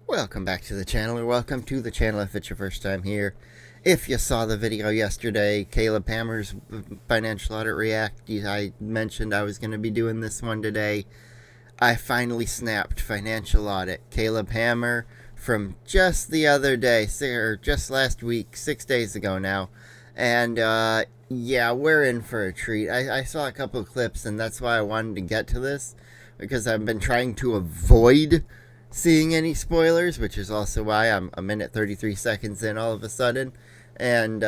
Welcome back to the channel, or welcome to the channel if it's your first time here. If you saw the video yesterday, Caleb Hammer's Financial Audit React, I mentioned I was going to be doing this one today. I finally snapped Financial Audit. Caleb Hammer from just the other day, or just last week, 6 days ago now. And yeah, we're in for a treat. I saw a couple of clips, and that's why I wanted to get to this, because I've been trying to avoid seeing any spoilers, which is also why I'm a minute 33 seconds in all of a sudden, and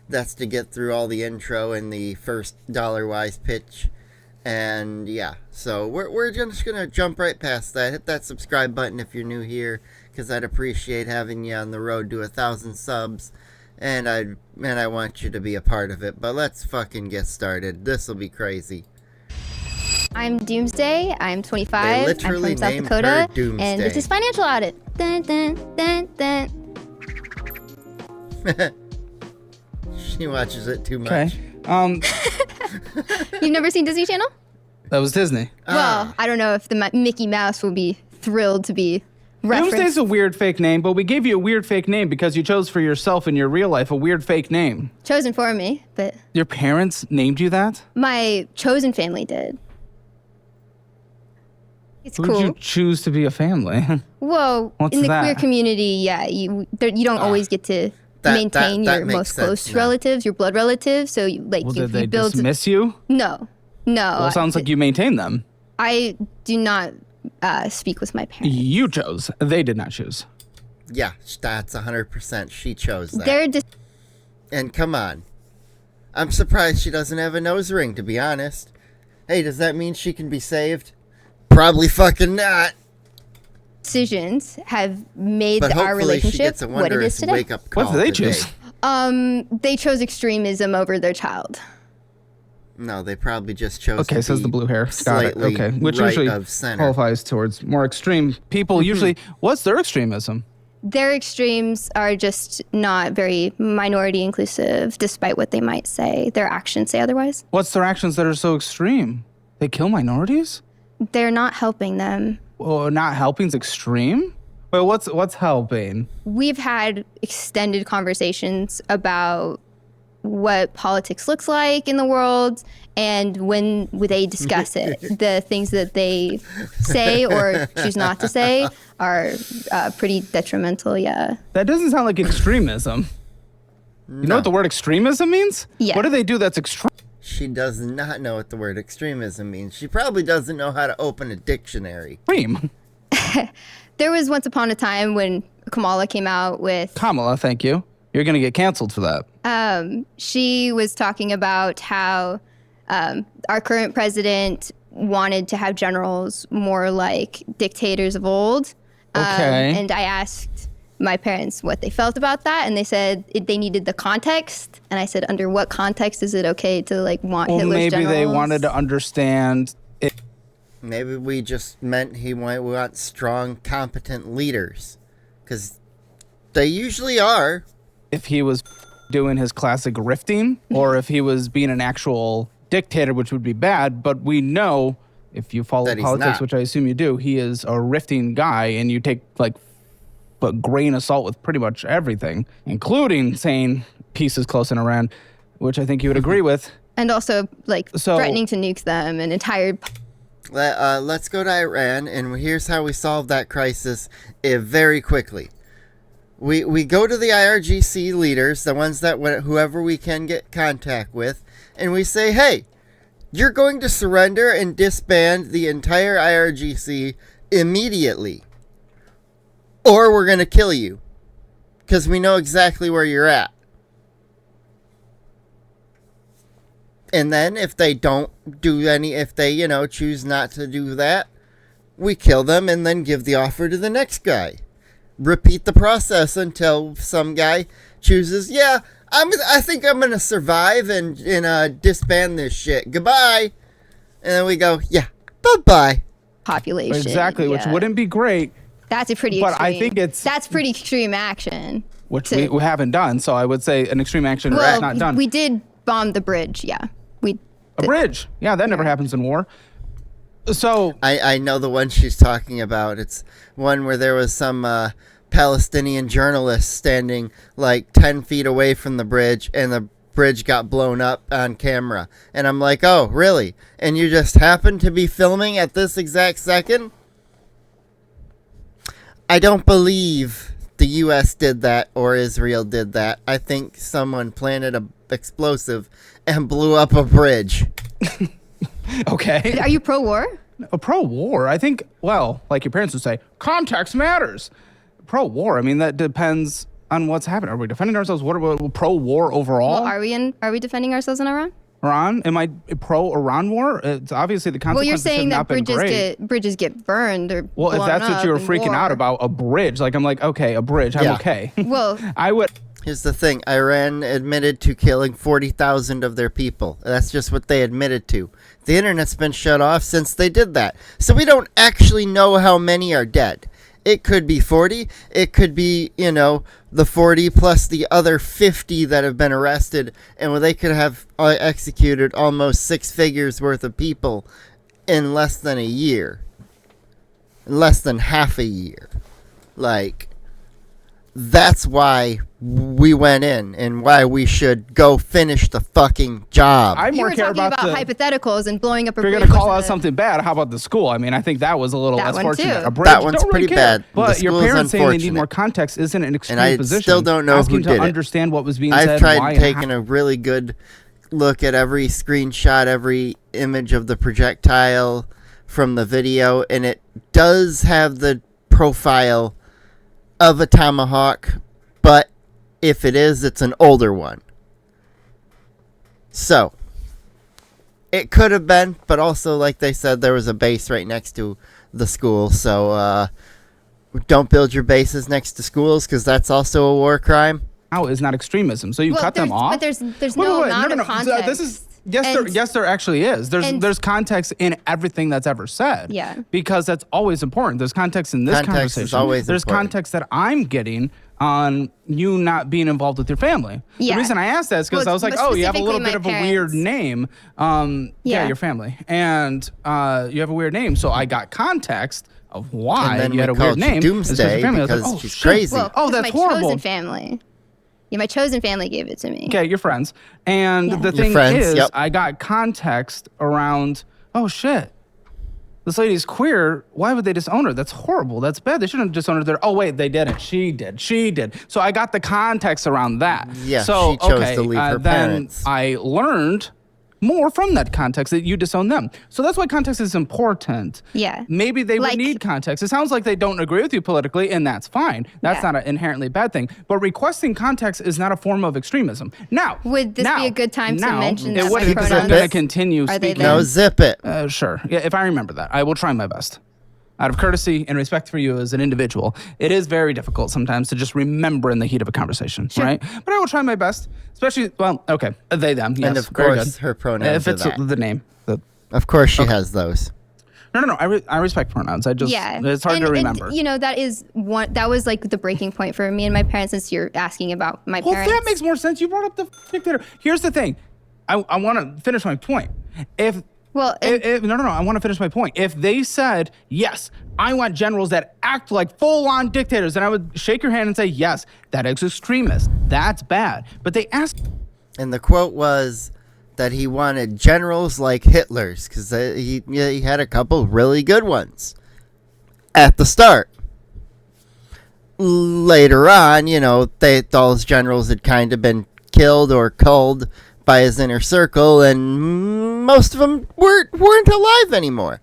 that's to get through all the intro and the first dollar-wise pitch. And yeah, so we're just gonna jump right past that. Hit that subscribe button if you're new here, because I'd appreciate having you on the road to 1,000 subs, and I want you to be a part of it. But let's fucking get started. This will be crazy. I'm Doomsday, I'm 25, I'm from South Dakota, and this is Financial Audit. Dun, dun, dun, dun. She watches it too much. Okay. You've never seen Disney Channel? That was Disney. Well, I don't know if the Mickey Mouse will be thrilled to be referenced. Doomsday's a weird fake name, but we gave you a weird fake name because you chose for yourself in your real life a weird fake name. Chosen for me, but... Your parents named you that? My chosen family did. It's Who cool. did you choose to be a family? Whoa, What's in the that? queer community, yeah, you don't always get to maintain that your makes most sense close now. relatives, your blood relatives, so you Did they build... dismiss you? No. Well, it sounds like you maintained them. I do not speak with my parents. You chose. They did not choose. Yeah, that's 100%. She chose that. They're just... And come on. I'm surprised she doesn't have a nose ring, to be honest. Hey, does that mean she can be saved? Probably fucking not. decisions have made But our hopefully she relationship gets a what it is wondrous today. wake-up call What did they today. choose? They chose extremism over their child. No, they probably just chose Okay, to says be the blue hair. Got it. slightly Okay, which right usually of center. qualifies towards more extreme people. Usually, what's their extremism? Their extremes are just not very minority inclusive, despite what they might say. Their actions say otherwise. What's their actions that are so extreme? They kill minorities? They're not helping them. Well, not helping's extreme? Wait, what's helping? We've had extended conversations about what politics looks like in the world, and when they discuss it, the things that they say or choose not to say are pretty detrimental, yeah. That doesn't sound like extremism. You know what the word extremism means? Yeah. What do they do that's extreme? She does not know what the word extremism means. She probably doesn't know how to open a dictionary. There was once upon a time when Kamala came out with... Kamala, thank you. You're going to get canceled for that. She was talking about how our current president wanted to have generals more like dictators of old. Okay. And I asked my parents what they felt about that, and they said they needed the context. And I said, under what context is it okay to like want Well, Hitler's maybe generals? they wanted to understand it. Maybe we just meant we want strong, competent leaders. Because they usually are. If he was doing his classic grifting or if he was being an actual dictator, which would be bad. But we know, if you follow That he's politics, not. which I assume you do, he is a rifting guy, and you take like a grain of salt with pretty much everything, including saying peace is close in Iran, which I think you would agree with. And also like So- threatening to nuke them and entire... Let's go to Iran, and here's how we solve that crisis very quickly. We go to the IRGC leaders, the ones that whoever we can get contact with, and we say, hey, you're going to surrender and disband the entire IRGC immediately, or we're going to kill you, because we know exactly where you're at. And then if they don't do if they, choose not to do that, we kill them and then give the offer to the next guy. Repeat the process until some guy chooses, yeah, I think I'm going to survive and disband this shit. Goodbye. And then we go, yeah, bye-bye. population. Exactly, which yeah. wouldn't be great, That's a pretty but extreme. I think it's... That's pretty extreme action. which we haven't done, so I would say an extreme action is not done. We did bomb the bridge, yeah. A bridge. Yeah, that never happens in war. So I know the one she's talking about. It's one where there was some Palestinian journalist standing like 10 feet away from the bridge, and the bridge got blown up on camera. And I'm like, oh, really? And you just happened to be filming at this exact second? I don't believe the U.S. did that or Israel did that. I think someone planted an explosive and blew up a bridge. okay. Are you pro-war? A pro-war, I think, well, like your parents would say, context matters. Pro-war, I mean, that depends on what's happening. Are we defending ourselves? What about pro-war overall? Well, are we defending ourselves in Iran? Iran? Am I pro-Iran war? It's obviously the consequences Well, you're saying have that not been great. bridges get burned or Well, if blown that's what up you were in freaking war. out about, a bridge, like I'm like, okay, a bridge, I'm Yeah. okay. Well, I would. Here's the thing. Iran admitted to killing 40,000 of their people. That's just what they admitted to. The internet's been shut off since they did that. So we don't actually know how many are dead. It could be 40. It could be, the 40 plus the other 50 that have been arrested. And they could have executed almost 6 figures worth of people in less than a year. Less than half a year. Like, that's why we went in and why we should go finish the fucking job. I you more were care talking about the. hypotheticals and blowing up a If you're bridge. gonna call out wasn't something bad, how about the school? I mean, I think that was a little That less one fortunate. too. A bridge, That one's don't really pretty care. bad. But The your school's parents saying they need unfortunate. more context isn't an extreme I position. still don't know Asking who to did it. understand what was being I've said. tried why and taking a really good look at every screenshot, every image of the projectile from the video, and it does have the profile of a tomahawk, but if it is, it's an older one. So, it could have been, but also, like they said, there was a base right next to the school, so don't build your bases next to schools, because that's also a war crime. Now is not extremism. So you Well, cut them there's- off. but there's Wait, no wait, wait. amount no, no, of no. context. This is And- yes, there actually is. and- There's context in everything that's ever said. Yeah. Because that's always important. There's context in this Context is conversation. always There's important. context that I'm getting on you not being involved with your family. Yeah. The reason I asked that is because Well, I was like, but oh, you have a little specifically bit of my a weird parents. name. Yeah. Your family, and you have a weird name. So I got context of why And then you we had a called weird you name. It's Doomsday your family. I was because like, oh, she's shit. crazy. Well, Oh, it's that's my horrible. chosen family. Yeah, my chosen family gave it to me. Okay, you're friends. And Yeah. the You're thing friends, is, yep. I got context around, oh shit, this lady's queer. Why would they disown her? That's horrible. That's bad. They shouldn't have disowned her there. Oh, wait, they didn't. She did. She did. So I got the context around that. Yeah, so, she chose okay, to leave her then parents. I learned more from that context that you disown them. So that's why context is important. Yeah. Maybe they would Like- need context. It sounds like they don't agree with you politically, and that's fine. That's Yeah. not an inherently bad thing. But requesting context is not a form of extremism. Now, Would this be a good time to mention it that would my because I'm pronouns going to continue are they speaking. No, them? zip it. Sure. Yeah, if I remember that, I will try my best. Out of courtesy and respect for you as an individual, it is very difficult sometimes to just remember in the heat of a conversation, right? But I will try my best, especially, well, okay, they, them, yes. And of very course, good. her pronouns If are it's that. the name. Of course she has those. No, I respect pronouns. I just, Yeah, it's hard to remember. And, that is one. That was like the breaking point for me and my parents. Since you're asking about my Well, parents, that makes more sense. You brought up the dictator. Here's the thing. I want to finish my point. Well, No. I want to finish my point. If they said, yes, I want generals that act like full-on dictators, then I would shake your hand and say, yes, that is extremist. That's bad. But they asked. And the quote was that he wanted generals like Hitler's, because he had a couple really good ones at the start. Later on, those generals had kind of been killed or culled by his inner circle, and most of them weren't alive anymore.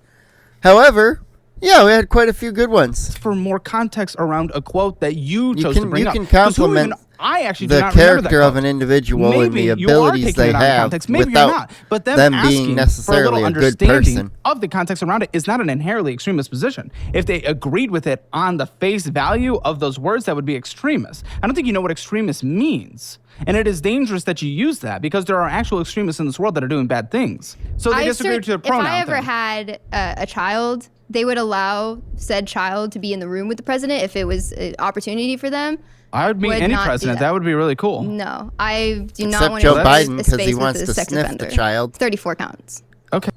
However, yeah, we had quite a few good ones. For more context around a quote that you chose to bring You up. can 'Cause who compliment even- I actually do the not remember that character of quote. an individual and Maybe the you are abilities taking they it out of have context. Maybe without you're not. But them them asking being for a necessarily little a good understanding person. of the context around it is not an inherently extremist position. If they agreed with it on the face value of those words, that would be extremist. I don't think you know what extremist means. And it is dangerous that you use that because there are actual extremists in this world that are doing bad things. So they disagree with the pronoun if I ever thing. had a child, they would allow said child to be in the room with the president if it was an opportunity for them. I would meet would any not do president. that. That would be really cool. No, I do not Except want Joe to Biden, a 'cause he space with wants a to sex sniff the offender. child. 34 counts. Okay.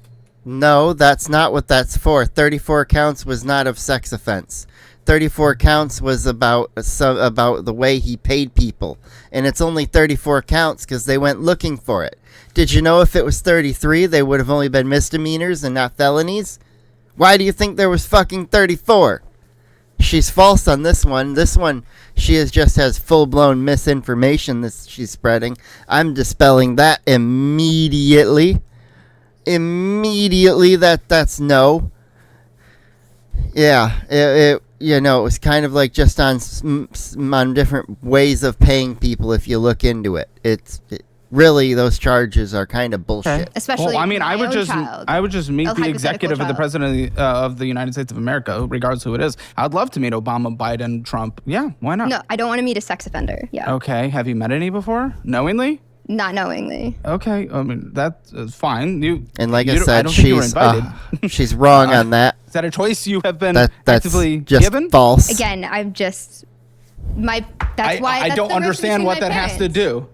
No, that's not what that's for. 34 counts was not of sex offense. 34 counts was about the way he paid people. And it's only 34 counts because they went looking for it. Did you know if it was 33, they would have only been misdemeanors and not felonies? Why do you think there was fucking 34? She's false on this one. This one, just has full-blown misinformation that she's spreading. I'm dispelling that immediately. That's no. Yeah, it was kind of like just on different ways of paying people if you look into it. Really, those charges are kind of bullshit. Especially well, I mean, my I would own just child, I would just meet a the hypothetical executive of the child. president of the United States of America, regardless who it is. I'd love to meet Obama, Biden, Trump. Yeah, why not? No, I don't want to meet a sex offender. Yeah, Okay, have you met any before? Knowingly? not knowingly. Okay, I mean that's fine. And like you I don't- said, don't think you were invited. she's wrong on that. Is that a choice you have been That's actively just given? false. Again, I'm just that's why I that's don't the difference understand between what my that has to parents. do.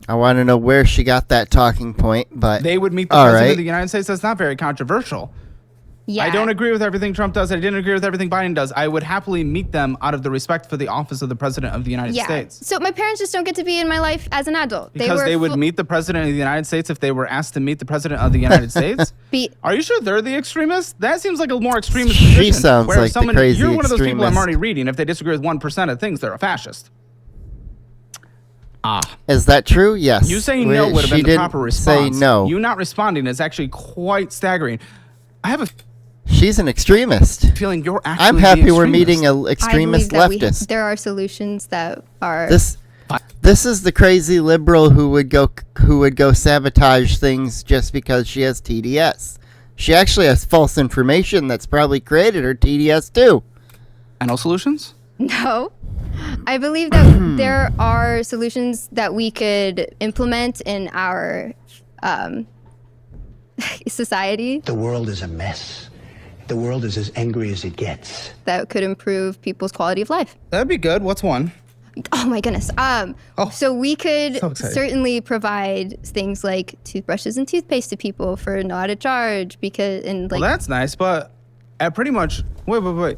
I want to know where she got that talking point, but They would meet the all president right. of the United States. That's not very controversial. Yeah, I don't agree with everything Trump does. I didn't agree with everything Biden does. I would happily meet them out of the respect for the office of the president of the United Yeah. States. So my parents just don't get to be in my life as an adult. Because they would meet the president of the United States if they were asked to meet the president of the United States. Are you sure they're the extremists? That seems like a more extremist She position. sounds where if like the someone, crazy you're one of those people I'm extremist. already reading. If they disagree with 1% of things, they're a fascist. Is that true? Yes. You saying no would have She been the didn't proper response. Say no. You not responding is actually quite staggering. I have a She's an extremist. feeling you're actually I'm the happy we're extremist. meeting an I extremist believe that leftist. there are solutions that are This is the crazy liberal who would go sabotage things just because she has TDS. She actually has false information that's probably created her TDS too. Final solutions? no. I believe that there are solutions that we could implement in our society The world is a mess. The world is as angry as it gets. that could improve people's quality of life. That'd be good. What's one? Oh my goodness. So we could So excited. certainly provide things like toothbrushes and toothpaste to people for not a charge Well, that's nice, but at pretty much wait.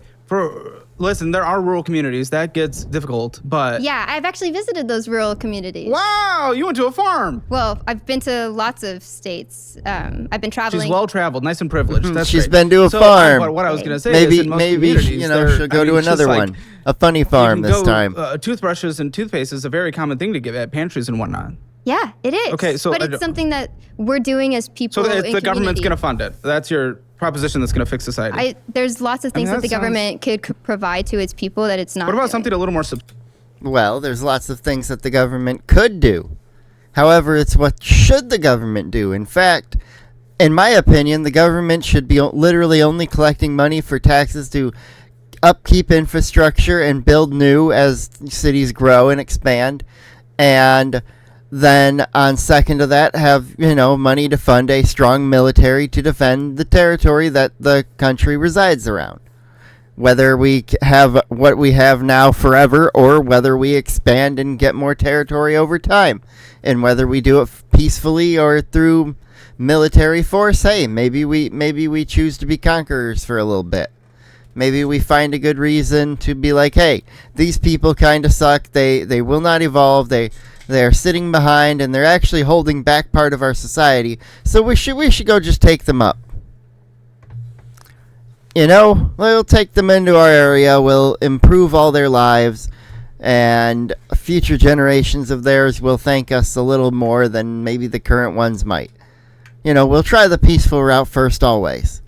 Listen, there are rural communities that gets difficult, but yeah, I've actually visited those rural communities. wow, you went to a farm. Well, I've been to lots of states. I've been traveling. She's well traveled, nice and privileged. That's She's great. been to a So, farm. But what I was gonna say is in most Maybe communities, she'll go to just another like, one. A funny farm you can this go, time. Toothbrushes and toothpaste is a very common thing to give at pantries and whatnot. Yeah, it is. Okay, so but I it's don't- something that we're doing as people. So in the government's community. gonna fund it. That's your proposition that's gonna fix society. There's lots of things that that the sounds- government could provide to its people that it's not. What about doing. something a little more Well, there's lots of things that the government could do. However, it's what should the government do? In fact, in my opinion, the government should be literally only collecting money for taxes to upkeep infrastructure and build new as cities grow and expand. And then on second to that, have, money to fund a strong military to defend the territory that the country resides around. Whether we have what we have now forever or whether we expand and get more territory over time. And whether we do it peacefully or through military force, hey, maybe we choose to be conquerors for a little bit. Maybe we find a good reason to be like, hey, these people kind of suck. They will not evolve. They're sitting behind and they're actually holding back part of our society. So we should go just take them up. We'll take them into our area. We'll improve all their lives. And future generations of theirs will thank us a little more than maybe the current ones might. We'll try the peaceful route first always.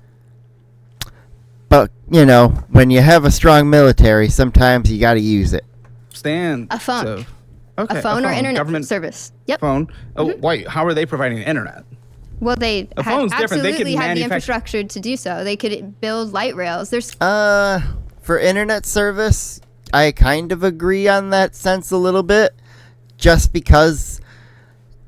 But, when you have a strong military, sometimes you got to use it. stand. A phone. So, okay, a phone or internet government service. Yep. phone. Oh, wait. How are they providing the internet? Well, they A phone's different. They could absolutely have the manufacture- infrastructure to do so. They could build light rails. There's For internet service, I kind of agree on that sense a little bit. Just because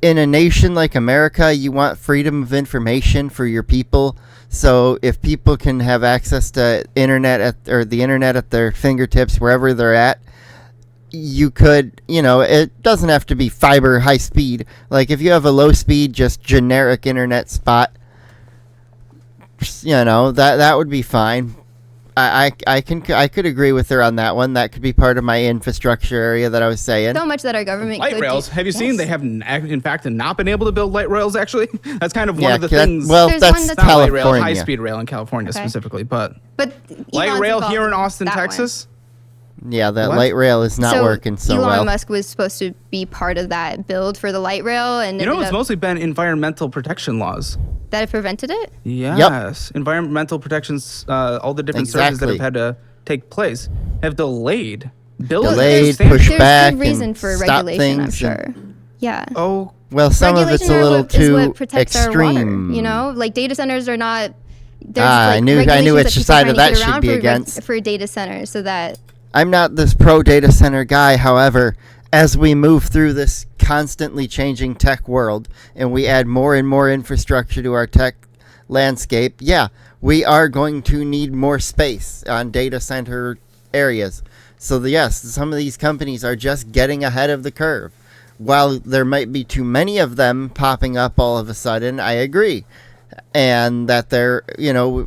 in a nation like America, you want freedom of information for your people. So if people can have access to the internet at their fingertips wherever they're at, you could, it doesn't have to be fiber high speed. Like if you have a low speed, just generic internet spot, that would be fine. I could agree with her on that one. That could be part of my infrastructure area that I was saying. So much that our government Light could rails. do. Have you seen they have in fact not been able to build light rails? Actually, that's kind of one Yeah, of the that- things. well, There's that's one that's not light rail, California. high speed rail in California Okay. specifically, but But light Elon's rail involved here in in Austin, that one. Texas. Yeah, that What? light rail is not So working so Elon well. Musk was supposed to be part of that build for the light rail, and You know, ended it's up- mostly been environmental protection laws. that it prevented it. Yes, environmental protections. All the different surveys that Exactly. have had to take place have delayed building. Delayed, substantially. pushed There's back, good reason and for stop regulation, I'm things sure. and- Yeah. Oh, Well, some of it's a Regulation are little what- is too what protects our water, extreme. you know, like data centers are not. There's I knew regulations which that people side are of trying to that get should around be for against. for data centers, so that I'm not this pro data center guy. However, as we move through this constantly changing tech world and we add more and more infrastructure to our tech landscape, yeah, we are going to need more space on data center areas. So, yes, some of these companies are just getting ahead of the curve. While there might be too many of them popping up all of a sudden, I agree. And that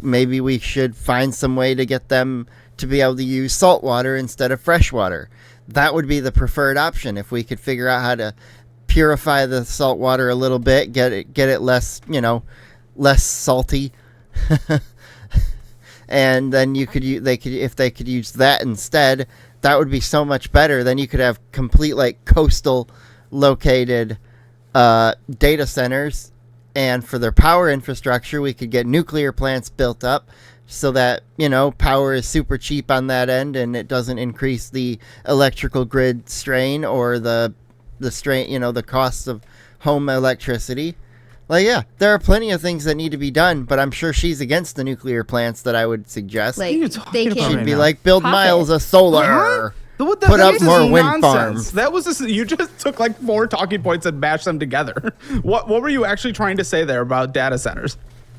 maybe we should find some way to get them to be able to use salt water instead of fresh water. That would be the preferred option if we could figure out how to purify the salt water a little bit, get it less, less salty. And then if they could use that instead, that would be so much better. Then you could have complete like coastal located data centers, and for their power infrastructure, we could get nuclear plants built up so that power is super cheap on that end, and it doesn't increase the electrical grid strain or the strain, the costs of home electricity. Like, yeah, there are plenty of things that need to be done, but I'm sure she's against the nuclear plants that I would suggest. like are you they talking about can right She'd be now? like, build Profit. miles of solar. Put Put up more wind farms. That was just, you just took like 4 talking points and mashed them together. What were you actually trying to say there about data centers?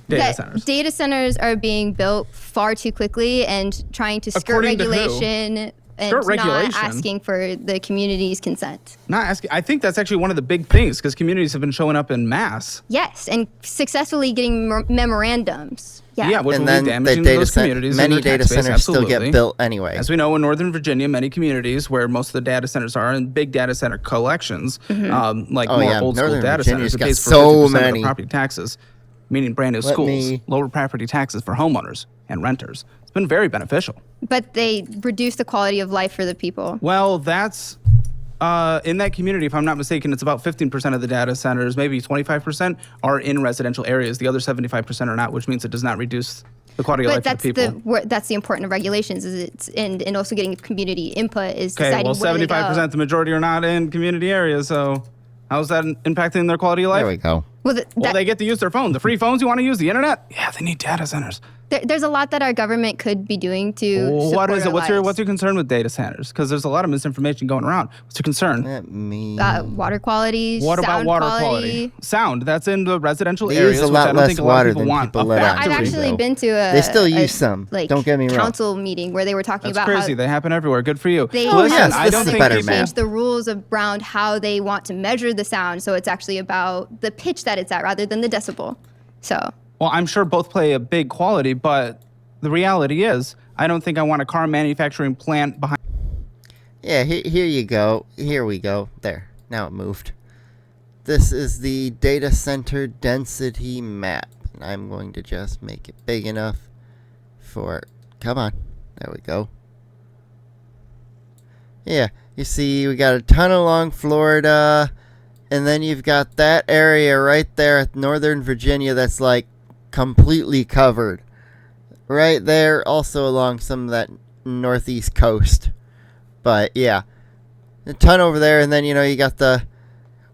Data centers are being built far too quickly and trying to skirt According to who? regulation and Skirt regulation? not asking for the community's consent. Not asking. I think that's actually one of the big things because communities have been showing up in mass. Yes, and successfully getting memorandums. Yeah. Which And will then be the damaging to data those communities. and many their data tax base, centers still absolutely. get built anyway. As we know, in Northern Virginia, many communities where most of the data centers are and big data center collections, like Oh, more yeah, old school Northern data Virginia's centers, it got pays for so 50% of many. the property taxes, meaning brand new Let schools, me- lower property taxes for homeowners and renters. It's been very beneficial. But they reduce the quality of life for the people. Well, that's in that community, if I'm not mistaken, it's about 15% of the data centers, maybe 25% are in residential areas. The other 75% are not, which means it does not reduce the quality of life But for the people. that's the important of regulations is it's and also getting community input is Okay, deciding well, where to 75%, go. the majority are not in community areas. So how's that impacting their quality of life? There we go. Well, Well, they get to use their phone. The free phones you want to use, the internet? Yeah, they need data centers. there's a lot that our government could be doing to What support is it? our What's your lives. concern with data centers? Because there's a lot of misinformation going around. What's your concern? Let me. Water quality, What about sound water quality. quality? Sound. That's in the residential They areas, use a which lot I don't less think a lot of water people than want. people A let out. factory, I've actually though. been to a They still a, use some. like Don't get me wrong. council meeting where they were talking That's about crazy. how They happen everywhere. Good for you. they Oh, yes, I this don't is think better, people- man. change the rules around how they want to measure the sound, so it's actually about the pitch that it's at rather than the decibel. So Well, I'm sure both play a big quality, but the reality is, I don't think I want a car manufacturing plant behind. Yeah, here you go. Here we go. There. Now it moved. This is the data center density map. And I'm going to just make it big enough for... Come on. There we go. Yeah, you see we got a ton along Florida. And then you've got that area right there at Northern Virginia that's like completely covered. Right there, also along some of that northeast coast. But yeah, a ton over there, and then you got the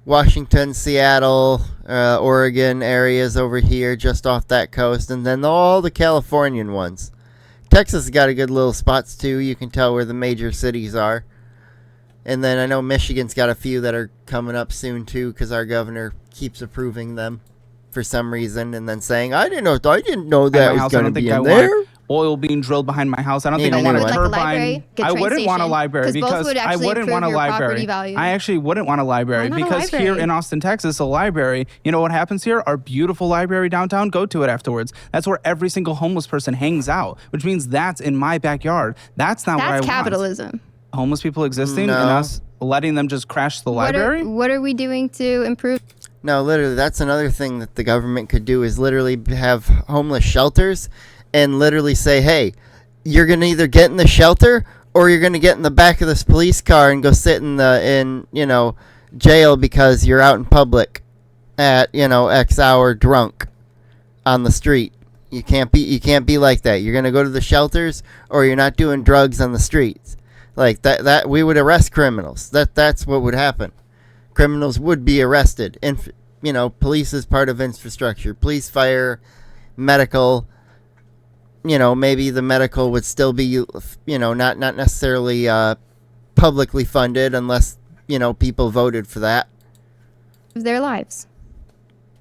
Washington, Seattle, Oregon areas over here just off that coast, and then all the Californian ones. Texas has got a good little spots too. You can tell where the major cities are. And then I know Michigan's got a few that are coming up soon too, because our governor keeps approving them for some reason, and then saying, I didn't know that my was house. I going to don't be think I in want there. oil being drilled behind my house. I don't think Neither I want a would. Like a turbine. library, like a I train wouldn't want a station, library 'cause both because would I actually wouldn't want a improve your library. property value. I actually wouldn't want a library Why not a because here library? in Austin, Texas, a library, you know what happens here? Our beautiful library downtown, go to it afterwards. That's where every single homeless person hangs out, which means that's in my backyard. That's not what I That's want. capitalism. Homeless people existing No. and us letting them just crash the library? What are we doing to improve? No, literally, that's another thing that the government could do is literally have homeless shelters and literally say, hey, you're going to either get in the shelter or you're going to get in the back of this police car and go sit in jail because you're out in public at, X hour drunk on the street. You can't be like that. You're going to go to the shelters or you're not doing drugs on the streets. Like that we would arrest criminals. That's what would happen. Criminals would be arrested. Police is part of infrastructure. Police, fire, medical. Maybe the medical would still be, not necessarily publicly funded unless, people voted for that. Their lives.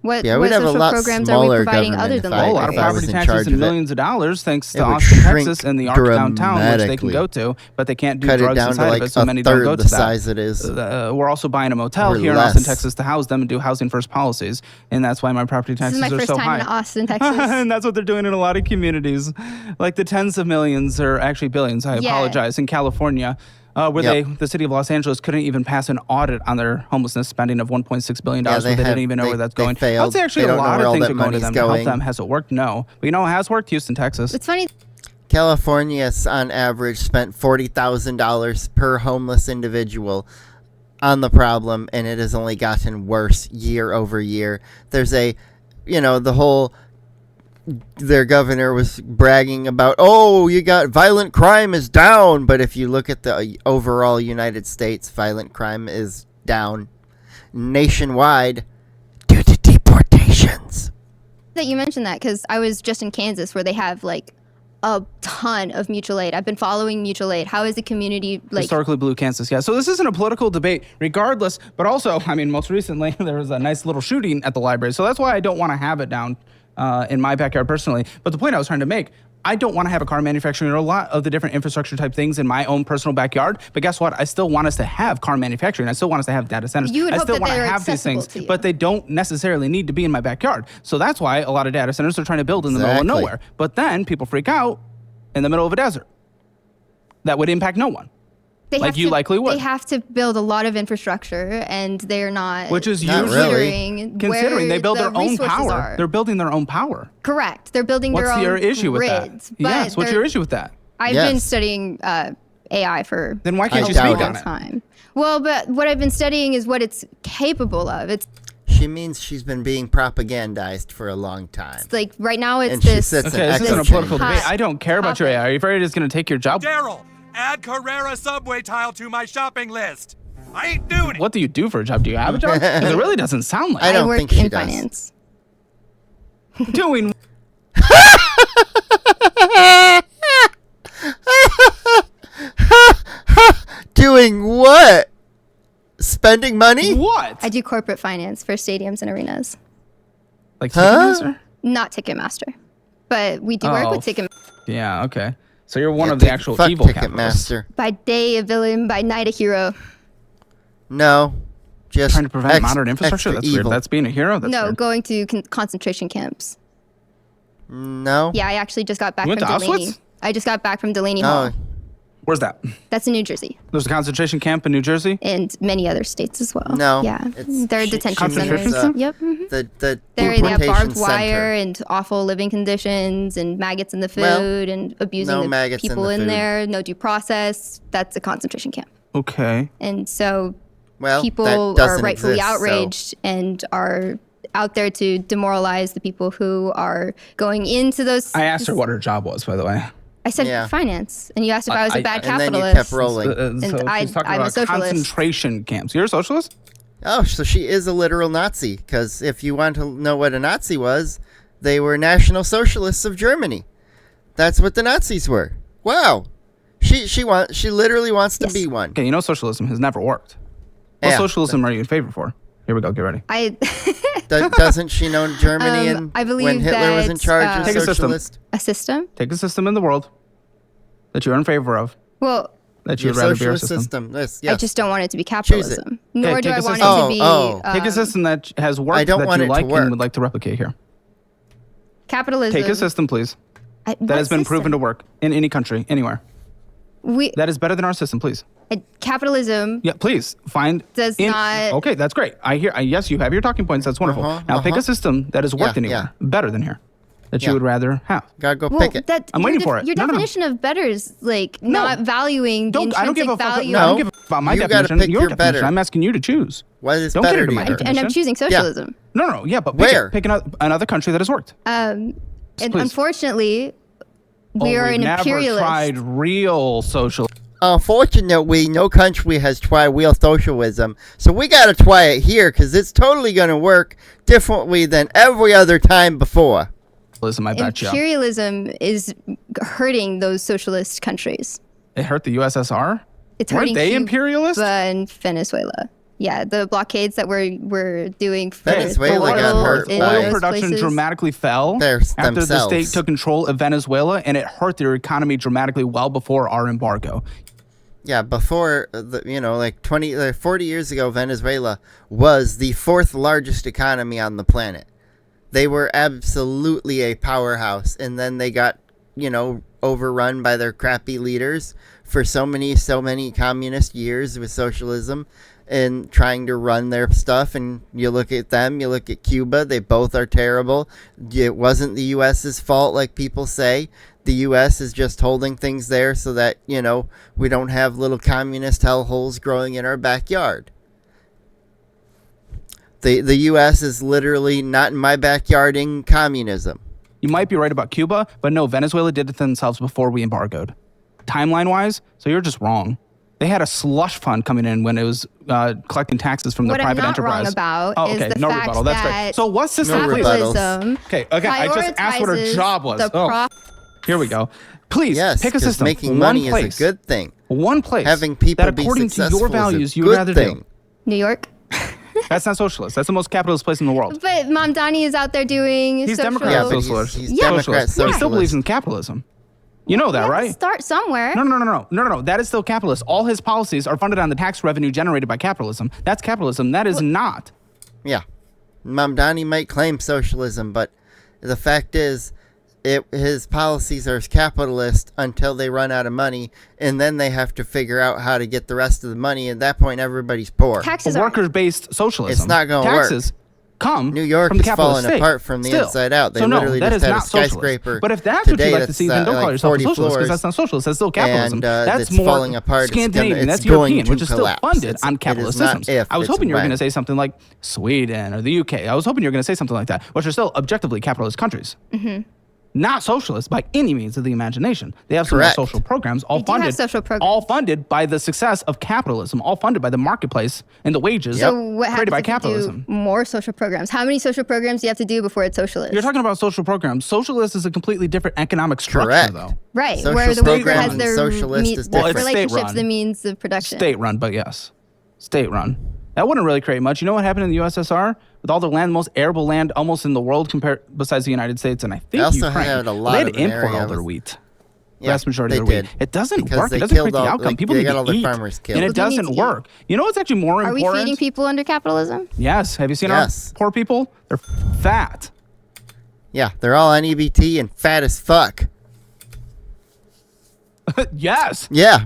What Yeah, we'd have a social lot programs are we smaller providing government other if than I- A lot of if I was property in taxes charge and of it. millions of dollars thanks It to would Austin, shrink Texas, and the Arc downtown, which they can dramatically. go to, but they can't do Cut it drugs down to inside like of it, so a many don't third go the to that. size it is. We're also buying a motel Or here in Austin, less. Texas, to house them and do housing first policies, and that's why my property This taxes is my are first so time high. in Austin, Texas. And that's what they're doing in a lot of communities, like the tens of millions, or actually billions. I Yeah. apologize. In California, where Yep. the city of Los Angeles couldn't even pass an audit on their homelessness spending of $1.6 billion, Yeah, where they didn't even know where that's they going. I'd failed. say actually They a don't know lot where of all things that are going to money's them to help going. them. Has it worked? No. But what has worked? Houston, Texas. It's funny. California's on average spent $40,000 per homeless individual on the problem, and it has only gotten worse year over year. There's their governor was bragging about, you got violent crime is down, but if you look at the overall United States, violent crime is down nationwide due to deportations. That you mentioned that because I was just in Kansas where they have like a ton of mutual aid. I've been following mutual aid. How is the community like? Historically blue Kansas, yeah. So this isn't a political debate, regardless. But also, I mean, most recently there was a nice little shooting at the library, so that's why I don't want to have it down in my backyard personally. But the point I was trying to make, I don't want to have a car manufacturing or a lot of the different infrastructure type things in my own personal backyard. But guess what? I still want us to have car manufacturing. I still want us to have data centers. You would I hope still that want they to are have these accessible things, to you. but they don't necessarily need to be in my backyard. So that's why a lot of data centers are trying to build in the middle of Exactly. nowhere. But then people freak out in the middle of a desert. That would impact no one. They like have you to, likely would. They have to build a lot of infrastructure, and they're not. Which is Not usually considering considering where they build the their own resources power. are. They're building their own power. Correct. They're building What's their own your issue with that? grids. But Yes, what's they're- your issue with that? I've Yes. been studying AI for Then why can't I you doubt speak it. on it? time. Well, but what I've been studying is what it's capable of. It's She means she's been being propagandized for a long time. like right now it's And she this. sits Okay, in this isn't a echo political chambers. debate. I don't care about your AI. Are you afraid it's going to take your job? Daryl, add Carrera subway tile to my shopping list. I ain't doing it. What do you do for a job? Do you have a job? 'Cause it really doesn't sound like I it. don't work think she in does. finance. Doing Doing what? Spending money? what? I do corporate finance for stadiums and arenas, Like Huh? Ticketmaster? not Ticketmaster, but we do work Oh. with Ticketmaster. Yeah, okay. So you're one Yeah, of the actual fuck evil capitalists. Ticketmaster. By day a villain, by night a hero. No, just Trying to prevent modern infrastructure? extra That's weird. evil. That's being a hero? That's No, weird. going to concentration camps. No. Yeah, I actually just got back You went from to Delaney. Auschwitz? I just got back from Delaney Oh, Hall. Where's that? That's in New Jersey There's a concentration camp in New Jersey? and many other states as well. No, Yeah, it's- there are she- detention Concentration centers. camp? Yep. mhm. the There they have deportation barbed center. wire and awful living conditions and maggots in the food Well, and abusing no the maggots in people the in food. there. No due process. That's a concentration camp. Okay. And so Well, people that are doesn't rightfully exist, so- outraged and are out there to demoralize the people who are going into those. I asked her what her job was, by the way. I said Yeah. finance, and you asked if I was a bad And then you capitalist. kept rolling. So I- she's talking I'm a about socialist. concentration camps. You're a socialist? Oh, so she is a literal Nazi. Because if you want to know what a Nazi was, they were National Socialists of Germany. That's what the Nazis were. Wow. She literally wants to Yes. be one. Okay, you know socialism has never worked. What Yeah. socialism are you in favor for? Here we go. Get ready. Doesn't she know Germany and I believe when Hitler was in that, charge as Take a system. socialist? A system? Take a system in the world that you're in favor of, Well, that Your you'd rather be our socialist system. system. Yes. I just don't want it to be capitalism. Nor do take I a want it system. to be Take a system that has worked I don't that want you it to like work. and would like to replicate here. capitalism. Take a system, please, that has been proven to work in any country, anywhere. That is better than our system, please. Capitalism Yeah, please find. does not. Okay, that's great. I hear. Yes, you have your talking points. That's wonderful. Now pick a system that has worked Yeah, anywhere better than here, that Yeah. you would rather have. Gotta go Well, pick it. I'm waiting for it. Your No, no, no. definition of better is like not valuing the I don't give a intrinsic fuck. value. I don't No. give a fuck about my You gotta definition. pick Your your definition. better. I'm asking you to choose. What is Don't better cater to to my you? definition. And I'm choosing socialism. No, yeah, but Where? pick another country that has worked. And Please. unfortunately, we are we've an never imperialist. tried real socialism. Unfortunately, no country has tried real socialism, so we gotta try it here because it's totally gonna work differently than every other time before. I bet you. Imperialism is hurting those socialist countries. It hurt the USSR. It's Weren't hurting they Cuba imperialist? and Venezuela. Yeah, the blockades that we're doing for Venezuela oil got hurt in by- Oil those production places. dramatically fell Themselves. after the state took control of Venezuela, and it hurt their economy dramatically well before our embargo. Yeah, before, like 40 years ago, Venezuela was the fourth largest economy on the planet. They were absolutely a powerhouse, and then they got, overrun by their crappy leaders for so many communist years with socialism and trying to run their stuff. And you look at them, you look at Cuba, they both are terrible. It wasn't the U.S.'s fault, like people say. The U.S. is just holding things there so that, we don't have little communist hellholes growing in our backyard. The U.S. is literally not in my backyard in communism. You might be right about Cuba, but no, Venezuela did it themselves before we embargoed. Timeline-wise, so you're just wrong. They had a slush fund coming in when it was collecting taxes from the What I'm private not enterprise. wrong about oh, is okay. the No fact rebuttal. That's great. that So what system, No please? rebuttal. capitalism Okay, I just asked what her job was. prioritizes the Here we go. Please Yes, pick a 'cause system. making one money place, is a good thing. One place Having people that be according to successful your is a values you would good rather thing. do. New York. That's not socialist. That's the most capitalist place in the world. But Mom Donnie is out there doing He's social. Democrat Yeah, but he's- socialist. he's Socialist. Democrat He still socialist. believes in capitalism. You know that, We have to right? Start somewhere. No. That is still capitalist. All his policies are funded on the tax revenue generated by capitalism. That's capitalism. That is not. Yeah. Mamdani might claim socialism, but the fact is, his policies are capitalist until they run out of money, and then they have to figure out how to get the rest of the money. At that point, everybody's poor. Taxes are Worker-based socialism. It's not gonna work. Taxes come New York from the is capitalist falling state. apart from the Still. inside out. They so no, literally that just is had a not socialist. skyscraper But if that's what today you'd like to that's, see, then don't like call yourself a 40 socialist, because floors, that's not socialist. That's still capitalism. and That's it's more falling apart. Scandinavian. It's That's going European, to which is still collapse. funded It's- on it is capitalist not systems. if, I was it's hoping you were when. going to say something like Sweden or the UK. I was hoping you were going to say something like that, which are still objectively capitalist countries. Mm-hmm. Not socialist by any means of the imagination. They have some Correct. social programs, all They do have funded, social programs. all funded by the success of capitalism, all funded by the marketplace and the wages So what created by happens if you capitalism. do more social programs? How many social programs do you have to do before it's socialist? You're talking about social programs. Socialist is a completely different economic structure, Correct. though. right, Social where the worker programs has and their socialist is Well, it's relationships, state-run. the means of production. State-run, but yes, state-run. That wouldn't really create much. You know what happened in the USSR with all the land, most arable land almost in the world compared besides the United States, and I think They also Ukraine. had a lot they had of to an import area all their with- wheat. Yeah, Vast majority they of their did. wheat. It doesn't Because work. they It doesn't killed create the all- outcome. like, People they need got to all the eat, farmers killed. and it Well, who needs doesn't to eat? work. You know what's actually more Are we important? feeding people under capitalism? Yes. Have you seen Yes. our poor people? They're fat. Yeah, they're all on EBT and fat as fuck. Yes. Yeah.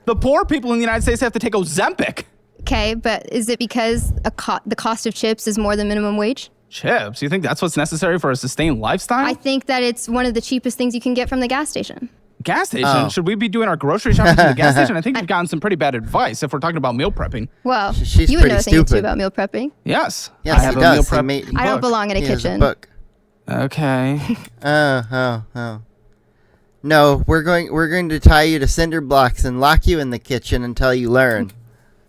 The poor people in the United States have to take Ozempic. Okay, but is it because the cost of chips is more than minimum wage? Chips? You think that's what's necessary for a sustained lifestyle? I think that it's one of the cheapest things you can get from the gas station. Gas station? Oh. Should we be doing our grocery shopping from the gas station? I think we've gotten some pretty bad advice if we're talking about meal prepping. Well, She's you would know pretty a thing or two stupid. about meal prepping. Yes. Yes, I have he a does. meal He prep made- I don't book. belong in a He has a kitchen. book. Okay. Oh. No, we're going to tie you to cinder blocks and lock you in the kitchen until you learn.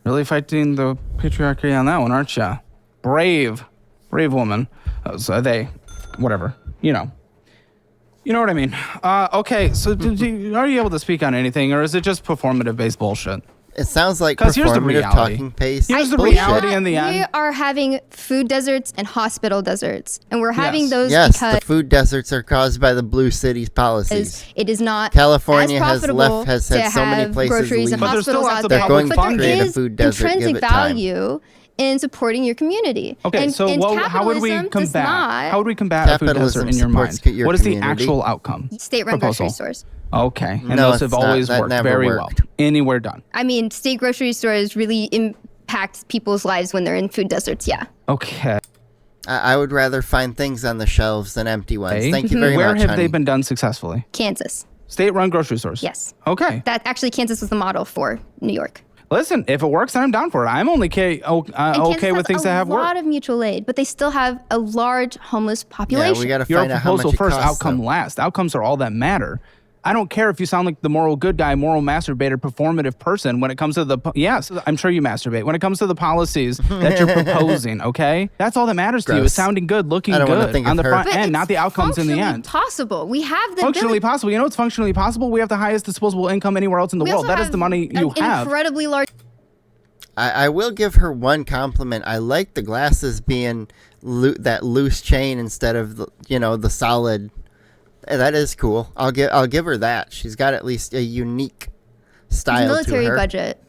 Really fighting the patriarchy on that one, aren't ya? Brave woman. So they, whatever. You know what I mean. Okay, so are you able to speak on anything, or is it just performative-based bullshit? It sounds like 'Cause here's the performative reality. talking paste. Here's the bullshit. reality in the We end. are having food deserts and hospital deserts, and we're having Yes. those Yes, because the food deserts are caused by the blue cities policies. it is not California as has profitable has to had so many have places groceries and leave. But there's still hospitals lots out of there. They're going but to there create a is food desert. intrinsic Give it time. value in supporting your community. Okay, and, so and how would we capitalism does combat? not How would we combat a food Capitalism desert in your mind? supports your What is the community. actual outcome? state-run proposal? grocery stores. Okay, and No, those have it's not. always That worked never very worked. well. Anywhere done. I mean, state grocery stores really impact people's lives when they're in food deserts. Yeah. Okay. I would rather find things on the shelves than empty ones. Thank you very Where much, have honey. they been done successfully? Kansas. State-run grocery stores. Yes. Okay. That actually Kansas was the model for New York. Listen, if it works, then I'm down for it. I'm only okay And with things that have a lot worked. of mutual aid, but they still have a large homeless Yeah, population. we got to Your find out how much proposal it first, costs. outcome though. last. Outcomes are all that matter. I don't care if you sound like the moral good guy, moral masturbator, performative person when it comes to yes, I'm sure you masturbate. When it comes to the policies that you're proposing, okay? That's all that matters to you is Gross. sounding good, looking I don't wanna good think on of the her. front But end, it's not the outcomes in the functionally end. Possible. We have the Functionally ability. possible. You know what's functionally possible? We have the highest disposable income anywhere else in the We world. also That is have the money you an have. incredibly large. I will give her one compliment. I like the glasses being that loose chain instead of the solid. That is cool. I'll give her that. She's got at least a unique style military to her. budget.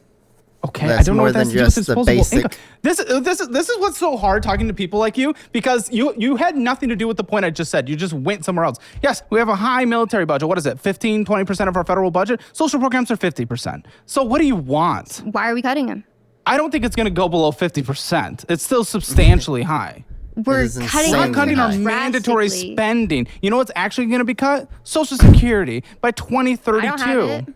Okay, That's I don't know more what that's than to do with just the disposable basic- income. This is what's so hard talking to people like you because you had nothing to do with the point I just said. You just went somewhere else. Yes, we have a high military budget. What is it? 15, 20% of our federal budget? Social programs are 50%. So what do you want? Why are we cutting them? I don't think it's going to go below 50%. It's still substantially high. We're is cutting insanely We're them cutting our high. mandatory drastically. spending. You know what's actually going to be cut? Social Security by 2032. I don't have it.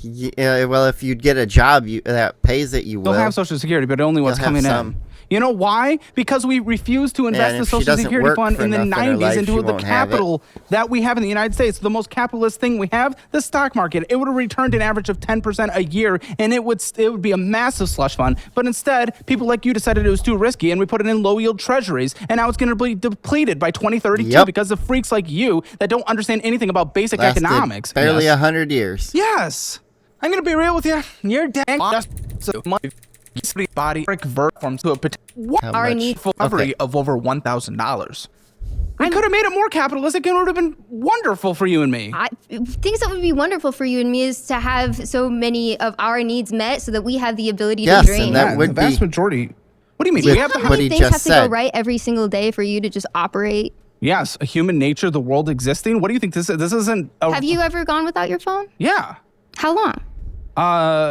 Yeah, well, if you'd get a job that pays it, you will. They'll have Social Security, but only what's They'll have coming some. in. You know why? Because we refuse to invest and the if she Social doesn't Security work fund for in the enough in her 90s life, into she the won't have it. capital that we have in the United States, the most capitalist thing we have, the stock market. It would have returned an average of 10% a year, and it would be a massive slush fund. But instead, people like you decided it was too risky, and we put it in low-yield treasuries, and now it's going to be depleted by 2032 Yep. because of freaks like you that don't understand anything about basic Lasted economics. barely Yes. 100 years. Yes. I'm gonna be real with you. You're dead. So my body forms to a potential How Our much? need- recovery Okay. of over $1,000. We could have made it more capitalistic and it would have been wonderful for you and me. Things that would be wonderful for you and me is to have so many of our needs met so that we have the ability Yes, to dream. and that would the vast be- majority. What do you mean? Do you We know have how the what many he things just have to said. go right every single day for you to just operate? yes, a human nature, the world existing. What do you think this is? This isn't. Have you ever gone without your phone? Yeah. How long?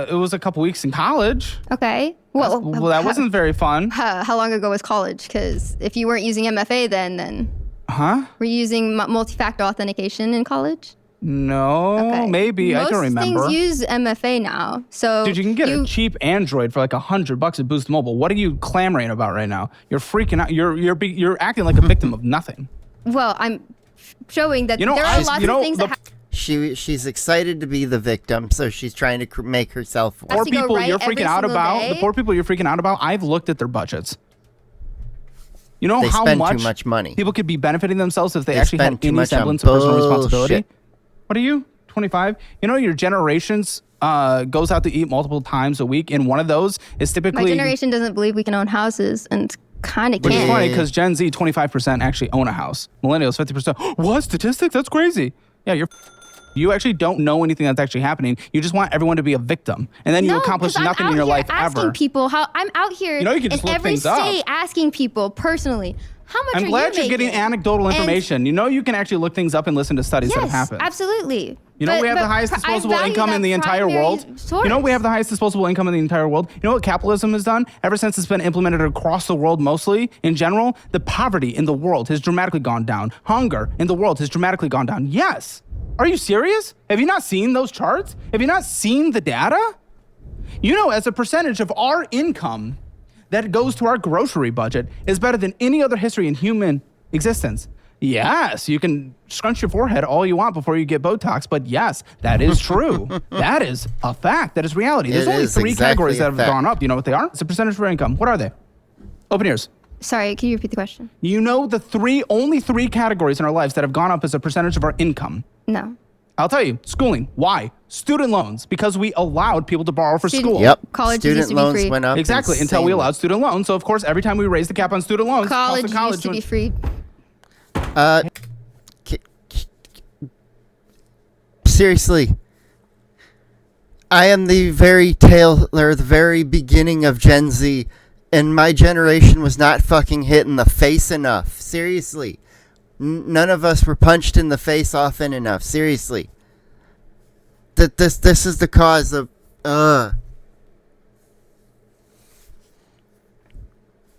It was a couple weeks in college. Okay. Well, That wasn't very fun. How long ago was college? Because if you weren't using MFA then Huh? were you using multi-factor authentication in college? No, Okay. maybe. I can remember. Most things use MFA now. So Dude, you can get a cheap Android for like $100 at Boost Mobile. What are you clamoring about right now? You're freaking out. You're acting like a victim of nothing. Well, I'm showing that You know, there are lots of things the that She's excited to be the victim, so she's trying to make herself Has poor to go people right you're every freaking out single about. day? The poor people you're freaking out about. I've looked at their budgets. You know They how spend too much, much money. people could be benefiting themselves if they They actually had spend too any much on semblance of personal bullshit. responsibility. What are you? 25? You know your generations goes out to eat multiple times a week, and one of those is typically. my generation doesn't believe we can own houses and kind of Which is can't. funny because Gen Z 25% actually own a house. Millennials 50%. What statistics? That's crazy. Yeah, you actually don't know anything that's actually happening. You just want everyone to be a victim, and then you No, accomplish 'cause I'm nothing out in your here life asking ever. people how I'm out here You know, you can just in look every things up. state asking people personally how much I'm are glad you you're getting making? anecdotal And- information. You know, you can actually look things up and listen to studies that have Yes, happened. absolutely. You know, we have the highest I disposable value income in that the entire primary world. You know, we source. have the highest disposable income in the entire world. You know what capitalism has done? Ever since it's been implemented across the world, mostly in general, the poverty in the world has dramatically gone down. Hunger in the world has dramatically gone down. Yes. Are you serious? Have you not seen those charts? Have you not seen the data? You know, as a percentage of our income that goes to our grocery budget is better than any other history in human existence. Yes, you can scrunch your forehead all you want before you get Botox, but yes, that is true. That is a fact. That is reality. There's It only is 3 exactly categories a that have fact. gone up. Do you know what they are? It's a percentage of our income. What are they? Open ears. Sorry, can you repeat the question? You know the only three categories in our lives that have gone up as a percentage of our income. No. I'll tell you, schooling. Why? Student loans, because we allowed people to borrow for school. Yep. College Student used to be loans free. went up Exactly, until we insanely. allowed student loans. So, of course, every time we raise the cap on student loans, College cost of used to be went- free. Seriously, I am the very tail or the very beginning of Gen Z, and my generation was not fucking hit in the face enough. Seriously, none of us were punched in the face often enough. Seriously, this is the cause of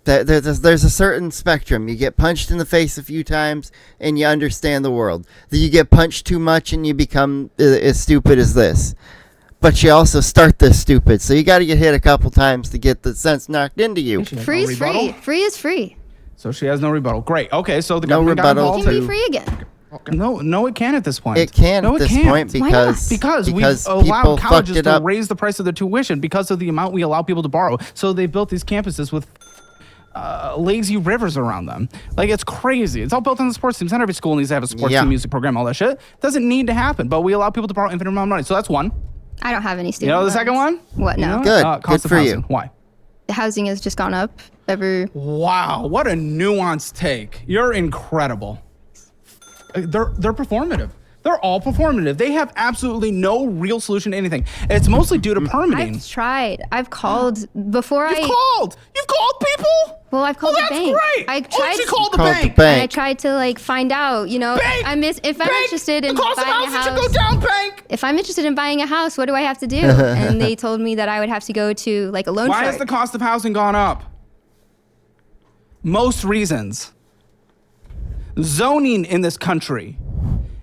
There's a certain spectrum. You get punched in the face a few times and you understand the world. Then you get punched too much and you become as stupid as this. But you also start this stupid. So you got to get hit a couple times to get the sense knocked into you. She has Free no is rebuttal? free. Free is free. So she has no rebuttal. Great. Okay, so the No government got rebuttal It involved. can be to- free again. No, it can't at this point. It can no, at it this can't. point Why not? because we've people allowed fucked colleges it to up. raise the price of their tuition because of the amount we allow people to borrow. So they built these campuses with lazy rivers around them. Like, it's crazy. It's all built on the sports teams. Not every school needs to have a sports Yeah. team, music program, all that shit. Doesn't need to happen, but we allow people to borrow infinite amount of money. So that's one. I don't have any You student know the loans. second one? What? No. Good. Cost Good of for you. housing. Why? The housing has just gone up every. Wow, what a nuanced take. You're incredible. They're performative. They're all performative. They have absolutely no real solution to anything. It's mostly due to permitting. I've tried. I've called before You've called people? Well, I've called Oh, the that's bank. great. I Oh, tried she to- called the Called the bank. bank. And I tried to like find out, you know, Bank! if I'm Bank! interested in the cost buying of a housing should house. go down, bank. If I'm interested in buying a house, what do I have to do? And they told me that I would have to go to like a loan Why shark. has the cost of housing gone up? Most reasons. Zoning in this country.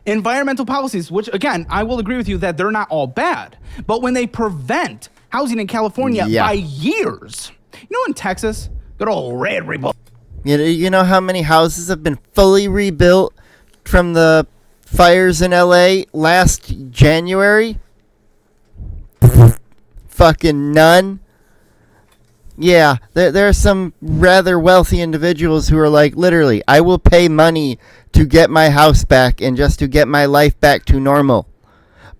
Environmental policies, which again, I will agree with you that they're not all bad. But when they prevent housing in California Yeah. by years. You know, in Texas, good old red revolt. You know how many houses have been fully rebuilt from the fires in LA last January? Fucking none. Yeah, there are some rather wealthy individuals who are like, literally, I will pay money to get my house back and just to get my life back to normal.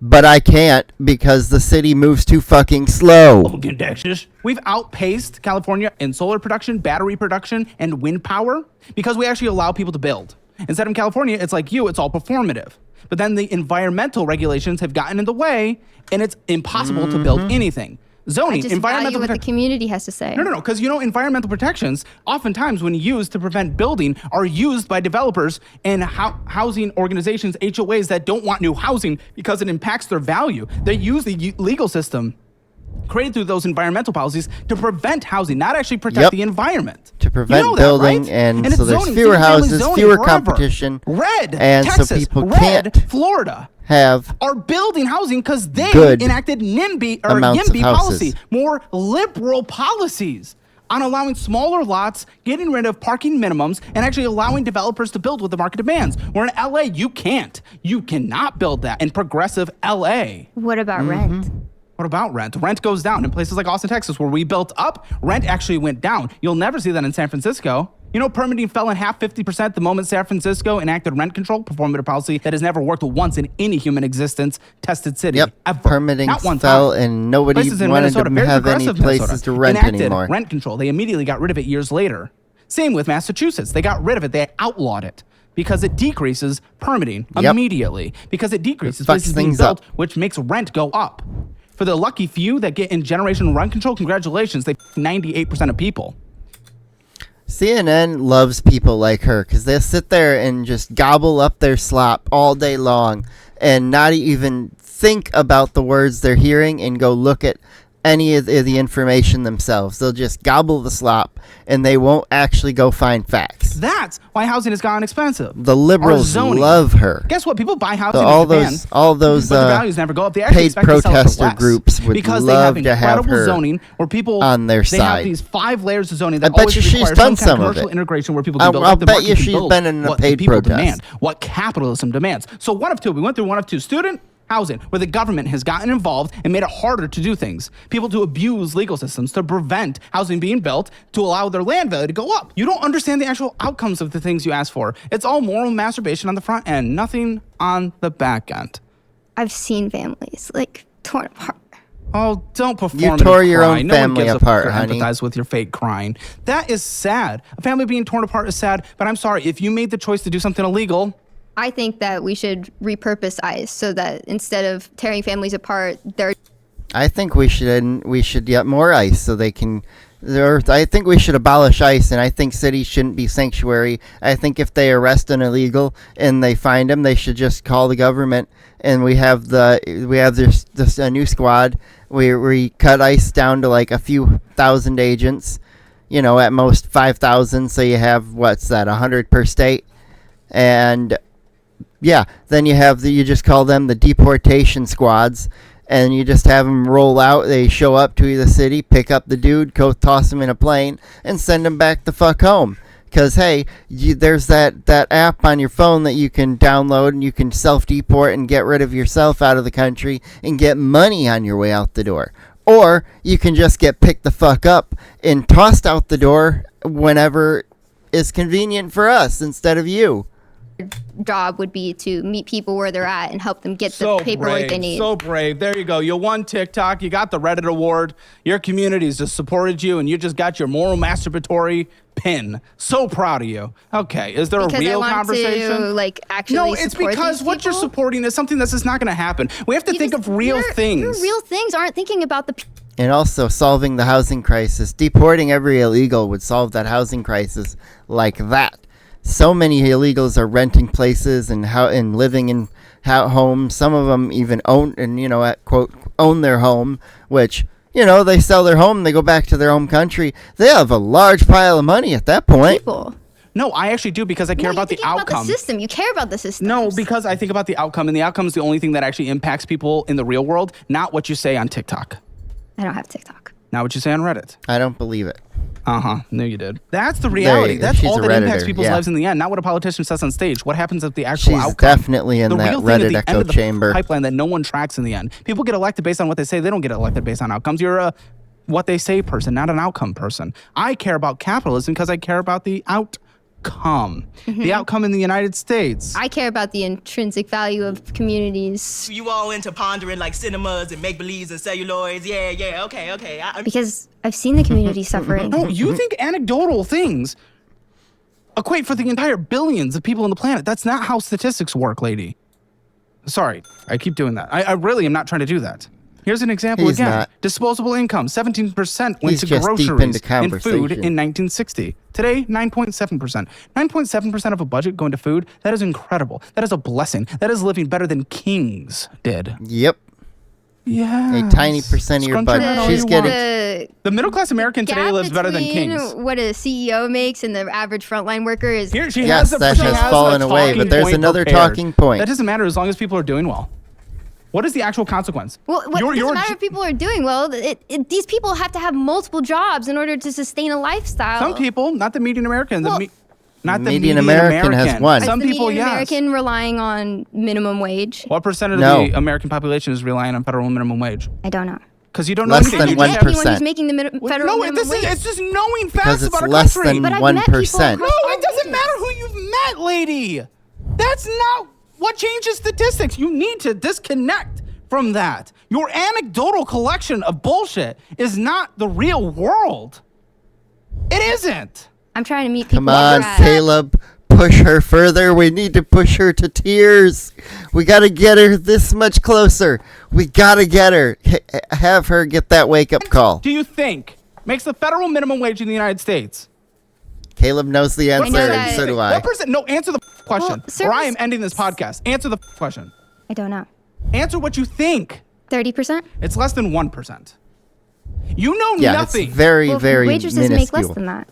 But I can't because the city moves too fucking slow. In Texas, we've outpaced California in solar production, battery production, and wind power because we actually allow people to build. Instead of California, it's like it's all performative. But then the environmental regulations have gotten in the way, and it's impossible to build anything. I Zoning, just value environmental what the protection. community has to say. No, because environmental protections, oftentimes when used to prevent building, are used by developers and housing organizations, HOAs that don't want new housing because it impacts their value. They use the legal system created through those environmental policies to prevent housing, not actually protect Yep. the environment. To prevent You know building, that, right? and it's so there's zoning, fewer single-family houses, zoning fewer forever. competition, Red, and so Texas, people red, can't Florida have are building housing because they good enacted NIMBY or amounts of YIMBY houses. policy, more liberal policies on allowing smaller lots, getting rid of parking minimums, and actually allowing developers to build what the market demands. Where in LA, you cannot build that in progressive LA. What about Mm-hmm. rent? What about rent? Rent goes down in places like Austin, Texas, where we built up. Rent actually went down. You'll never see that in San Francisco. You know, permitting fell in half, 50% the moment San Francisco enacted rent control, performative policy that has never worked once in any human existence tested city. Yep, Ever. permitting Not one fell time. and nobody Places in wanted Minnesota, to very have any progressive places Minnesota, to rent enacted anymore. rent control. They immediately got rid of it years later. Same with Massachusetts. They got rid of it. They outlawed it because it decreases permitting Yep. immediately because it decreases It fucks places being things built, up. which makes rent go up. For the lucky few that get in generational rent control, congratulations, they 98% of people. CNN loves people like her because they'll sit there and just gobble up their slop all day long and not even think about the words they're hearing and go look at any of the information themselves. They'll just gobble the slop and they won't actually go find facts. That's why housing has gotten expensive. The liberals zoning. love her. Guess what? People buy housing So in Japan, all those but the values never go up. They actually paid expect to sell it for protester less groups would because love they to have have incredible her zoning where people on their they have side. these 5 layers of zoning I that bet always you she's require done some kind some of commercial it. integration where people can I'll- build. I'll up, the bet market you can she's build been in a what the paid people protest. demand, what capitalism demands. So one of two. We went through one of two. Student housing, where the government has gotten involved and made it harder to do things. People to abuse legal systems to prevent housing being built to allow their land value to go up. You don't understand the actual outcomes of the things you ask for. It's all moral masturbation on the front end, nothing on the back end. I've seen families like torn apart. Oh, don't perform. You tore your cry. own No one family gives a apart, fuck or honey. Empathize with your fake crying. That is sad. A family being torn apart is sad, but I'm sorry. If you made the choice to do something illegal, I think that we should repurpose ICE so that instead of tearing families apart, they're I think we should get more ICE so they can. I think we should abolish ICE, and I think cities shouldn't be sanctuary. I think if they arrest an illegal and they find him, they should just call the government, and we have this a new squad. We cut ICE down to like a few thousand agents, at most 5,000. So you have 100 per state, and yeah, then you just call them the deportation squads. And you just have them roll out. They show up to the city, pick up the dude, go toss him in a plane, and send him back the fuck home. Because, hey, there's that app on your phone that you can download, and you can self-deport and get rid of yourself out of the country and get money on your way out the door. Or you can just get picked the fuck up and tossed out the door whenever is convenient for us instead of you. job would be to meet people where they're at and help them get the paperwork they need. So brave. There you go. You won TikTok. You got the Reddit award. Your community's just supported you, and you just got your moral masturbatory pin. So proud of you. Okay. Is there because a real I want conversation? To, actually no, it's support because these what you're people. supporting is something that's just not going to happen. We have to think of real things. Your real things aren't thinking about the And also solving the housing crisis. Deporting every illegal would solve that housing crisis like that. So many illegals are renting places and living in homes. Some of them even own their home, which, they sell their home, they go back to their home country. They have a large pile of money at that point. people. No, I actually do because I care about the outcome. About the system. You care about the system. No, because I think about the outcome, and the outcome is the only thing that actually impacts people in the real world, not what you say on TikTok. I don't have TikTok. Not what you say on Reddit. I don't believe it. No, you did. That's the reality. That's she's all a that impacts Redditor, people's yeah. lives in the end, not what a politician says on stage. What happens at the actual She's outcome? definitely in the that real thing at Reddit the echo end of the chamber. pipeline that no one tracks in the end. People get elected based on what they say. They don't get elected based on outcomes. You're a what they say person, not an outcome person. I care about capitalism because I care about the outcome. The outcome in the United States. I care about the intrinsic value of communities. You all into pondering like cinemas and make-believes and celluloids? Yeah, okay. Because I've seen the community suffering. No, you think anecdotal things equate for the entire billions of people on the planet. That's not how statistics work, lady. Sorry, I keep doing that. I really am not trying to do that. Here's an example He's again. not. Disposable income, 17% went He's to just deep groceries into and food conversation. in 1960. Today, 9.7%. 9.7% of a budget going to food, that is incredible. That is a blessing. That is living better than kings did. Yep. Yeah. A tiny percent of your Scrunch around budget. all She's you getting. want. The middle-class American today gap lives better than between kings. what a CEO makes and the average frontline worker is. Here, she Yes, has that she has has fallen a away, talking but there's point another prepared. talking point. That doesn't matter as long as people are doing well. What is the actual consequence? Well, what doesn't matter if people are doing well. These people have to have multiple jobs in order to sustain a lifestyle. Some people, not the median American. Well, Not the median American has one. Is Some the people, median yes. American relying on minimum wage? What percentage No. of the American population is relying on federal minimum wage? I don't know. Because you don't know Less anything. than You one just- Anyone 1%. who's making the federal No, minimum wage. it's just knowing Because facts it's about a less country. than But I've met people 1%. No, it doesn't matter who you've met, lady. That's not what changes statistics. You need to disconnect from that. Your anecdotal collection of bullshit is not the real world. It isn't. I'm trying to meet people. Come where on, they're at. Caleb. Push her further. We need to push her to tears. We got to get her this much closer. We got to get her. Have her get that wake-up call. Do you think makes the federal minimum wage in the United States? Caleb knows the answer, know and that- so do I. What percent? No, answer the question, Well, or I am service- ending this podcast. Answer the question. I don't know. Answer what you think. 30%? It's less than 1%. You know Yeah, nothing. it's very, Well, very waitresses minuscule. make less than that.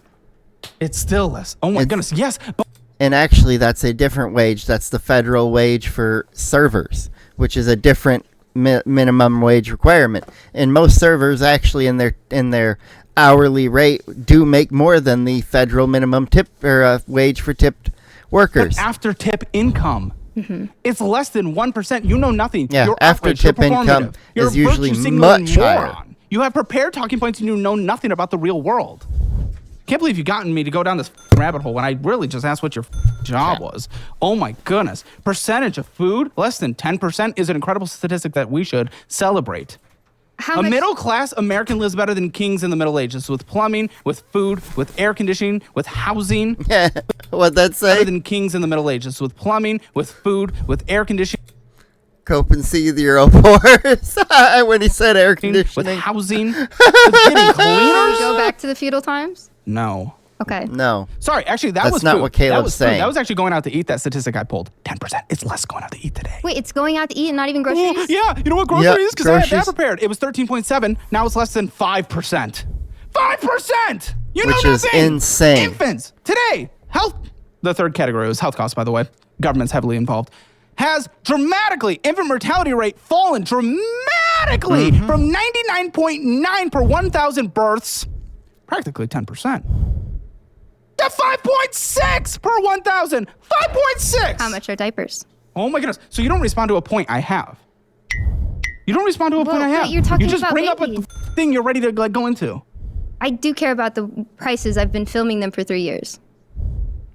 It's still less. Oh my goodness. Yes. But And actually, that's a different wage. That's the federal wage for servers, which is a different minimum wage requirement. And most servers, actually, in their hourly rate, do make more than the federal minimum tip or wage for tipped workers. after tip income. It's less than 1%. You know nothing. Yeah, You're after outraged. You're tip income performative. You're is a usually virtue signaling much higher. moron. You have prepared talking points and you know nothing about the real world. Can't believe you gotten me to go down this rabbit hole when I really just asked what your job was. Oh my goodness. Percentage of food, less than 10%, is an incredible statistic that we should celebrate. How A much? middle-class American lives better than kings in the Middle Ages, with plumbing, with food, with air conditioning, with housing. Yeah. What'd that Better say? than kings in the Middle Ages, with plumbing, with food, with air conditioning, Cope and seethe your pores. When he said air with conditioning. housing, with getting cleaners. Go back to the feudal times? No. Okay. No. Sorry, actually, that That's was not food. what Caleb's that was food. saying. That was actually going out to eat. That statistic I pulled. 10%. It's less going out to eat today. Wait, it's going out to eat and not even groceries? Yeah, you know what groceries is? Because I had that groceries. prepared. It was 13.7. Now it's less than 5%. 5%! You know Which is nothing! insane. Infants, today, health, the third category was health costs, by the way. Government's heavily involved. Has dramatically, infant mortality rate fallen dramatically Mm-hmm. from 99.9 per 1,000 births, practically 10%, to 5.6 per 1,000. 5.6! How much are diapers? Oh my goodness. So you don't respond to a point I have. You don't respond to a point I but have. you're talking you just about bring babies. up a thing you're ready to like go into. I do care about the prices. I've been filming them for 3 years.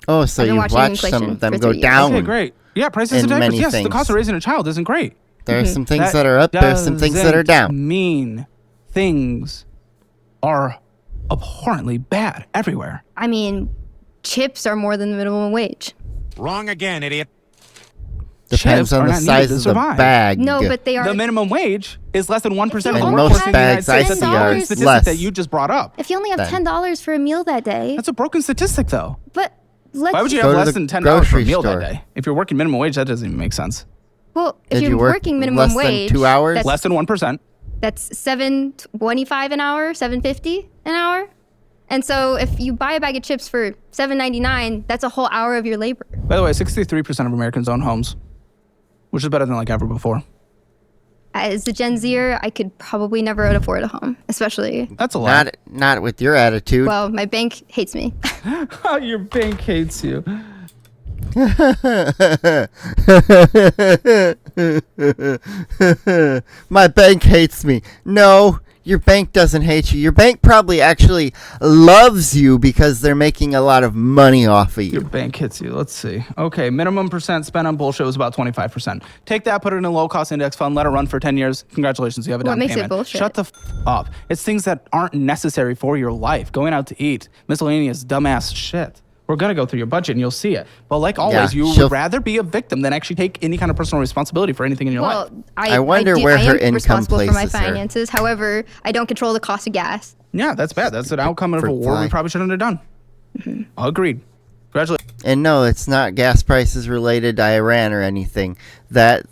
Oh, so I've been you watching watched some inflation of them for go 3 years. down. Okay, great. Yeah, prices in of diapers. many Yes, the things. cost of raising a child isn't great. There are some things that are up. There are some things that are doesn't down. mean things are abhorrently bad everywhere. I mean, chips are more than the minimum wage. Wrong again, idiot. Depends Chips on are the not needed size to of the survive. bag. No, but they are. The minimum wage is less than 1% of And the most workforce in the United bags I States. see That's a are broken statistic less. that you just brought up. If you only have Then. $10 for a meal that day, That's a broken statistic, though. but let's. Why would you Go have to less the than $10 for a grocery meal store. that day? If you're working minimum wage, that doesn't even make sense. Well, if Did you're you work working minimum less than wage, 2 hours? That's, Less than 1%. that's $7.25 an hour, $7.50 an hour. And so if you buy a bag of chips for $7.99, that's a whole hour of your labor. By the way, 63% of Americans own homes, which is better than like ever before. As a Gen Zer, I could probably never afford a home, especially. That's a lot. Not with your attitude. Well, my bank hates me. Your bank hates you. My bank hates me. No, your bank doesn't hate you. Your bank probably actually loves you because they're making a lot of money off of Your you. bank hits you. Let's see. Okay, minimum percent spent on bullshit was about 25%. Take that, put it in a low-cost index fund, let it run for 10 years. Congratulations, you have a What down makes it payment. bullshit? Shut the up. It's things that aren't necessary for your life. Going out to eat, miscellaneous dumbass shit. We're gonna go through your budget and you'll see it. But like always, Yeah, you she'll- would rather be a victim than actually take any kind of personal responsibility for anything in your Well, life. I wonder do- where I her am income responsible for my places her. finances. However, I don't control the cost of gas. Yeah, that's bad. That's an outcome of a Fruit war fly. we probably shouldn't have done. Agreed. Congratulations. And no, it's not gas prices related to Iran or anything. That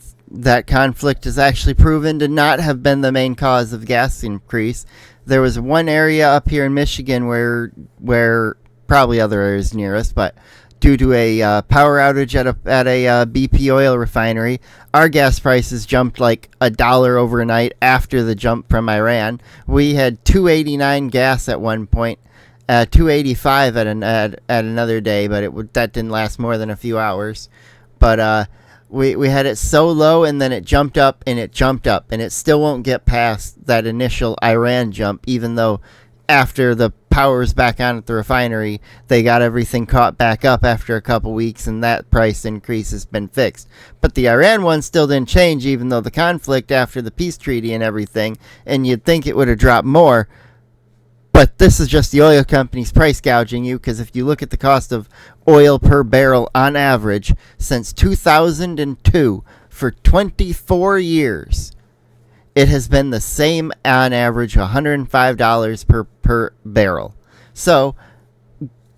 conflict is actually proven to not have been the main cause of gas increase. There was one area up here in Michigan where probably other areas near us, but due to a power outage at a BP oil refinery, our gas prices jumped like $1 overnight after the jump from Iran. We had $2.89 gas at one point, $2.85 at another day, but that didn't last more than a few hours. But we had it so low, and then it jumped up, and it jumped up, and it still won't get past that initial Iran jump, even though after the power's back on at the refinery, they got everything caught back up after a couple weeks, and that price increase has been fixed. But the Iran one still didn't change, even though the conflict after the peace treaty and everything, and you'd think it would have dropped more. But this is just the oil companies price gouging you, because if you look at the cost of oil per barrel on average since 2002 for 24 years, it has been the same on average, $105 per barrel. So,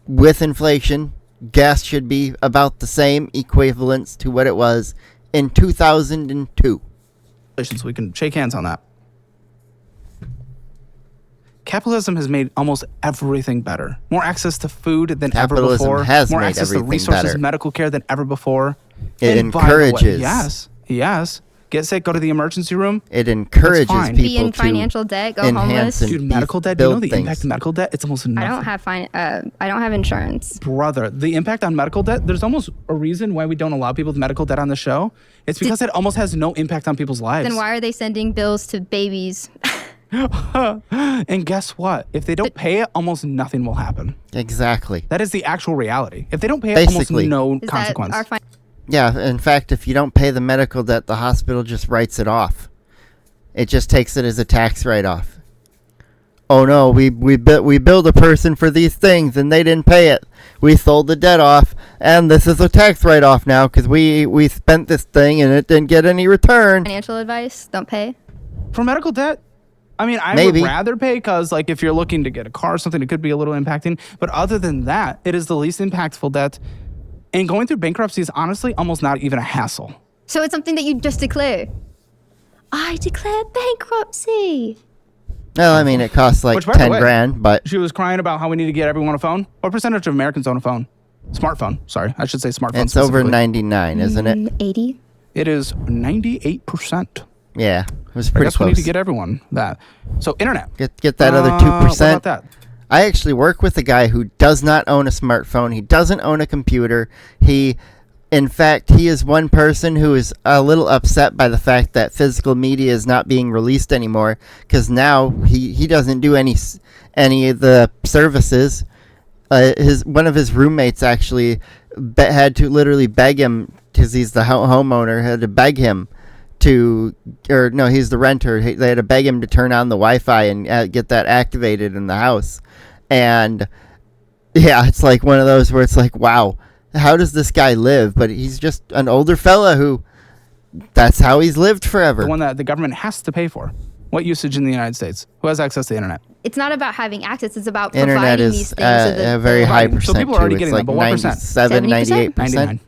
with inflation, gas should be about the same equivalence to what it was in 2002. We can shake hands on that. Capitalism has made almost everything better. More access to food than ever Capitalism before. has More made access to everything resources, better. medical care than ever before. It And by the way- encourages. Yes. Get sick, go to the emergency room. It encourages fine. people Be in to financial debt, go enhance homeless. and Dude, medical debt, do you know build the things. impact of medical debt? It's almost nothing. I don't have insurance. Brother, the impact on medical debt, there's almost a reason why we don't allow people with medical debt on the show. It's because it almost has no impact on people's lives. Then why are they sending bills to babies? And guess what? If they don't pay it, almost nothing will happen. Exactly. That is the actual reality. If they don't pay it, Basically. almost no Is consequence. that our Yeah, in fact, if you don't pay the medical debt, the hospital just writes it off. It just takes it as a tax write-off. Oh no, we billed a person for these things and they didn't pay it. We sold the debt off, and this is a tax write-off now because we spent this thing and it didn't get any return. financial advice? Don't pay. For medical debt, I mean, I Maybe. would rather pay because, like, if you're looking to get a car or something, it could be a little impacting. But other than that, it is the least impactful debt. And going through bankruptcy is honestly almost not even a hassle. So it's something that you just declare. I declare bankruptcy. Well, I mean, it costs like Which, by the 10 way, grand, but She was crying about how we need to get everyone a phone. What percentage of Americans own a phone? Smartphone. Sorry, I should say smartphone. it's over specifically. 99, isn't it? 80. It is 98%. Yeah, it was I pretty guess we need close. to get everyone that. So internet. Get that other What 2%. about that? I actually work with a guy who does not own a smartphone. He doesn't own a computer. In fact, he is one person who is a little upset by the fact that physical media is not being released anymore, because now he doesn't do any of the services. One of his roommates actually had to literally beg him, because he's the homeowner, had to beg him to, or no, he's the renter. They had to beg him to turn on the Wi-Fi and get that activated in the house. And yeah, it's like one of those where it's like, wow, how does this guy live? But he's just an older fella who, that's how he's lived forever. The one that the government has to pay for. What usage in the United States? Who has access to the internet? It's not about having access. It's about Internet providing is these things. So that a very high Right. So percent people are already too. It's getting like that, but what percent? 97, 70%? 98%. 99.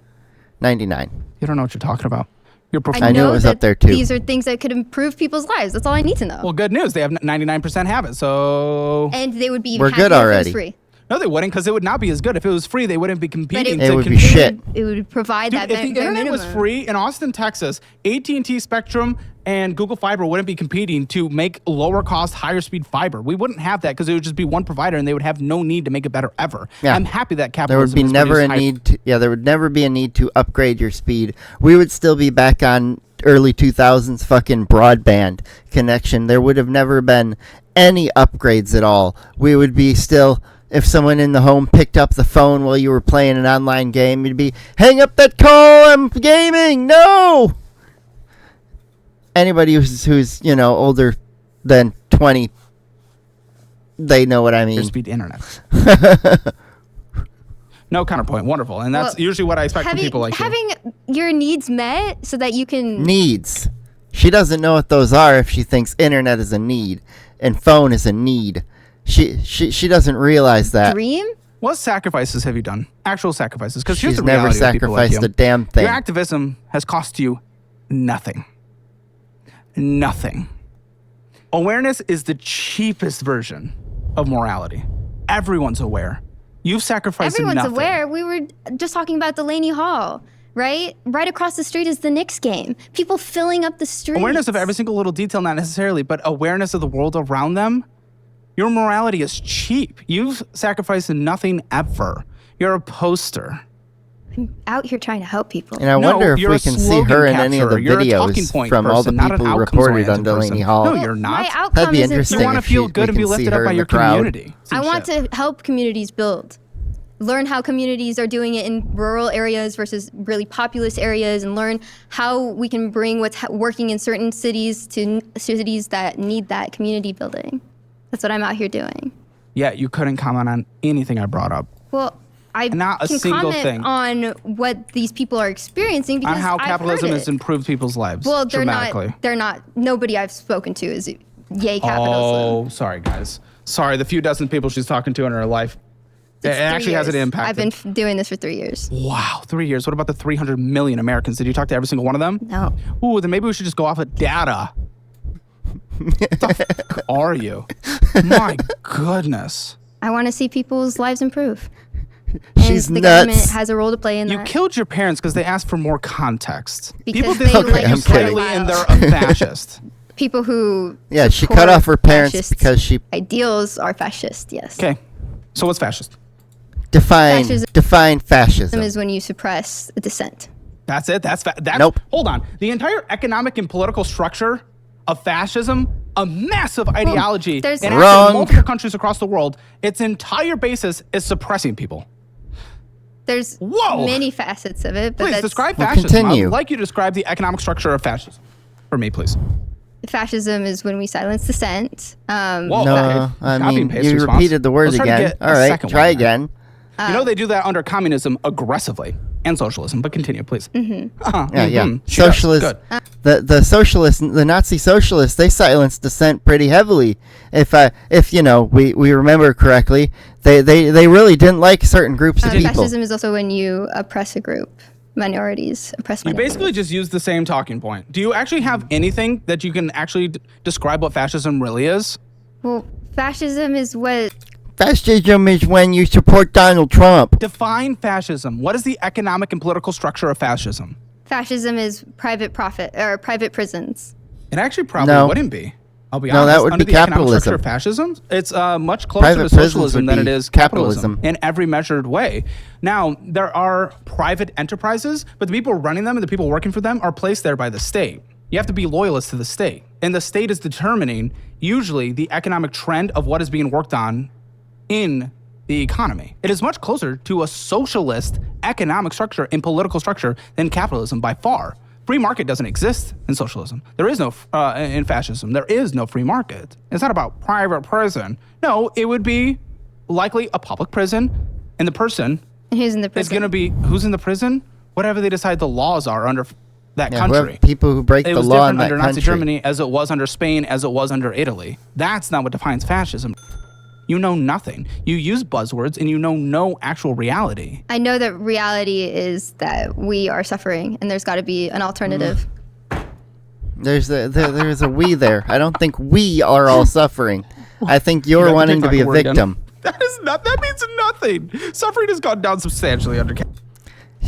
99. You don't know what you're talking about. You're I knew it was that up there, too. These are things that could improve people's lives. That's all I need to know. Well, good news. They have 99% have it. So And they would be We're happier good if it was already. free. no, they wouldn't, because it would not be as good. If it was free, they wouldn't be competing. it to would be compete. shit. It would provide Dude, that if the bare internet was minimum. free in Austin, Texas, AT&T Spectrum and Google Fiber wouldn't be competing to make lower cost, higher speed fiber. We wouldn't have that because it would just be one provider and they would have no need to make it better ever. Yeah. I'm happy that There capitalism would be has never a produced need to, there would never be a need to upgrade your speed. We would still be back on early 2000s fucking broadband connection. There would have never been any upgrades at all. We would be still, if someone in the home picked up the phone while you were playing an online game, you'd be, hang up that call, I'm gaming, no! Anybody who's older than 20, they know what I higher mean. speed internet. No counterpoint. Wonderful. And that's Well, usually what I expect from people like you. having your needs met so that you can Needs. She doesn't know what those are if she thinks internet is a need and phone is a need. She doesn't realize that. dream. What sacrifices have you done? Actual sacrifices. Because here's She's the never reality of people like sacrificed you. a damn thing. Your activism has cost you nothing. Nothing. Awareness is the cheapest version of morality. Everyone's aware. You've sacrificed Everyone's nothing. aware. We were just talking about Delaney Hall, right? Right across the street is the Knicks game. People filling up the streets. Awareness of every single little detail, not necessarily, but awareness of the world around them. Your morality is cheap. You've sacrificed nothing ever. You're a poster. out here trying to help people. And I No, wonder if you're we a can see slogan her in any of the capturer. You're a talking videos point from all the person, not an people who outcomes reported on oriented Delaney person. Hall. No, you're not. My You outcome That'd be isn't interesting. want to if feel she- good we and be can see lifted her up by in your the crowd. community. I want to help communities build. Learn how communities are doing it in rural areas versus really populous areas, and learn how we can bring what's working in certain cities to cities that need that community building. That's what I'm out here doing. Yeah, you couldn't comment on anything I brought up. Well, I Not a can single comment thing. on what these people are experiencing because On how I've capitalism heard has it. improved people's lives Well, they're dramatically. not. They're not. Nobody I've spoken to is yay capitalism. Oh, sorry, guys. Sorry, the few dozen people she's talking to in her life. It It's 3 actually has an years. impact. I've been doing this for 3 years. Wow, 3 years. What about the 300 million Americans? Did you talk to every single one of them? No. Ooh, then maybe we should just go off of data. What the fuck are you? My goodness. I want to see people's lives improve. She's and the nuts. government has a role to play in You that. killed your parents because they asked for more context. Because People they think like you I'm kidding. slightly and they're a fascist. People who Yeah, she support cut off her parents fascist because she ideals are fascist. Yes. Okay, so what's fascist? Fascism defined fascism. is when you suppress dissent. That's it. That's Nope. Hold on. The entire economic and political structure of fascism a massive ideology there's- in Wrong. multiple countries across the world. Its entire basis is suppressing people. There's Whoa. many facets of it, but Please that's describe Well, fascism. continue. I would like you to describe the economic structure of fascism for me, please. fascism is when we silence dissent. Whoa, No, okay. I Copy mean, and paste you response. repeated the word Let's try to again. get All a right, second try one there. again. You know they do that under communism aggressively and socialism, but continue, please. Yeah. She does. Socialists, Good. the socialists, the Nazi socialists, they silenced dissent pretty heavily. If we remember correctly, they really didn't like certain groups of people. Fascism is also when you oppress a group, minorities, oppress You minorities. basically just use the same talking point. Do you actually have anything that you can actually describe what fascism really is? Well, fascism is what Fascism is when you support Donald Trump. Define fascism. What is the economic and political structure of fascism? fascism is private profit or private prisons. It actually probably No. wouldn't be. I'll be No, honest. that would Under be the economic structure capitalism. of fascism, it's much closer Private to prisons socialism would than be it is capitalism capitalism. in every measured way. Now, there are private enterprises, but the people running them and the people working for them are placed there by the state. You have to be loyalist to the state. And the state is determining usually the economic trend of what is being worked on in the economy. It is much closer to a socialist economic structure and political structure than capitalism by far. Free market doesn't exist in socialism. There is no, in fascism, there is no free market. It's not about private prison. No, it would be likely a public prison, and the person And who's in the is prison? going to be, who's in the prison? Whatever they decide the laws are under that Yeah, whoever- country. people who break It the was law in different that under Nazi country. Germany as it was under Spain, as it was under Italy. That's not what defines fascism. You know nothing. You use buzzwords and you know no actual reality. I know that reality is that we are suffering, and there's got to be an alternative. There's a we there. I don't think we are all suffering. I think You you're got the wanting to be a TikTok word again. victim. That means nothing. Suffering has gone down substantially under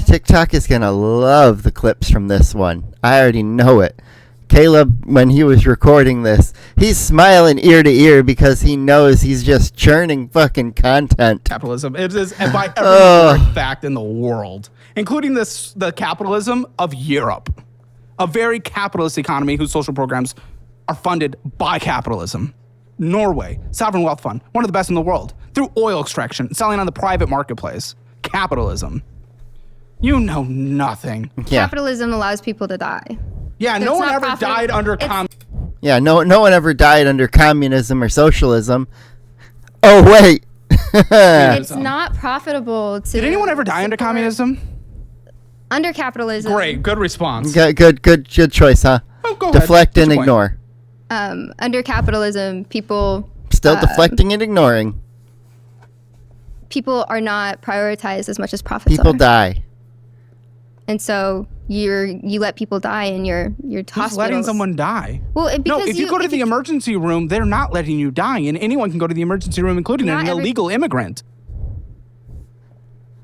TikTok is gonna love the clips from this one. I already know it. Caleb, when he was recording this, he's smiling ear to ear because he knows he's just churning fucking content. capitalism. It is by every Ugh. correct fact in the world, including the capitalism of Europe, a very capitalist economy whose social programs are funded by capitalism. Norway, sovereign wealth fund, one of the best in the world, through oil extraction, selling on the private marketplace. Capitalism. You know nothing. Yeah, Capitalism allows people to die. Yeah, That's no one not ever profitable. died under It's- yeah. No one ever died under communism or socialism. Oh wait. It's not profitable to. Did anyone ever die under support- communism? Under capitalism. Great, good response. Good choice, huh? Oh, go ahead. Deflect What's and your point? ignore. Under capitalism, people Still deflecting and ignoring. are not prioritized as much as profits People are. die. And so you let people die in your Who's hospitals. letting someone die? Well, No, because if you go to the emergency room, they're not letting you die, and anyone can go to the emergency room, including Not an every- illegal immigrant.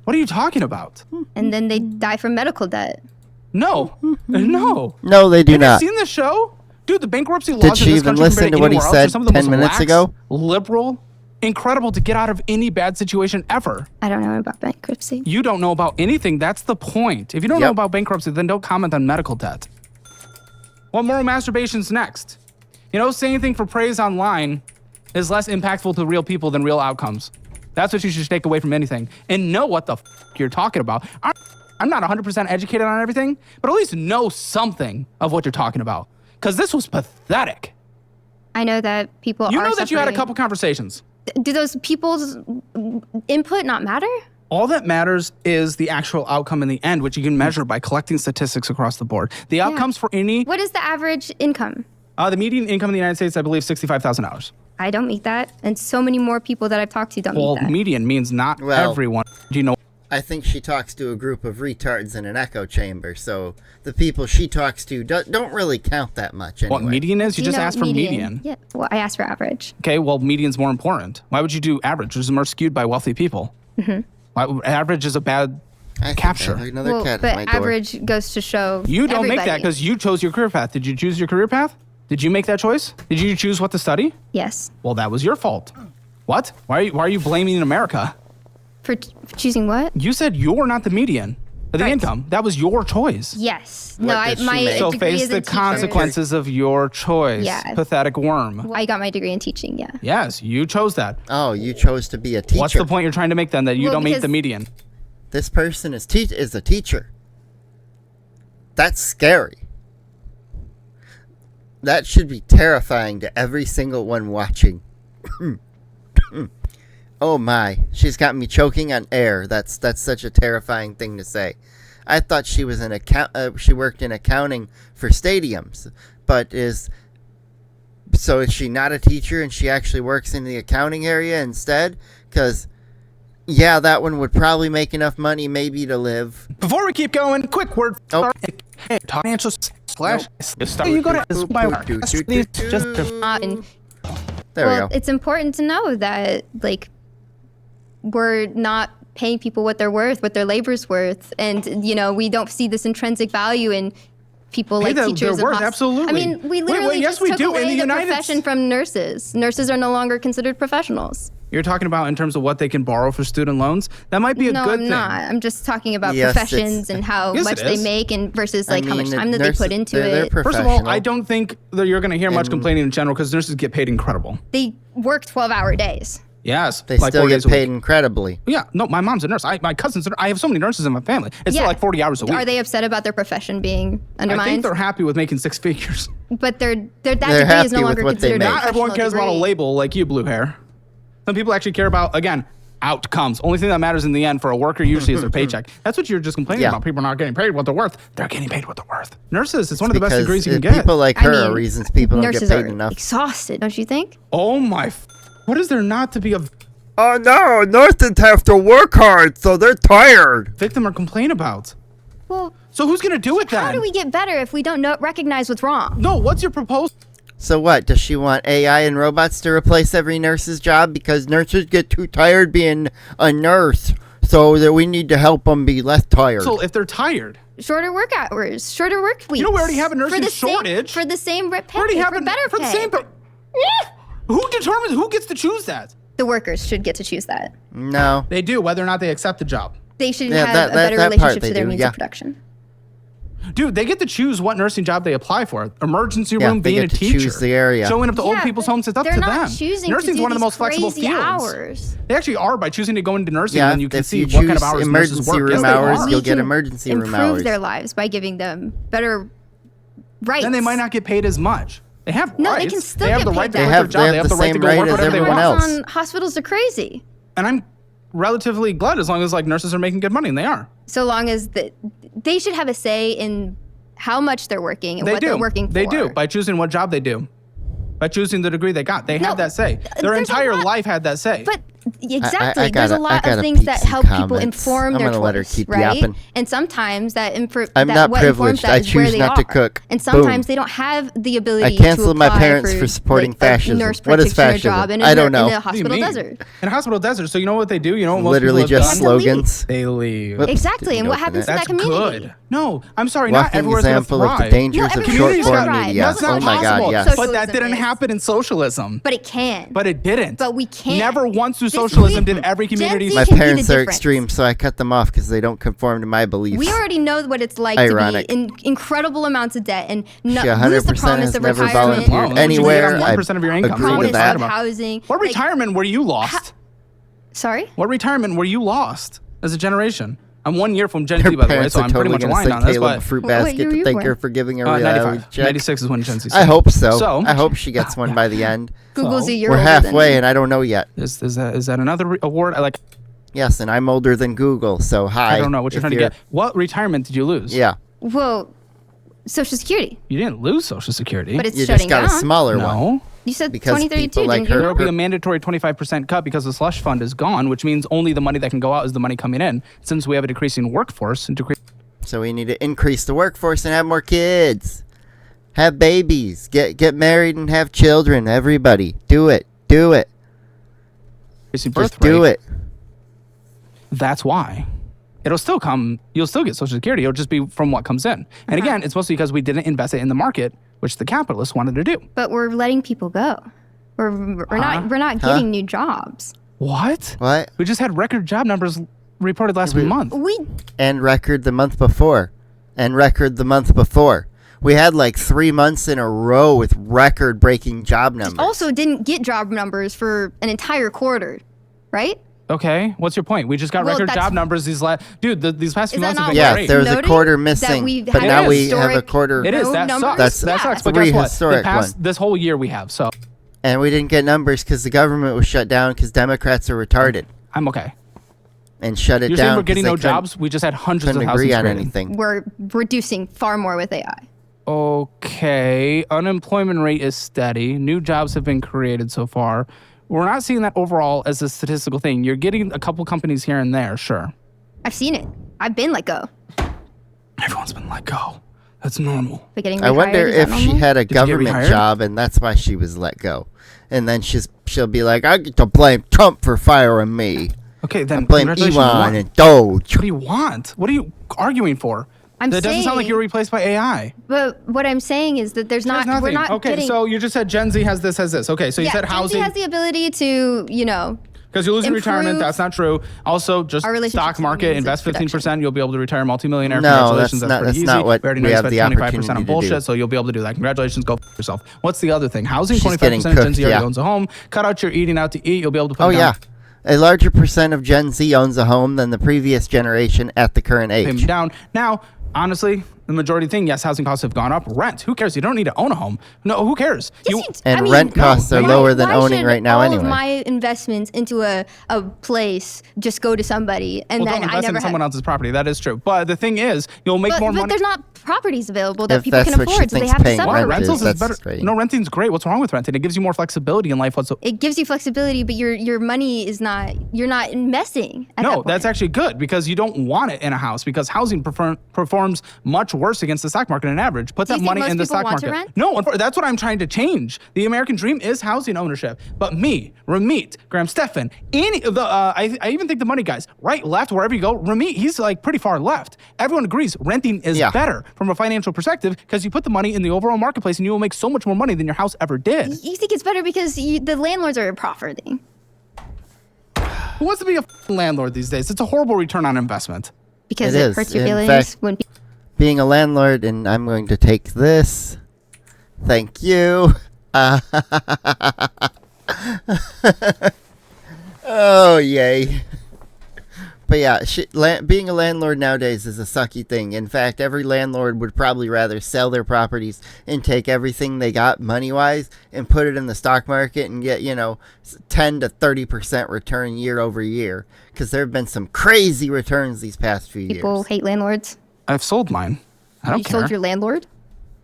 What are you talking about? and then they die from medical debt. No, no. No, they do Have not. you seen the show? Dude, the bankruptcy laws Did in she this even country listen compared to what he anywhere else are said some of the 10 most minutes lax, ago? Liberal, incredible to get out of any bad situation ever. I don't know about bankruptcy. You don't know about anything. That's the point. If you don't know Yep. about bankruptcy, then don't comment on medical debt. What moral masturbation's next? You know, saying anything for praise online is less impactful to real people than real outcomes. That's what you should take away from anything. And know what the you're talking about. I'm not 100% educated on everything, but at least know something of what you're talking about. Because this was pathetic. I know that people You are know that you had a suffering. couple conversations. Do those people's input not matter? All that matters is the actual outcome in the end, which you can measure by collecting statistics across the board. The outcomes for any, What is the average income? the median income in the United States, I believe, $65,000. I don't meet that, and so many more people that I've talked to don't Well, meet that. median means not Well- everyone. Do you know? I think she talks to a group of retards in an echo chamber, so the people she talks to don't really count that much anyway. What median is? You Do just know asked for median. Yeah. Well, I asked for average. Okay, well, median's more important. Why would you do average, which is more skewed by wealthy people? Average is a bad I think capture. I have another Well, cat but at my door. average goes to show You don't make that everybody. because you chose your career path. Did you choose your career path? Did you make that choice? Did you choose what to study? Yes. Well, that was your fault. What? Why are you blaming America? For choosing what? You said you're not the median. the Right. income. That was your choice. Yes. What No, does she my make? So degree face is the in teacher. consequences of your choice. Yeah. Pathetic worm. I got my degree in teaching. Yeah. Yes, you chose that. Oh, you chose to be a teacher. What's the point you're trying to make then that you Well, don't meet because- the median? This person is a teacher. That's scary. That should be terrifying to every single one watching. Oh my, she's got me choking on air. That's such a terrifying thing to say. I thought she was she worked in accounting for stadiums, but is she not a teacher and she actually works in the accounting area instead? Because yeah, that one would probably make enough money maybe to live. Before we keep going, quick word. Oh. Financial slash. Nope. You go to Boop, my boop, doo, doo, doo, doo. just And There well, we go. it's important to know that like we're not paying people what they're worth, what their labor's worth, and we don't see this intrinsic value in people Pay like them teachers. their worth, and absolutely. I mean, we literally yes, just we took do. In away the the United profession from nurses. Nurses are no longer considered professionals. You're talking about in terms of what they can borrow for student loans. That might be a No, good I'm thing. not. I'm just talking about Yes, professions it's- and how Yes, much it they is. make and versus I like how much mean, time that they nurses- put into they're it. First of all, I professional. don't think that you're going to hear much And- complaining in general because nurses get paid incredible. They work 12-hour days. Yes, They like still 4 get days a week. paid incredibly. Yeah, no, my mom's a nurse. My cousin's. I have so many nurses in my family. It's still like 40 hours a week. Are they upset about their profession being I think undermined? they're happy with making 6 figures. But that They're degree is happy no with longer what they considered make. a Not everyone professional cares about a degree. label like you, blue hair. Some people actually care about, again, outcomes. Only thing that matters in the end for a worker usually is their paycheck. That's what you're just complaining Yeah. about. People not getting paid what they're worth. They're getting paid what they're worth. Nurses, it's one of the best Because degrees you can get. people like I her are mean, reasons people don't get nurses paid are enough. exhausted, don't you think? Oh my, what is there not to be a Oh no, nurses have to work hard, so they're tired. victim or complain about? Well, So who's going to do it then? how do we get better if we don't recognize what's wrong? No, what's your proposal? So what, does she want AI and robots to replace every nurse's job because nurses get too tired being a nurse, so that we need to help them be less tired? So if they're tired, Shorter work hours, shorter work weeks. You know, we already have a nursing for the shortage. for the same pay, we already have for better for pay. the same. Who determines who gets to choose that? The workers should get to choose that. No. They do, whether or not they accept the job. They should Yeah, have that- a better that part relationship they to their do, means yeah. of production. Dude, they get to choose what nursing job they apply for. Emergency Yeah, room, they being get a to teacher, choose the area. showing up to old Yeah, people's but homes. It's up they're to not them. choosing Nursing's to do one of the these most flexible crazy fields. hours. They actually are by choosing to go into nursing. Yeah, then you can if see you what kind of choose hours nurses emergency work. room Yes, they hours, are. you'll We get can emergency room improve hours. their lives by giving them better rights. Then they might not get paid as much. They have No, rights. they can still they have get the right paid to that. work their job. They They have have the the right to same go right work as whatever they everyone want. else. On hospitals are crazy. And I'm relatively glad as long as like nurses are making good money, and they are. So long as they should have a say in how much they're working and They what do. they're working for. They do by choosing what job they do, by choosing the degree they got. They have No, that say. Their there's a entire lot- life had that say. But exactly, I there's gotta- a lot I of gotta things peek that some help people comments. inform I'm their gonna let her choice, keep right? yapping. And sometimes that I'm not what privileged. informs that I is where choose they not to are. cook. And sometimes Boom. they don't have the ability I canceled to my apply parents for supporting like, fascism. A nurse What is practitioner fascism? job in I don't in know. a What do What do you hospital mean? desert. In hospital desert. So you know what they do? You know what most Literally people have just done? They have to slogans. They leave. Whoops, Exactly, didn't and what open happens it. to that That's community? good. No, I'm sorry. Not Walking everywhere's gonna example of the thrive. dangers No, of everywhere's short gonna form thrive. media. That's not Oh my possible. god, yes. But Socialism that didn't is. happen in socialism. But it can. But it didn't. But we can't. Never once through This- socialism we- did every Gen community. Z My can be the parents are difference. extreme, so I cut them off because they don't conform to my beliefs. We already know what it's like Ironic. to be in incredible amounts of debt and She lose the 100% promise has of never retirement. volunteered Wow, anywhere. you get 1% of your income. I So agree what to is Promise that. of about? housing. What Like, retirement were you lost? Sorry? What retirement were you lost as a generation? I'm 1 year from Gen Her Z, by the way, parents so are I'm pretty totally much going to aligned send on this. Caleb a But fruit What basket year were to you thank born? her for giving her a 95. check. 96 is when Gen Z I started. hope so. So I hope she gets one by the end. Google's So, a year We're older than halfway, me. and I don't know yet. Is that another award? Yes, and I'm older than Google, so hi. I don't know what you're if trying to get. What retirement did you lose? Yeah, Well, Social Security, You didn't lose Social Security. but it's you shutting just got down. a smaller one. no. You said because 2032, people like didn't you? her- There will be a mandatory 25% cut because the slush fund is gone, which means only the money that can go out is the money coming in. Since we have a decreasing workforce and So we need to increase the workforce and have more kids. Have babies. Get married and have children. Everybody. Do it. Do it. decreasing birth Just do rate, it. That's why. It'll still come. You'll still get Social Security. It'll just be from what comes in. And again, it's mostly because we didn't invest it in the market, which the capitalists wanted to do. But we're letting people go. We're not getting new jobs. What? What? We just had record job numbers reported last month. And record the month before. And record the month before. We had like 3 months in a row with record-breaking job numbers. Also didn't get job numbers for an entire quarter, right? Okay, what's your point? We just got record job numbers these past few months have been yeah, great. there was a quarter missing, but now we have a quarter. It is. That sucks. That sucks. But three guess what? historic ones. This whole year we have. So. And we didn't get numbers because the government was shut down because Democrats are retarded. I'm okay. And shut it You're down. saying we're getting no jobs? We just had hundreds of houses agree on created. anything. We're reducing far more with AI. Okay. Unemployment rate is steady. New jobs have been created so far. We're not seeing that overall as a statistical thing. You're getting a couple companies here and there, sure. I've seen it. I've been let go. Everyone's been let go. That's normal. But getting I wonder rehired, is that if she normal? had a Did you get government rehired? job and that's why she was let go. And then she'll be like, I get to blame Trump for firing me. Okay, then Blame congratulations. Elon and Doge. What do you want? What are you arguing for? That doesn't sound like saying- you're replaced by AI. But what I'm saying is that there's not. There's We're nothing. not Okay, getting. so you just said Gen Z has this. Okay, so you said Gen housing. Z has the ability to, Because you're losing retirement, improve that's not true. Also, just our relationship stock to market, means invest of 15%, you'll be able to retire multimillionaire. No, Congratulations, that's not- pretty that's easy. not what We already know we you have spent the 25% opportunity on to do. bullshit, so you'll be able to do that. Congratulations, go f yourself. What's the other thing? Housing, She's 25% getting Gen cooked, Z already yeah. owns a home. Cut out your eating out to eat, you'll be able to put Oh, down yeah. A larger percent of Gen Z owns a home than the previous generation at the current pay them age. down. Now, honestly, the majority thing, yes, housing costs have gone up. Rent, who cares? You don't need to own a home. No, who cares? And rent costs are lower than owning right now all anyway. of my investments into a place just go to somebody, and Well, then don't I invest never in someone else's property. That is true. But the thing is, you'll make more But money. there's not properties available that If people that's can what she afford, so they thinks have to paying sell Why? rent them. Rentals is that's better. great. No, renting's great. What's wrong with renting? It gives you more flexibility in life. It gives you flexibility, but your money is not. You're not messing. At that No, point. that's actually good because you don't want it in a house because housing performs much worse against the stock market on average. Put Do you that think money most in the people stock want to market. rent? No, that's what I'm trying to change. The American dream is housing ownership. But me, Ramit, Graham Stephan, any of the I even think the money guys, right, left, wherever you go, Ramit, he's like pretty far left. Everyone agrees renting is better from a financial perspective because you put the money in the overall marketplace and you will make so much more money than your house ever did. You think it's better because the landlords are profiting. Who wants to be a landlord these days? It's a horrible return on investment. Because It it is. hurts your In feelings fact- when people. Being a landlord, and I'm going to take this. Thank you. Oh, yay. But yeah, being a landlord nowadays is a sucky thing. In fact, every landlord would probably rather sell their properties and take everything they got money-wise and put it in the stock market and get, 10 to 30% return year over year. Because there have been some crazy returns these past few People years. hate landlords. I've sold mine. I don't You care. sold your landlord?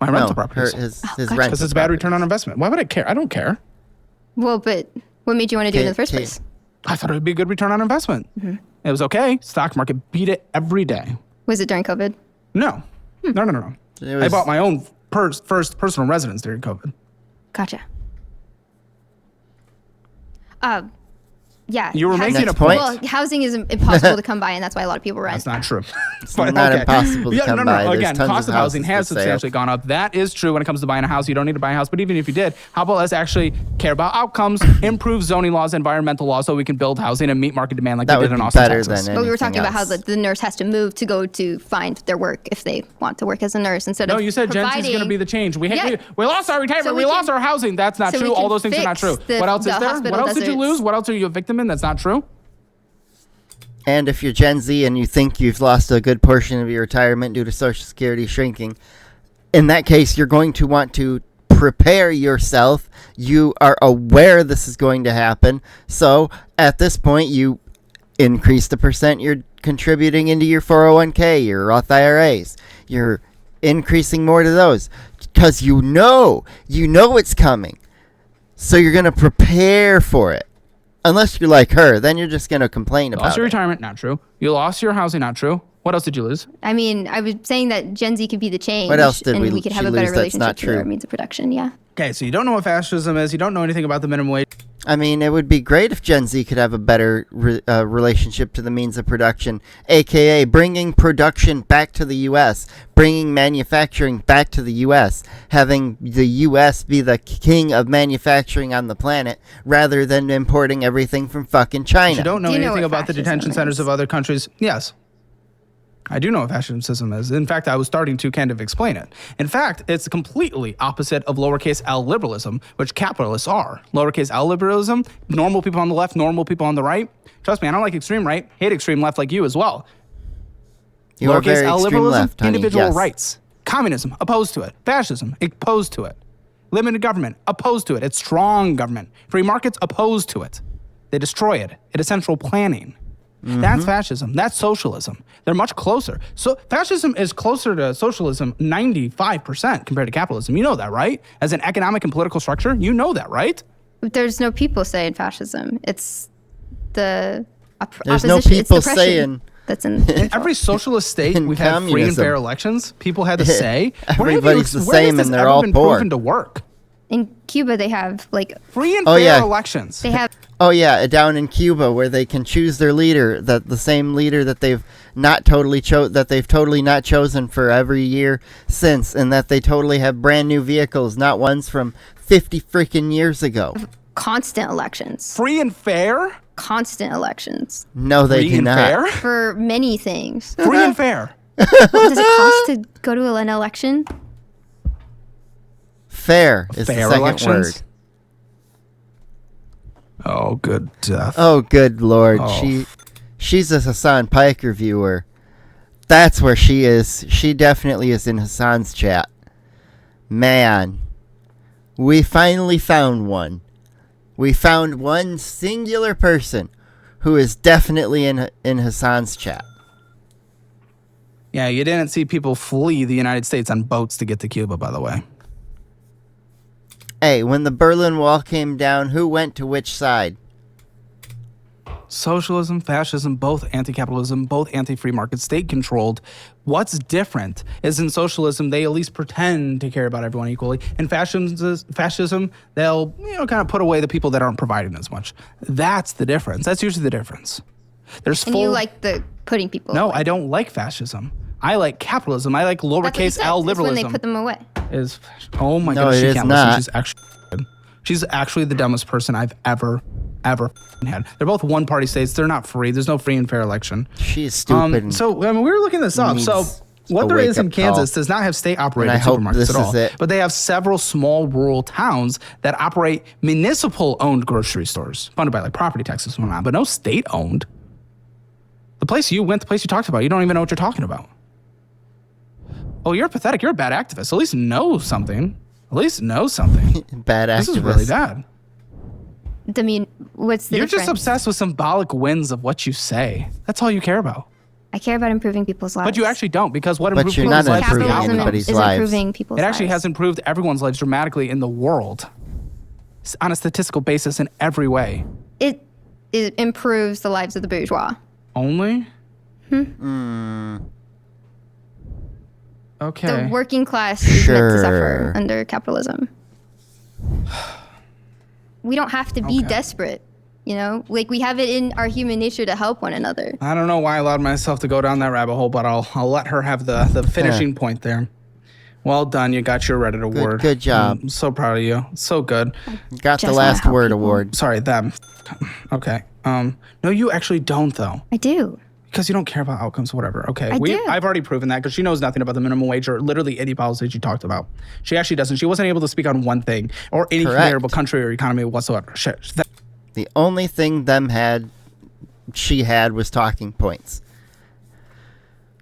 My rental property. His gotcha. rental Because it's a bad return on properties. investment. Why would I care? I don't care. Well, but what made you want to do it in the first Okay. place? I thought it would be a good return on investment. It was okay. Stock market beat it every day. Was it during COVID? No. No. It I was- bought my own first personal residence during COVID. Gotcha. Yeah. You were making Next a point. Well, housing is impossible to come by, and that's why a lot of people rent. That's not true. It's not impossible to come by. There's Again, tons cost of of housing houses has for sale. substantially gone up. That is true when it comes to buying a house. You don't need to buy a house, but even if you did, how about let's actually care about outcomes, improve zoning laws, environmental laws, so we can build housing and meet market demand like That we would did in be Austin, better Texas. than But we were anything talking about how else. the nurse has to move to go to find their work if they want to work as a nurse instead No, of you said Gen Z is going to providing- be the change. We Yeah. lost our retirement. So we we lost can- our housing. That's not so we true. All can those things are not true. fix the- What else is the there? hospital What else did you deserts. lose? What else are you a victim in? That's not true. And if you're Gen Z and you think you've lost a good portion of your retirement due to Social Security shrinking, in that case, you're going to want to prepare yourself. You are aware this is going to happen. So at this point, you increase the percent you're contributing into your 401k, your Roth IRAs. You're increasing more to those because you know it's coming. So you're going to prepare for it. Unless you're like her, then you're just going to complain about Lost your it. retirement, not true. You lost your housing, not true. What else did you lose? I mean, I was saying that Gen Z could be the change. What else did and we- we could have she a better lose that's not relationship to our true? means of production. Yeah. Okay, so you don't know what fascism is. You don't know anything about the minimum wage. I mean, it would be great if Gen Z could have a better relationship to the means of production, aka bringing production back to the U.S., bringing manufacturing back to the U.S., having the U.S. be the king of manufacturing on the planet, rather than importing everything from fucking China. You don't know Do you know anything what about the detention fascism centers is? of other countries? Yes. I do know what fascism is. In fact, I was starting to kind of explain it. In fact, it's completely opposite of lowercase l liberalism, which capitalists are. Lowercase l liberalism, normal people on the left, normal people on the right. Trust me, I don't like extreme right, hate extreme left like you as well. You are Lowercase very l extreme liberalism, left, honey. individual Yes. rights. Communism, opposed to it. Fascism, opposed to it. Limited government, opposed to it. It's strong government. Free markets, opposed to it. They destroy it. It is central planning. That's fascism. That's socialism. They're much closer. So fascism is closer to socialism 95% compared to capitalism. You know that, right? As an economic and political structure, you know that, right? There's no people saying fascism. It's the There's opposition. no It's people depression saying- that's in Every socialist state In we've had free and communism. fair elections. People had to say. Everybody's the where has same this and they're ever all been poor. proven to work? in Cuba. They have like Free and Oh, fair yeah. elections. they have Oh yeah, down in Cuba where they can choose their leader, that the same leader that they've totally not chosen for every year since, and that they totally have brand new vehicles, not ones from 50 freaking years ago. constant elections. Free and fair? Constant elections No, they Free do and not. fair? for many things. Free and fair. What does it cost to go to an election? Fair is Fair the second elections? word. Oh, good death. Oh, good lord. Oh. She's a Hassan Pike reviewer. That's where she is. She definitely is in Hassan's chat. Man. We finally found one. We found one singular person who is definitely in Hassan's chat. Yeah, you didn't see people flee the United States on boats to get to Cuba, by the way. Hey, when the Berlin Wall came down, who went to which side? Socialism, fascism, both anti-capitalism, both anti-free market, state-controlled. What's different is in socialism, they at least pretend to care about everyone equally. In fascism, they'll kind of put away the people that aren't providing as much. That's the difference. That's usually the difference. There's And you like the putting people No, away. I don't like fascism. I like capitalism. I like That's what you lowercase said. l It's when liberalism. they put them away. Is oh my No, goodness, it she is can't not. listen. She's actually the dumbest person I've ever had. They're both one-party states. They're not free. There's no free and fair election. She is stupid. So we were looking this up. So Needs what a there is in wake-up call. Kansas does not have state-operated And I hope supermarkets this at all. is it. But they have several small rural towns that operate municipal-owned grocery stores, funded by like property taxes and whatnot, but no state-owned. The place you went, the place you talked about, you don't even know what you're talking about. Oh, you're pathetic. You're a bad activist. At least know something. At least know something. Bad activist. This is really bad. What's the You're difference? just obsessed with symbolic wins of what you say. That's all you care about. I care about improving people's lives. But you actually don't, because what But improves you're people's not lives is the improving outcome. anybody's is lives. improving people's It actually lives. has improved everyone's lives dramatically in the world, on a statistical basis in every way. It improves the lives of the bourgeois. Only? Okay. The working class is meant to Sure. suffer under capitalism. We don't have to be Okay. desperate, Like we have it in our human nature to help one another. I don't know why I allowed myself to go down that rabbit hole, but I'll let her have the finishing point there. Well done. You got your Reddit award. good job. I'm so proud of you. So good. Got the Just wanna last help word people. award. Sorry, them. Okay. No, you actually don't, though. I do. Because you don't care about outcomes, whatever. Okay. I do. I've already proven that because she knows nothing about the minimum wage or literally any policy she talked about. She actually doesn't. She wasn't able to speak on one thing or any Correct. comparable country or economy whatsoever. The only thing she had was talking points.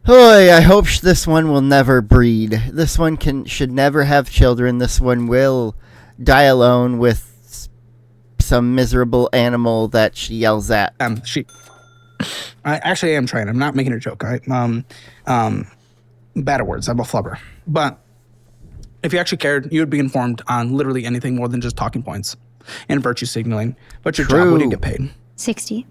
Hoy, I hope this one will never breed. This one should never have children. This one will die alone with some miserable animal that she yells at. I actually am trying. I'm not making a joke. Bad words. I'm a flubber. But if you actually cared, you would be informed on literally anything more than just talking points and virtue signaling. But your job, what do you True. get paid? 60.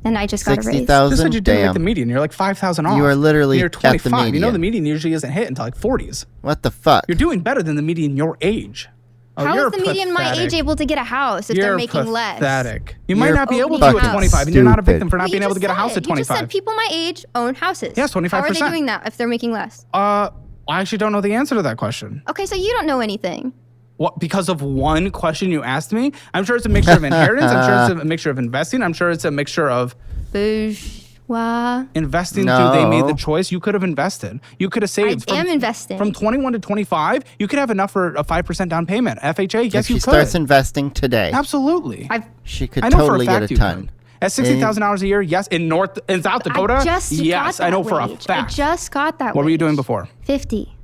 And I just got a raise. 60,000? Just said you didn't Damn. make the median. You're like 5,000 off. You are literally You're at the 25. You know median. the median usually isn't hit until like 40s. What the fuck? You're doing better than the median your age. Oh, How you're is the median my pathetic. age able to get a house if You're they're making less? pathetic. You might You're not be able to fucking at 25, and you're not a victim for Well, not being able to get a house at You just 25. said people my age own houses. Yes, How are they 25%. doing that if they're making less? I actually don't know the answer to that question. Okay, so you don't know anything. What? Because of one question you asked me? I'm sure it's a mixture of inheritance. I'm sure it's a mixture of investing. I'm sure it's a mixture of Bourgeois. investing No. through they made the choice. You could have invested. You could have saved. I am investing. From 21 to 25, you could have enough for a 5% down payment. FHA, yes, if she you could. starts investing today, Absolutely. she could I know totally for a get fact a you ton. could. At $60,000 a year, yes. In South Dakota, I just yes. got I know that for a wage. fact. I just got that What were you wage. doing before? 50.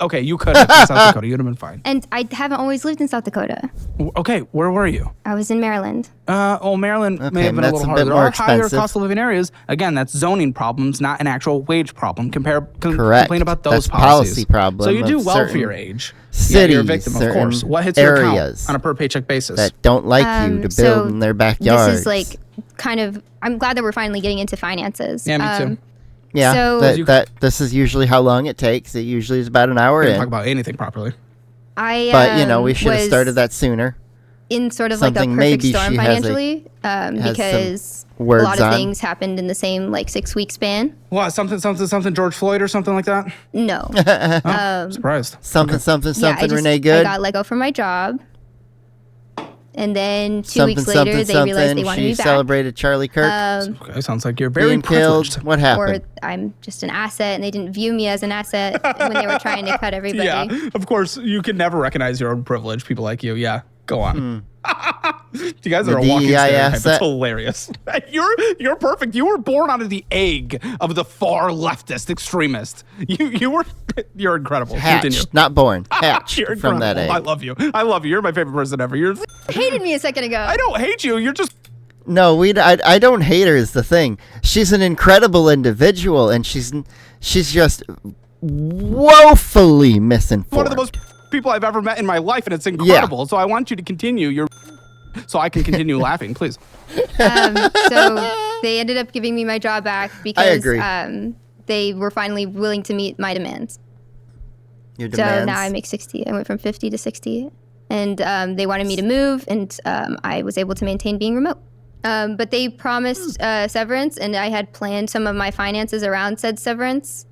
Okay, you could have in South Dakota. You'd have been fine. And I haven't always lived in South Dakota. Okay, where were you? I was in Maryland. Maryland Okay, may have been a that's little a harder. bit There more are higher expensive. cost of living areas. Again, that's zoning problems, not an actual wage problem. Correct. Complain about those That's policies. policy problem So you do of well for certain your age. cities, you're a victim, of certain course. What hits your areas account on a per paycheck basis? that don't like you to build So in their backyards. This is like kind of. I'm glad that we're finally getting into finances. Yeah, me too. yeah, so- this is usually how long it takes. It usually is about an hour We didn't in. talk about anything properly. But we should have was started that sooner. in sort of like a Something perfect maybe storm she has financially, because some a words lot of on. things happened in the same like 6-week span. What? Something George Floyd or something like that? No. Surprised. Something, Yeah, Renee I Good. got let go from my job. And then 2 something, weeks later, they realized they wanted she me back. celebrated Charlie Kirk Okay, sounds like you're very being killed. privileged. What Or happened? I'm just an asset, and they didn't view me as an asset when they were trying to cut everybody. Yeah, of course, you can never recognize your own privilege. People like you. Yeah, go on. You guys The are a walking DEI stereotype. asset. It's hilarious. You're perfect. You were born out of the egg of the far leftist extremist. You're incredible. Continue. Hatched, not born. Hatched You're from that incredible. egg. I love you. I love you. You're my favorite person ever. You're. Hated me a second ago. I don't hate you. You're just. No, I don't hate her is the thing. She's an incredible individual, and she's just woefully misinformed. One of the most people I've ever met in my life, and it's incredible. So I want you to continue so I can continue laughing, please. So they ended up giving me my job back because agree. They were finally willing to meet my demands. Your So demands. now I make 60. I went from 50 to 60. And they wanted me to move, and I was able to maintain being remote. But they promised severance, and I had planned some of my finances around said severance.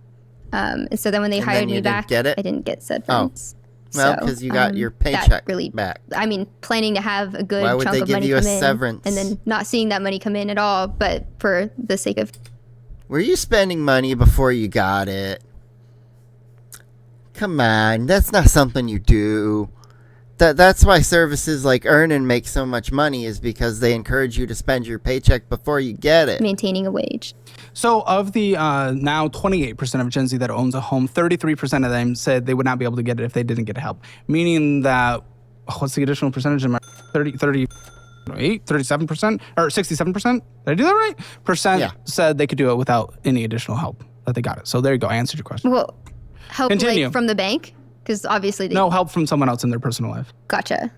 And so then when they And then hired you me didn't back, get it? I didn't get severance. Well, So, because you got your that paycheck really, back. I mean, planning to have a good Why would chunk they of give money you a come in, severance? and then not seeing that money come in at all, but for the sake of Were you spending money before you got it? Come on, that's not something you do. That's why services like Earnin make so much money, is because they encourage you to spend your paycheck before you get it. maintaining a wage. So of the now 28% of Gen Z that owns a home, 33% of them said they would not be able to get it if they didn't get help. Meaning that, what's the additional percentage? 37% or 67%? Did I do that right? Percent Yeah. said they could do it without any additional help, that they got it. So there you go. I answered your question. Well, help Continue. like from the bank, because obviously they No help from someone else in their personal life. gotcha.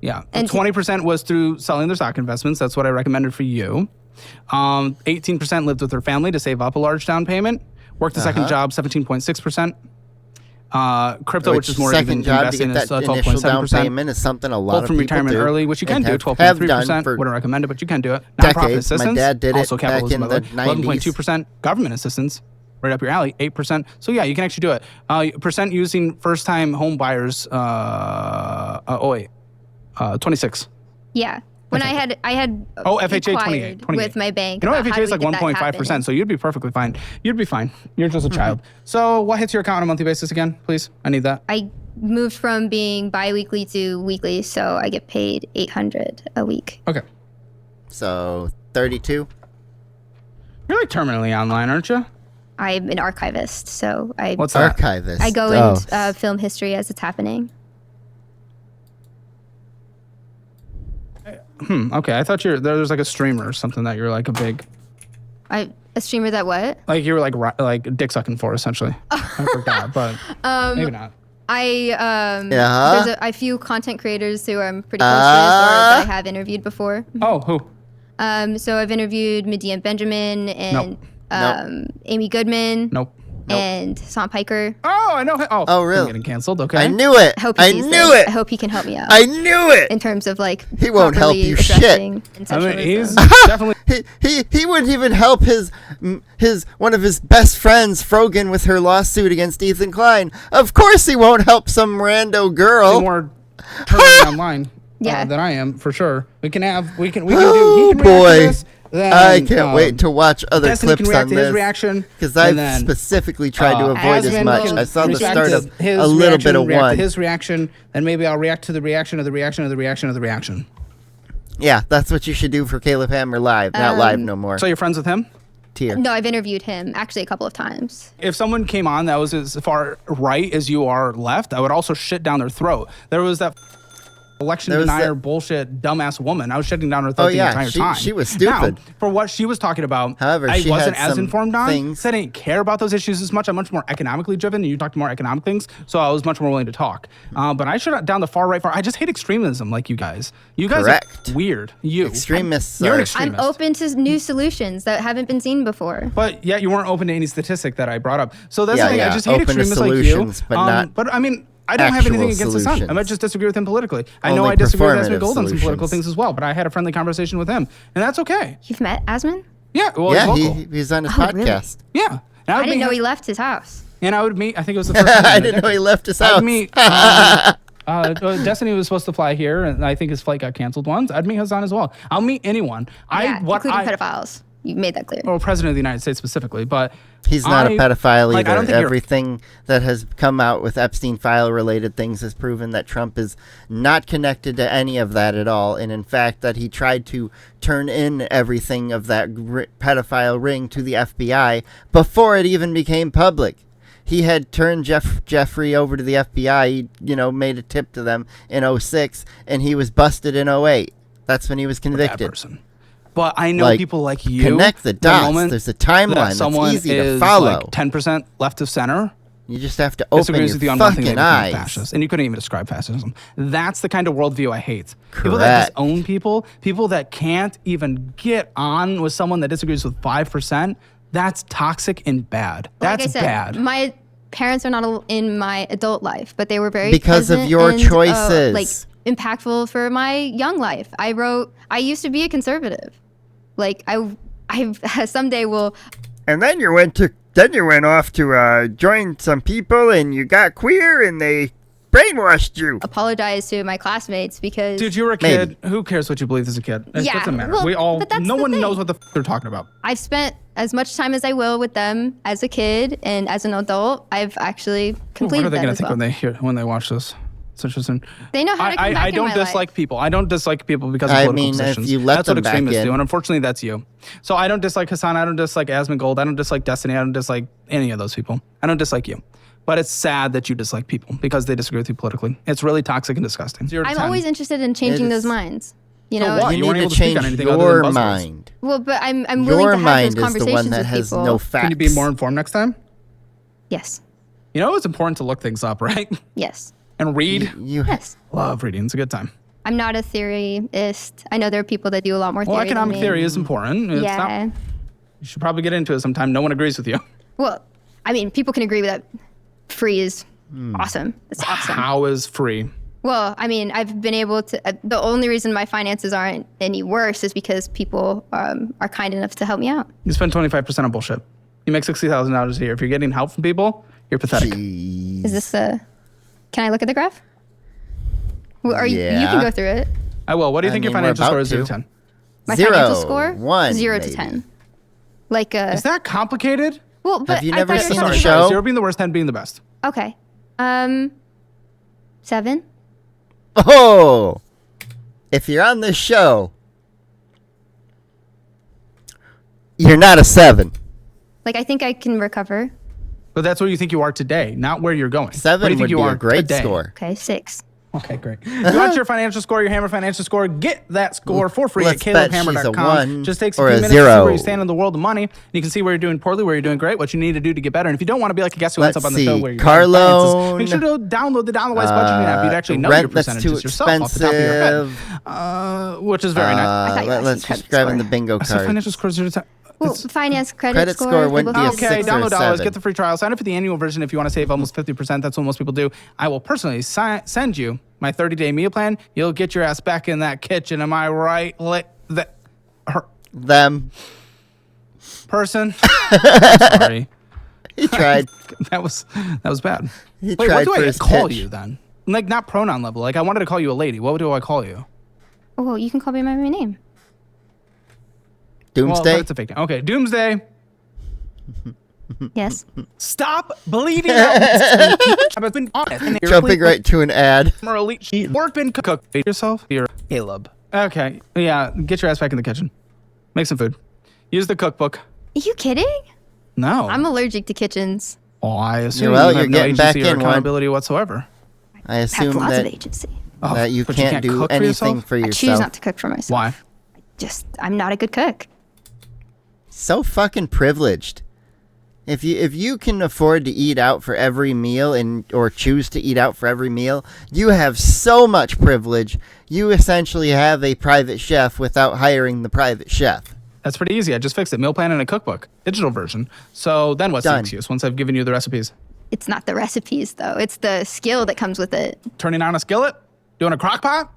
Yeah. And 20% was through selling their stock investments. That's what I recommended for you. 18% lived with their family to save up a large down payment. Worked a second job, 17.6%. Crypto, which is more second even job to investing, get is that initial down 12.7%. payment is something a lot Pulled of from people retirement do early, which you can and do, have 12.3%. done for Wouldn't recommend it, but you can do it. decades. Nonprofit My assistance, dad did it also back capitalism, in by the way. 11.2%. Government assistance, right up your alley, 8%. So yeah, you can actually do it. Percent using first-time home buyers, 26. Yeah. When I had FHA inquired 28. with my bank. You know, about how FHA is do like we get that 1.5%, happen. so you'd be perfectly fine. You'd be fine. You're just a child. So what hits your account on a monthly basis again, please? I need that. I moved from being bi-weekly to weekly, so I get paid $800 a week. Okay. So 32. You're like terminally online, aren't you? I'm an archivist, so What's that? Archivist. I go Oh. in film history as it's happening. Okay, I thought there's like a streamer or something that you're like a big, A streamer that what? like you were like dick sucking for essentially. I forgot, but maybe not. Yeah. Yeah. There's a few content creators who I'm pretty close with or that I have interviewed before. Oh, who? So I've interviewed Medea Benjamin and Nope. Amy Goodman. Nope. and Hassan Piker. Oh, I know. Oh, really? I'm getting canceled. Okay. I knew it. I hope he I sees knew this. it. I hope he can help me out. I knew it. in terms of like He won't help properly you shit. addressing I mean, he's essentialism. definitely. He wouldn't even help his one of his best friends, Frogan, with her lawsuit against Ethan Klein. Of course, he won't help some rando girl. more turning online Yeah. than I am for sure. We can do. Oh He can react to boy, this, then, I can't wait to watch other Destiny can clips react on to his this reaction, because and I've then, specifically tried to avoid as Asman much. can I saw the react start to of his a little bit reaction, of react to one. his reaction, then maybe I'll react to the reaction of the reaction of the reaction of the reaction. Yeah, that's what you should do for Caleb Hammer live. Not live no more. So you're friends with him? Tier. No, I've interviewed him actually a couple of times. If someone came on that was as far right as you are left, I would also shit down their throat. There was that election There was denier that- bullshit dumbass woman. I was shitting down her throat Oh, the yeah, entire time. she was stupid. Now, for what she was talking about, However, I she wasn't had as some informed on. things- So I didn't care about those issues as much. I'm much more economically driven, and you talked more economic things, so I was much more willing to talk. But I shut down the far right. I just hate extremism like you guys. You guys Correct. are weird. You Extremists You're an are- extremist. I'm open to new solutions that haven't been seen before. But yet you weren't open to any statistic that I brought up. So that's Yeah, the thing. yeah, I just hate open to extremists like you. solutions, but not But I mean, I don't have anything actual against the son. I solutions. might just disagree with him politically. I know Only I disagree with Asman performative Gold on some political solutions. things as well, but I had a friendly conversation with him, and that's okay. You've met Asman? Yeah, well, Yeah, he's local. he's on his Oh, really? podcast. Yeah. And I didn't know meet he left his house. And I would meet. I think it was the first time. I didn't know he left his house. I'd meet. Destiny was supposed to fly here, and I think his flight got canceled once. I'd meet Hassan as well. I'll meet anyone. Yeah, including pedophiles. You made that clear. Well, President of the United States specifically, but He's not a pedophile like, I either. don't think you're- Everything that has come out with Epstein file related things has proven that Trump is not connected to any of that at all. And in fact, that he tried to turn in everything of that pedophile ring to the FBI before it even became public. He had turned Jeffrey over to the FBI, he, made a tip to them in 2006, and he was busted in 2008. That's when he was that convicted. person. But I know Like, people like you. connect the dots. moment There's a timeline that that's someone easy to is follow. Like 10% left of center. You just have to open Disagrees your with you on nothing. They fucking become eyes. fascist, and you couldn't even describe fascism. That's the kind of worldview I hate. People that Correct. disown people that can't even get on with someone that disagrees with 5%. That's toxic and bad. That's Like I said, bad. my parents are not in my adult life, but they were very Because of present your and, choices. like impactful for my young life. I used to be a conservative. Like I someday will. And then you went off to join some people, and you got queer, and they brainwashed you. Apologize to my classmates because Dude, you were a kid. Who cares what you believe as a kid? It Yeah, doesn't matter. well, but that's no the one thing. knows what the they're talking about. I've spent as much time as I will with them as a kid and as an adult. I've actually What completed are they that going to as think well. when they watch this? It's interesting. They know how to come back I in don't my dislike life. people. I don't dislike people because of I political mean, if positions. you let That's them what back extremists in. do, and unfortunately, that's you. So I don't dislike Hassan. I don't dislike Asman Gold. I don't dislike Destiny. I don't dislike any of those people. I don't dislike you. But it's sad that you dislike people because they disagree with you politically. It's really toxic and disgusting. 0 to I'm 10. always interested in changing It those is- minds. You So know, what? You You weren't need able to to speak change on anything other your than buzzwords. mind. well, but I'm willing Your to have mind those is the conversations one that with has people. no facts. Can you be more informed next time? Yes, You know, it's important to look things up, right? yes, And read. You yes. Love reading. It's a good time. I'm not a theorist. I know there are people that do a lot more Well, theory. economic than me. theory is important. It's Yeah. not, you should probably get into it sometime. No one agrees with you. Well, I mean, people can agree with that. Free is Hmm. awesome. That's awesome. How is free? Well, I mean, I've been able to. The only reason my finances aren't any worse is because people are kind enough to help me out. You spend 25% on bullshit. You make $60,000 a year. If you're getting help from people, you're pathetic. Is this a? Can I look at the graph? Well, or you Yeah. can go through it. I will. What do you I think your mean, we're financial score about is 0 to. to 10? My 0, financial score 1, 0 to maybe. 10. Like Is that complicated? well, but Have you I never thought you were seen talking the about- show? 0 being the worst, 10 being the best. Okay. 7. Oh, if you're on this show, you're not a 7. Like I think I can recover. But that's where you think you are today, not where you're going. 7 where do you would think be you are a great today? score. Okay, 6. Okay, great. You want your financial score, your Hammer financial score? Get that score for free Let's at bet she's a calebhammer.com. 1 Just takes a or few a minutes to see 0. where you stand in the world of money. And you can see where you're doing poorly, where you're doing great, what you need to do to get better. And if you don't want to be like a guest who ends Let's up on the show see. where you're Car doing finances, loan, make sure to download the Downloadwise budgeting app. You'd actually know your rent that's percentages too yourself off the top of your head. expensive. Which is very nice. thought you were Let's asking just grab in credit the score. bingo So card. financial score 0 to 10. Well, finance credit, Credit score wouldn't be a people- 6 or download a dollars, 7. get the free trial, sign up for the annual version if you want to save almost 50%. That's what most people do. I will personally send you my 30-day meal plan. You'll get your ass back in that kitchen. Am I right? Them. Person. Sorry. He tried. That was bad. He Wait, tried what do for I his call pitch. you then? Like, not pronoun level. Like, I wanted to call you a lady. What do I call you? Oh, well, you can call me by my name. Well, Doomsday. but it's a fake name. Okay, Doomsday. Yes. Stop bleeding out. I've been honest. And you're Jumping right to an ad. More elite. Work been cook yourself. You're Caleb. Okay, yeah. Get your ass back in the kitchen. Make some food. Use the cookbook. Are you kidding? No. I'm allergic to kitchens. Oh, I assume Well, you you're have no getting back agency or in one. accountability whatsoever. I Have assume lots of that, agency. Oh, that you but can't do cook for anything yourself? for I yourself. choose not to cook for myself. Why? I'm not a good cook. So fucking privileged. If you can afford to eat out for every meal or choose to eat out for every meal, you have so much privilege. You essentially have a private chef without hiring the private chef. That's pretty easy. I just fixed it. Meal plan and a cookbook. Digital version. So then what's the Done. excuse once I've given you the recipes? It's not the recipes, though. It's the skill that comes with it. Turning on a skillet? Doing a crock pot?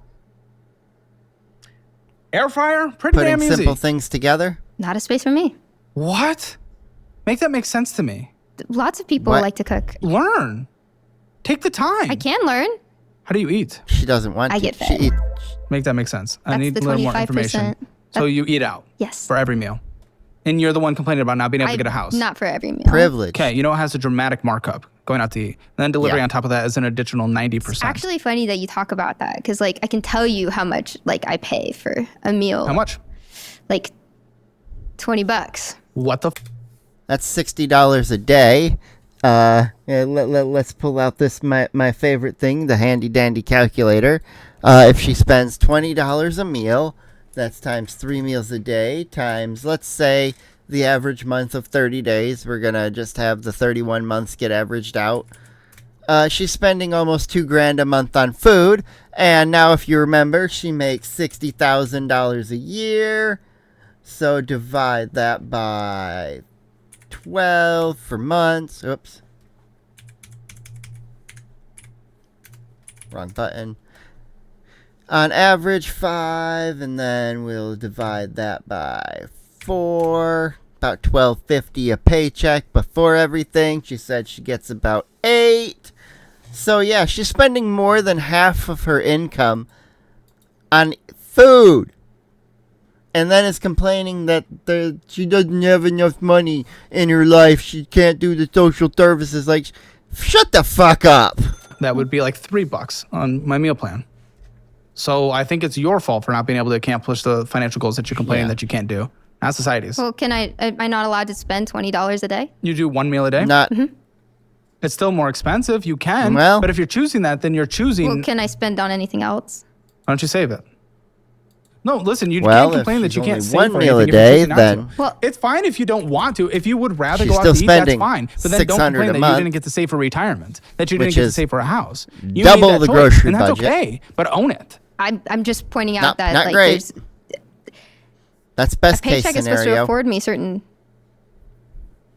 Air fryer? Pretty Putting damn easy. simple things together. Not a space for me. What? Make that make sense to me. Lots of people What? like to cook. Learn. Take the time. I can learn. How do you eat? She doesn't want I to. get She fed. Make that make sense. I That's need the a little more information. 25%. So you eat out Yes. for every meal. And you're the one complaining about not being able to get a house. Not for every meal. privilege. Okay, you know it has a dramatic markup going out to eat. And then delivery Yeah. on top of that is an additional 90%. It's actually funny that you talk about that because, like, I can tell you how much, like, I pay for a meal. How much? Like, $20. What the That's $60 a day. Yeah, let's pull out this my favorite thing, the handy dandy calculator. If she spends $20 a meal, that's times 3 meals a day times, let's say, the average month of 30 days. We're gonna just have the 31 months get averaged out. She's spending almost $2,000 a month on food, and now if you remember, she makes $60,000 a year. So divide that by 12 for months. Oops. Wrong button. On average 5, and then we'll divide that by 4. About $12.50 a paycheck before everything. She said she gets about 8. So yeah, she's spending more than half of her income on food. And then is complaining that she doesn't have enough money in her life. She can't do the social services. Like, shut the fuck up. That would be like $3 on my meal plan. So I think it's your fault for not being able to accomplish the financial goals that you complain Yeah. that you can't do. Not society's. Well, am I not allowed to spend $20 a day? You do one meal a day. Not It's still more expensive. You can. Well- but if you're choosing that, then you're choosing. Well, can I spend on anything else? Why don't you save it? No, listen, you Well, can't complain if that you she's can't only save one for meal a anything if you're day, choosing not then- to. Well- It's fine if you don't want to. If you would rather She's go out still to eat, that's spending fine. But then don't $600 complain a that you month, didn't get to save for retirement, that you didn't which get to is save for a house. You double made that the choice, grocery and that's budget. okay. But own it. I'm just pointing out Not- that not like great. there's That's a best case paycheck is supposed to scenario. afford me certain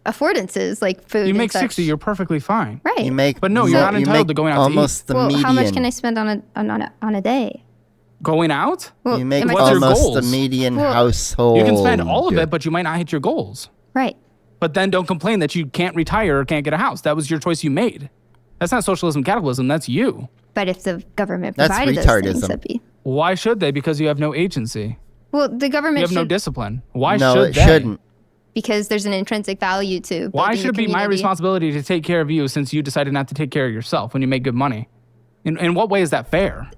affordances like food. You and make such. 60, you're perfectly fine. right. You make But no, you're not you entitled make to going out to eat. almost the well, median. how much can I spend on a day? Going out? Well, You make am I What's your supposed- almost the goals? median Well, household. You can spend all of it, but you might not hit your goals. right. But then don't complain that you can't retire or can't get a house. That was your choice you made. That's not socialism, capitalism. That's you. But if the government That's provided those retardism. things, that'd be Why should they? Because you have no agency. well. The You government have no should discipline. Why No, should it they? shouldn't. because there's an intrinsic value to. Why building should it the be my community. responsibility to take care of you since you decided not to take care of yourself when you make good money? In what way is that fair?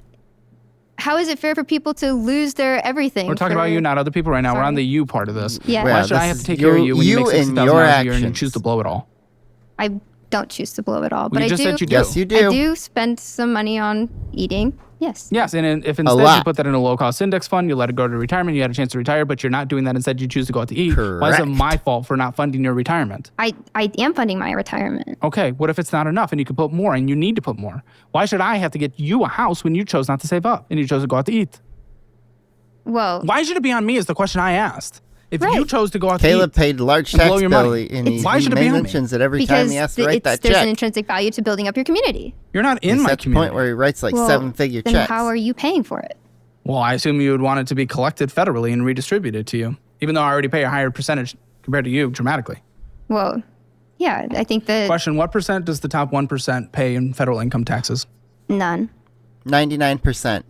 How is it fair for people to lose their everything? We're talking for- about you, not other people right now. We're Sorry. on the you part of this. Yeah. Why Yeah, should I this have to is take care of you when you you make and $60,000 your a year and you actions. choose to blow it all? I don't choose to blow it all, but You I just do. said you do. Yes, you I do. do spend some money on eating. Yes. Yes, and if instead you lot. put that in a low-cost index fund, you let it go to retirement, you had a chance to retire, but you're not doing that. Instead, you choose to go out to eat. Why is it Correct. my fault for not funding your retirement? I am funding my retirement. Okay, what if it's not enough and you could put more and you need to put more? Why should I have to get you a house when you chose not to save up and you chose to go out to eat? Well, Why should it be on me is the question I asked. If Right. you chose to go out Caleb to eat, paid large and blow tax your bill, money. and he, Why should it he be on me? mentions it every because time he has to write that there's check. an intrinsic value to building up your community. you're not in It's my at the community. point where he writes like Well, 7-figure then checks. how are you paying for it? Well, I assume you would want it to be collected federally and redistributed to you, even though I already pay a higher percentage compared to you dramatically. Well, yeah, I think that Question, what percent does the top 1% pay in federal income taxes? none. 99%.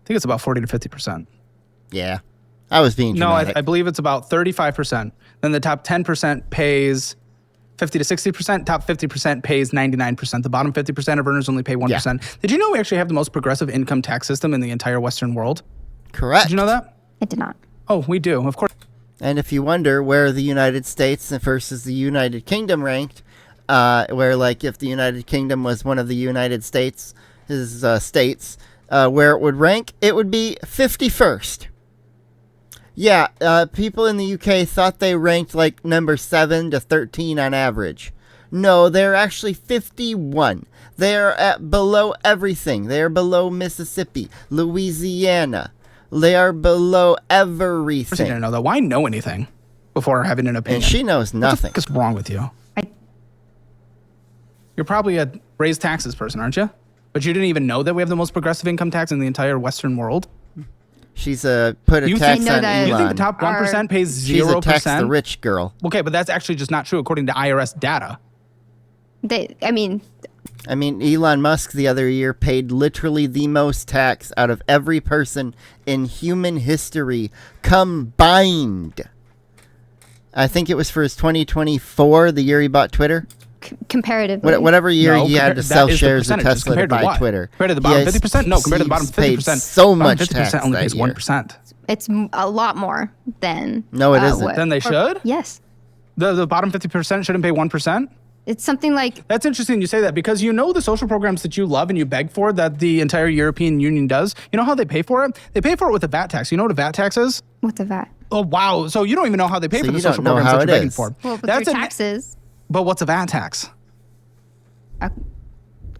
I think it's about 40 to 50%. Yeah. I was being No, dramatic. I believe it's about 35%. Then the top 10% pays 50 to 60%. Top 50% pays 99%. The bottom 50% of earners only pay 1%. Did you know we actually have the most progressive income tax system in the entire Western world? Correct. Did you know that? I did not. Oh, we do. Of course. And if you wonder where the United States versus the United Kingdom ranked, where like if the United Kingdom was one of the United States, where it would rank, it would be 51st. Yeah, people in the UK thought they ranked like number 7 to 13 on average. No, they're actually 51. They are below everything. They are below Mississippi, Louisiana. They are below I didn't everything. know that. Why know anything before having an opinion? And she knows nothing. What's wrong with you? You're probably a raised taxes person, aren't you? But you didn't even know that we have the most progressive income tax in the entire Western world? She's put a You tax think- I know on that- Elon. You think the top 1% pays She's a 0%? tax the rich girl. Okay, but that's actually just not true according to IRS data. I mean, Elon Musk the other year paid literally the most tax out of every person in human history combined. I think it was for his 2024, the year he bought Twitter. comparatively. Whatever year No, he had to that sell is the shares of percentages. Tesla to Compared to buy what? Twitter. Compared to the bottom Yes, 50%? No, compared to the bottom he's paid 50%. so bottom much 50% tax only that pays year. 1%. It's a lot more than. No, it isn't. what- Then they should? Yes. The bottom 50% shouldn't pay 1%? It's something like That's interesting you say that because you know the social programs that you love and you beg for that the entire European Union does. You know how they pay for it? They pay for it with a VAT tax. You know what a VAT tax is? what's a VAT? Oh, wow. So you don't even know how they pay So for the you don't social know programs how that it you're begging is. Well, for. but That's through an- taxes, But what's a VAT tax?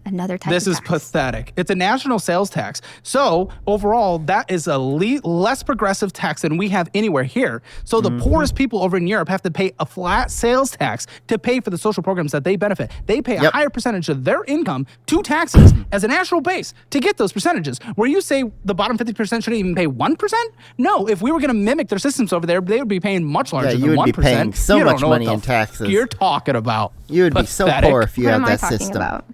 another type This of is tax. pathetic. It's a national sales tax. So overall, that is a less progressive tax than we have anywhere here. So the poorest people over in Europe have to pay a flat sales tax to pay for the social programs that they benefit. They pay a Yep. higher percentage of their income to taxes as a national base to get those percentages. Where you say the bottom 50% shouldn't even pay 1%? No, if we were going to mimic their systems over there, they would be paying much larger you than would 1%. be paying so You don't much know what money the in taxes. You're talking about. You would be so Pathetic. poor if you What had am I that talking system. about?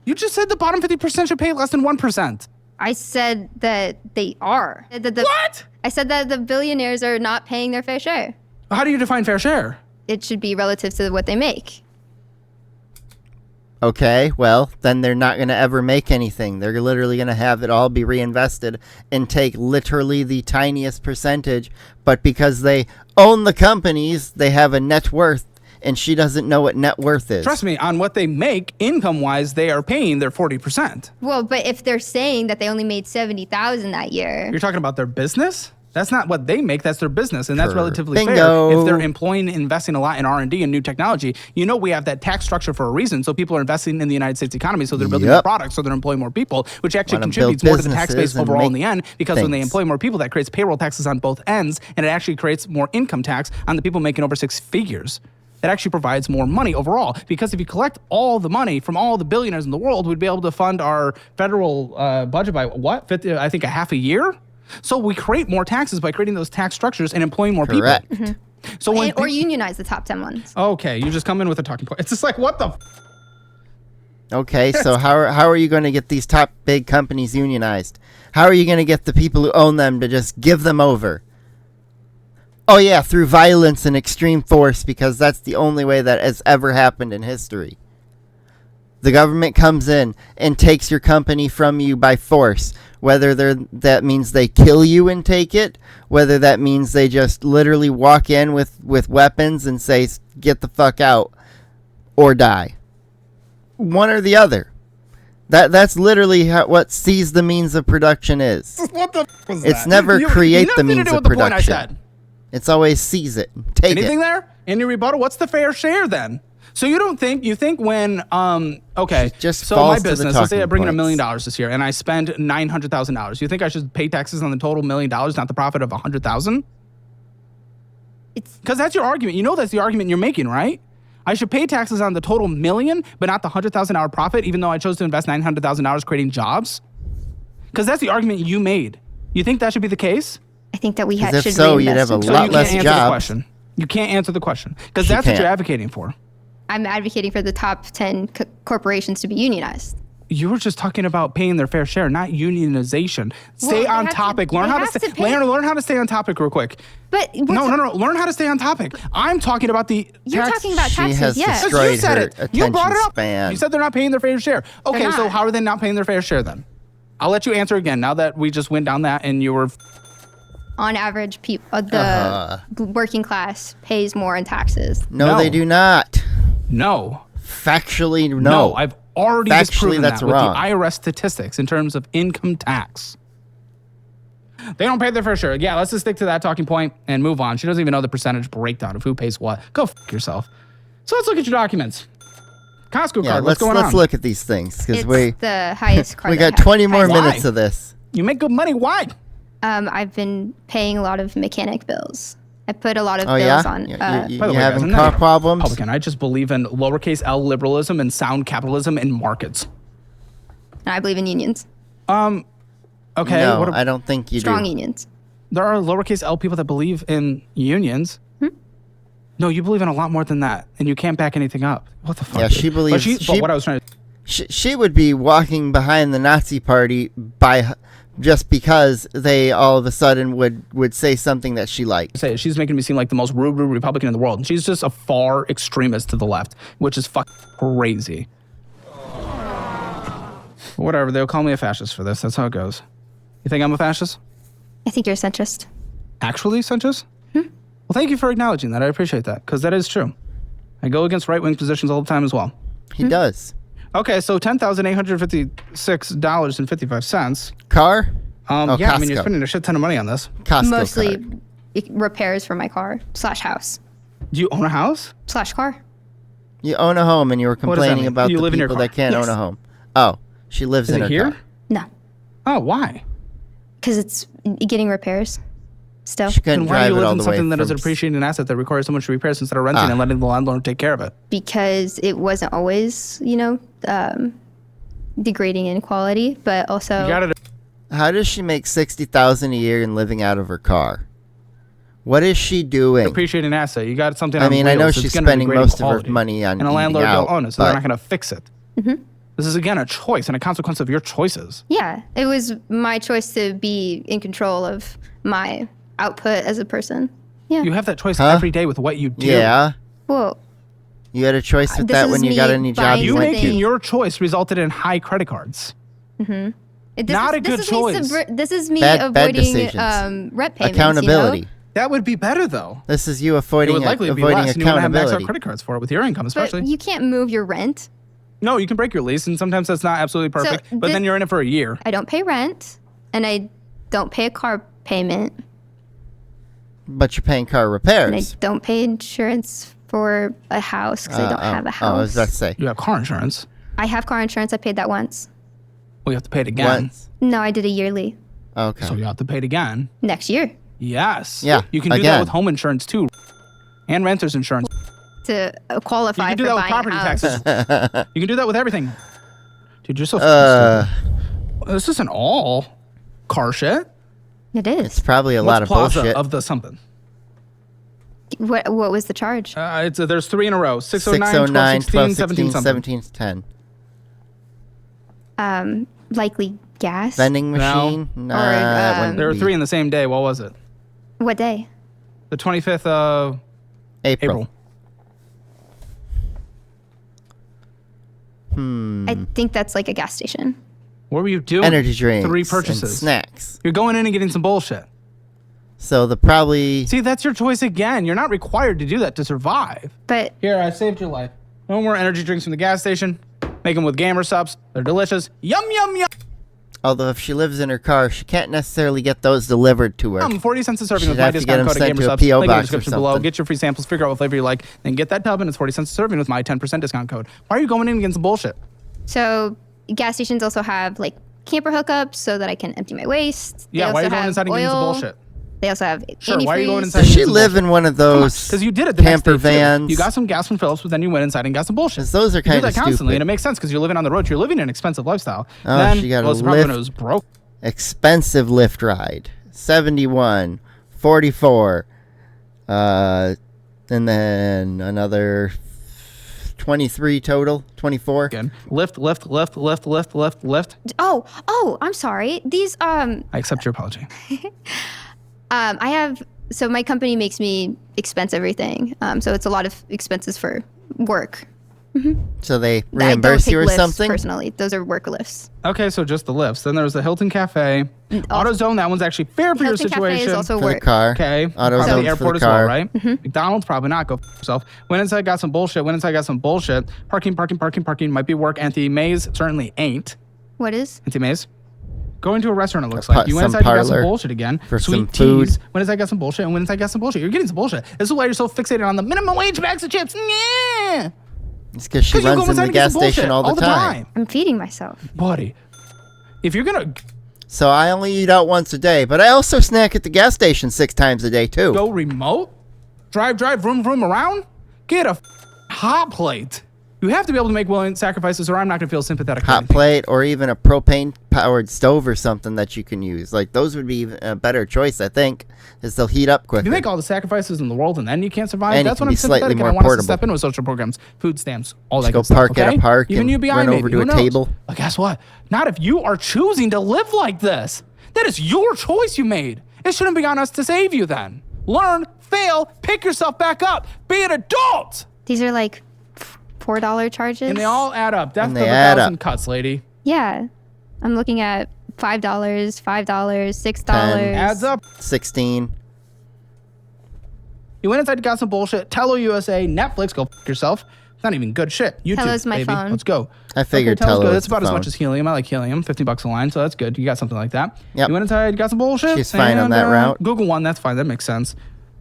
You just said the bottom 50% should pay less than 1%. I said that they are. What? I said that the billionaires are not paying their fair share. How do you define fair share? It should be relative to what they make. Okay, well, then they're not going to ever make anything. They're literally going to have it all be reinvested and take literally the tiniest percentage. But because they own the companies, they have a net worth, and she doesn't know what net worth is. Trust me, on what they make income-wise, they are paying their 40%. Well, but if they're saying that they only made 70,000 that year, You're talking about their business? That's not what they make, that's their business, and that's Sure. relatively Bingo. fair. If they're employing and investing a lot in R&D and new technology, you know we have that tax structure for a reason, so people are investing in the United States economy, so they're building Yep. more products, so they're employing more people, which actually Wanna contributes build more to the tax businesses base and overall in make the end, because when they things. employ more people, that creates payroll taxes on both ends, and it actually creates more income tax on the people making over 6 figures. It actually provides more money overall, because if you collect all the money from all the billionaires in the world, we'd be able to fund our federal budget by what? 50, I think a half a year? So we create more taxes by creating those tax structures and employing more Correct. people. So when or unionize the top 10 ones. okay, you just come in with a talking point. It's just like, what the Okay, so how are you going to get these top big companies unionized? How are you going to get the people who own them to just give them over? Oh yeah, through violence and extreme force, because that's the only way that has ever happened in history. The government comes in and takes your company from you by force, whether that means they kill you and take it, whether that means they just literally walk in with weapons and say, get the fuck out, or die. One or the other. That's literally what seize the means of production is. What the was It's never create the nothing to means do of with the point I production. said. It's always seize it. Take Anything it. there? Any rebuttal? What's the fair share then? So you think when okay, just so falls my to the business, let's say I talking bring in $1 points. million this year and I spend $900,000. You think I should pay taxes on the total $1 million, not the profit of 100,000? It's Because that's your argument. You know that's the argument you're making, right? I should pay taxes on the total million, but not the $100,000 profit, even though I chose to invest $900,000 creating jobs. Because that's the argument you made. You think that should be the case? I think that we Because if should so, you'd reinvest have a in So lot you less can't answer the jobs. question. You can't answer the question because She that's what can't. you're advocating for. I'm advocating for the top 10 corporations to be unionized. You were just talking about paying their fair share, not unionization. Stay they on have to- topic. Learn they how to have stay. to pay- Learn how to stay on topic real quick. But No. Learn how to stay on topic. I'm talking about the. You're tax- talking about She taxes, has yeah. Yes, destroyed you said her it. You brought it attention up. span. You said they're not paying their fair share. Okay, so not. how are they not paying their fair share then? I'll let you answer again now that we just went down that and you were. On average, the working class pays more in taxes. No, No. they do not. No. Factually, no. No, I've already Factually, disproven that's that wrong. with the IRS statistics in terms of income tax. They don't pay their fair share. Yeah, let's just stick to that talking point and move on. She doesn't even know the percentage breakdown of who pays what. Go f yourself. So let's look at your documents. Costco Yeah, card, what's going on? let's look at these things because It's we the highest card. we that got I have. 20 more Highest- minutes of this. You make good money. Why? I've been paying a lot of mechanic bills. I put a lot of Oh bills yeah, on. you By the way, having guys, I'm not car even problems? Republican. I just believe in lowercase l liberalism and sound capitalism and markets. And I believe in unions, Okay, No, what I don't think you strong do. unions. there are lowercase l people that believe in unions. No, you believe in a lot more than that, and you can't back anything up. What the fuck? Yeah, dude? she But believes- but what I was trying to She would be walking behind the Nazi party just because they all of a sudden would say something that she liked. say is she's making me seem like the most rude Republican in the world, and she's just a far extremist to the left, which is crazy. Whatever, they'll call me a fascist for this. That's how it goes. You think I'm a fascist? I think you're a centrist. Actually, centrist? Well, thank you for acknowledging that. I appreciate that, because that is true. I go against right-wing positions all the time as well. He does. Okay, so $10,856.55. Car? Yeah, I mean, you're Costco. spending a shit ton of money on this. Costco Mostly card. repairs for my car / house Do you own a house? / car. You own a home and you were does that complaining mean? about You the live in your people car? that can't Yes. own a home. Oh, she lives Is in it her here? car. No, Oh, why? because it's getting repairs still. She couldn't Then why do drive you it live all in the way something that is from an appreciating asset that requires so much repairs instead of renting and letting the landlord take care of it? Because it wasn't always, degrading in quality, but also You got it. How does she make $60,000 a year and living out of her car? What is she doing? Appreciating asset. You got something. I on mean, I know wheels, she's it's gonna spending degrade in most of her quality. money on and a eating landlord out, don't own it, so they're but- not going to fix it. This is again a choice and a consequence of your choices. yeah, it was my choice to be in control of my output as a person. Yeah. You have that choice Huh? every day with what you do. Yeah. Well, You had a choice with This that is when you me got a new job. buying You You went making to. your choice resulted in high credit cards. this Not is, a good this is choice. this is me Bad avoiding decisions. rent payments. Accountability. That would be better though. This is you It avoiding would likely be avoiding less, and you wouldn't have maxed out accountability. credit cards for it with your income, But especially. you can't move your rent. No, you can break your lease, and sometimes that's not absolutely perfect. But then you're in it for a year. I don't pay rent, and I don't pay a car payment, But you're paying car and I repairs. don't pay insurance for a house because I don't have a house. Oh, I was about to say. You have car insurance. I have car insurance. I paid that once. Well, you have to pay it again. Once. No, I did a yearly. Okay. So you have to pay it again. Next year Yes. Yeah, You can do that again. with home insurance too, and renter's insurance. to You qualify can do for that with buying property a house. taxes. You can do that with everything. Dude, you're so stupid. This isn't all car shit. It is. It's probably a What's lot of Plaza bullshit. of the something? What was the charge? There's three in a row. 609, 609, 1216, 1216, 17 something. 1710. Likely gas. Vending No. machine? Nah, that wouldn't There were be. three in the same day. What was it? What day? The 25th of April. I think that's like a gas station. What were you doing? Energy drinks. Three and purchases. snacks. You're going in and getting some bullshit. So the probably. See, that's your choice again. You're not required to do that to survive. But Here, I saved your life. No more energy drinks from the gas station. Make them with gamer subs. They're delicious. Yum, yum, yum. Although if she lives in her car, she can't necessarily get those delivered to her. 40 cents a serving She'd with my have to get discount them code at sent to a GamerSubs. P.O. Link in the box or description below. something. Get your free samples, figure out what flavor you like, then get that tub, and it's 40 cents a serving with my 10% discount code. Why are you going in against the bullshit? So gas stations also have like camper hookups so that I can empty my waste. Yeah, why are you going inside and getting the oil. bullshit? They also have Sure, why are you going antifreeze. inside? Does she live in one of those Because you did it the next camper day, too. vans? You got some gas from Phillips, but then you went inside and got some bullshit. 'Cause those are You do kind that of constantly, stupid. and it makes sense because you're living on the road. You're living an expensive lifestyle. Oh, then, she got a well, it's probably when lift. it was broke. Expensive Lyft ride. 71, 44, and then another 23 total. 24. Again, lift. Oh, I'm sorry. These I accept your apology. I have, so my company makes me expense everything. So it's a lot of expenses for work. So they I don't reimburse take you or lifts something? personally. Those are work lifts. Okay, so just the lifts. Then there's the Hilton Cafe. AutoZone, that one's actually fair for your Hilton Cafe situation. is also For the work. car. Okay. AutoZone's Probably for the the airport as car. well, right? McDonald's, probably not. Go f yourself. Went inside, got some bullshit. Parking. Might be work. Anti Maze certainly ain't. What is? Anti Maze. Going to a restaurant, it looks A like. You went some inside, you got some parlor bullshit again. for Sweet some food. teas. Went inside, got some bullshit. And went inside, got some bullshit. You're getting some bullshit. This is why you're so fixated on the minimum wage bags of chips. Yeah. It's because she Because you runs go in inside the and get gas some bullshit station all the time. I'm feeding myself. Buddy, if you're going to So I only eat out once a day, but I also snack at the gas station 6 times a day too. go remote, drive, vroom around, get a hot plate. You have to be able to make willing sacrifices, or I'm not going to feel sympathetic. for Hot anything. plate or even a propane powered stove or something that you can use. Like those would be even a better choice, I think, as they'll heat up quicker. You make all the sacrifices in the world, and then you can't survive. And it That's can what I'm be slightly sympathetic, and I more want us to portable. step in with social programs, food stamps, all that go good stuff. park at a okay? park Even and UBI, run maybe. over to Who a knows? table. But guess what? Not if you are choosing to live like this. That is your choice you made. It shouldn't be on us to save you then. Learn, fail, pick yourself back up. Be an adult. These are like $4 charges. And they all add up. Death And of they a add thousand up. cuts, lady. Yeah. I'm looking at $5, $5, $6. Adds up. 16. You went inside, got some bullshit. Tello USA, Netflix, go f yourself. It's not even good shit. YouTube, Tello's my baby. phone. Let's go. I figured Tello's Tello good. was It's about the as much phone. as helium. I like helium. $15 a line, so that's good. You got something like that. Yep. You went inside, got some bullshit. She's fine on and, that route. Google One, that's fine. That makes sense.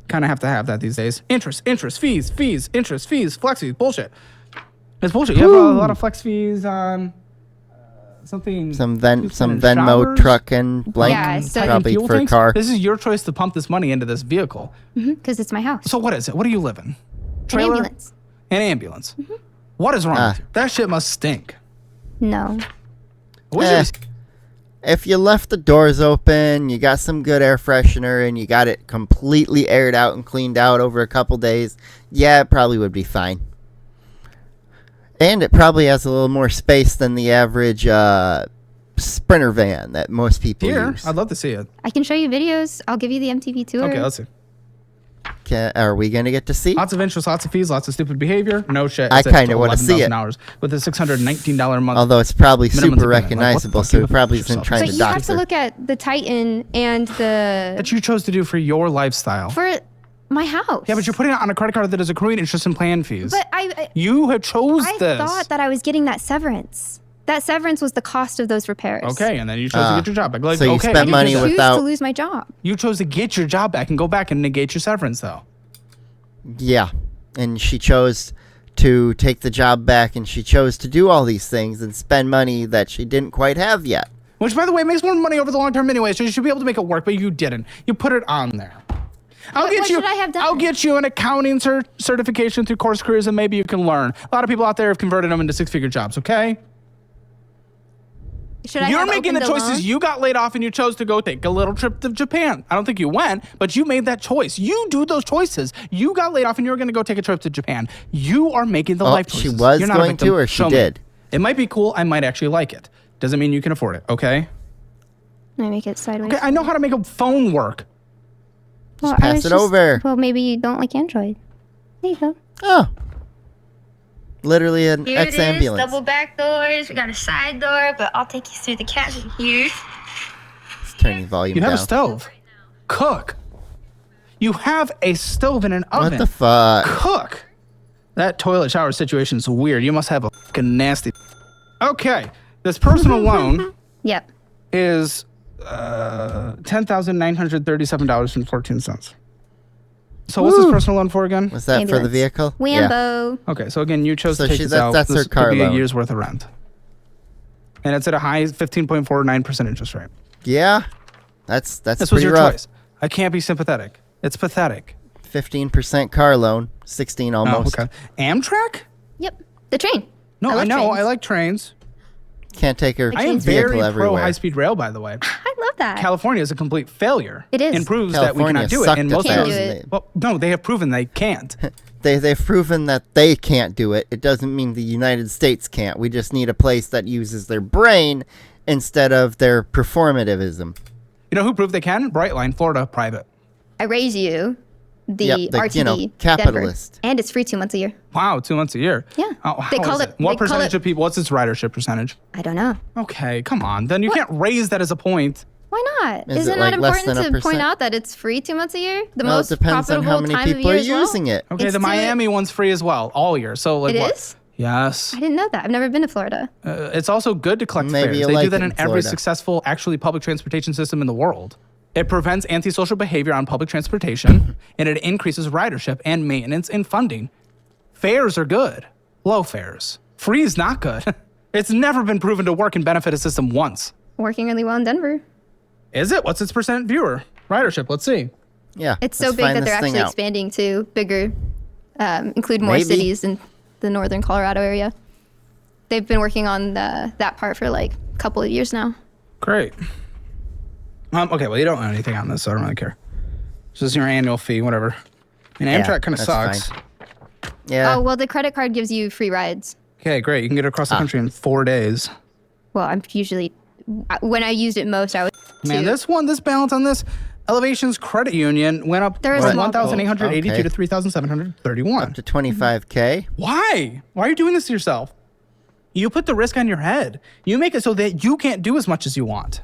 Kind of have to have that these days. Interest, fees, flex fees, bullshit. It's bullshit. You have a lot of flex fees on something. Some and Venmo showers. truck and blank. Yeah, so- And Probably fuel for a tanks. car. This is your choice to pump this money into this vehicle. Because it's my house. So what is it? What do you live in? An Trailer? ambulance. An ambulance. What is wrong with you? That shit must stink. No. What's Eh. your- If you left the doors open, you got some good air freshener, and you got it completely aired out and cleaned out over a couple days, yeah, it probably would be fine. And it probably has a little more space than the average Sprinter van that most people Here, use. I'd love to see it. I can show you videos. I'll give you the MTV tour. Okay, let's see. Are we going to get to see? Lots of interest, lots of fees, lots of stupid behavior. No shit. I It's at kinda wanna see it. $11,000 with a $619 a month. Although it's probably Minimum super payment. Like, what the recognizable, fuck so you he probably yourself? isn't trying But to you have doctor. to look at the Titan and the that you chose to do for your lifestyle. for my house. Yeah, but you're putting it on a credit card that is accruing interest and plan fees. But I you have chose this. thought that I was getting that severance. That severance was the cost of those repairs. Okay, and then you chose to get your job back. Like, so you okay, spent I get money that. with- Choose without- to lose my job. You chose to get your job back and go back and negate your severance, though. Yeah, and she chose to take the job back, and she chose to do all these things and spend money that she didn't quite have yet. Which, by the way, makes more money over the long term anyway, so you should be able to make it work, but you didn't. You put it on there. What should I have done? I'll get you an accounting certification through Course Careers, and maybe you can learn. A lot of people out there have converted them into six-figure jobs, okay? Should I You're have making the opened a choices. loan? You got laid off and you chose to go take a little trip to Japan. I don't think you went, but you made that choice. You do those choices. You got laid off and you're going to go take a trip to Japan. You are making the life she choices. was You're not a going victim. to, or she Show me. did? It might be cool. I might actually like it. Doesn't mean you can afford it, okay? Let me make it sideways. Okay, I know how to make a phone work. Well, pass I was it over. Well, maybe you don't like Android. There you go. Oh. Literally an Here it is, ex-ambulance. double back doors. We got a side door, but I'll take you through the cabin here. It's turning volume You have down. a stove. Cook. You have a stove and an oven. What the fuck? Cook. That toilet shower situation is weird. You must have a fucking nasty. Okay, this personal loan. Yep. is $10,937.14. So what's his personal loan for again? Was that for the Ambulance. vehicle? Wambo. Okay, so again, you chose So to take she- this that's- out. that's This her car could be a loan. year's worth of rent. And it's at a high 15.49% interest rate. Yeah. That's This was pretty your rough. choice. I can't be sympathetic. It's pathetic. 15% car loan, 16 almost. Oh, okay. Amtrak? Yep. The train. No, I love know. trains. I like trains. Can't take her I am vehicle very pro everywhere. high-speed rail, by the way. I love that. California is a complete failure. It is. And proves that we California cannot do it. sucked And at most that. Can't do of it. well, no, they have proven they can't. They've proven that they can't do it. It doesn't mean the United States can't. We just need a place that uses their brain instead of their performativism. You know who proved they can? Brightline, Florida, private. I raise you. The Yep, the, RTD. you know, Denver. capitalist. And it's free 2 months a year. Wow, 2 months a year. Yeah. Oh, They how call is it- What they call percentage it- of people? What's its ridership percentage? I don't know. Okay, come on. Then you can't raise that as a point. Why not? Is Isn't it that like less important than a to point percent? out that it's free 2 months a year? The Well, it most depends on profitable how many time of people are year as well? using it. Okay, It's the to- Miami one's free as well, all year. So like It what? is? Yes. I didn't know that. I've never been to Florida. It's also good to collect Maybe fares. you They like do that it in in every Florida. successful, actually public transportation system in the world. It prevents antisocial behavior on public transportation, and it increases ridership and maintenance and funding. Fares are good. Low fares. Free is not good. It's never been proven to work and benefit a system once. Working really well in Denver. Is it? What's its percent viewer? Ridership, let's see. Yeah. It's so let's big find that they're this thing actually out. expanding to bigger, include more Maybe. cities in the northern Colorado area. They've been working on that part for like a couple of years now. Great. Okay, well, you don't owe anything on this, so I don't really care. It's just your annual fee, whatever. I mean, Yeah, Amtrak kind of that's sucks. fine. Yeah. Oh, well, the credit card gives you free rides. Okay, great. You can get across the country in 4 days. Well, I'm usually, when I used it most, I was. Man, this balance on this, Elevations Credit Union went up They're a from small 1,882 Okay. to 3,731. Up to 25K. Why? Why are you doing this to yourself? You put the risk on your head. You make it so that you can't do as much as you want.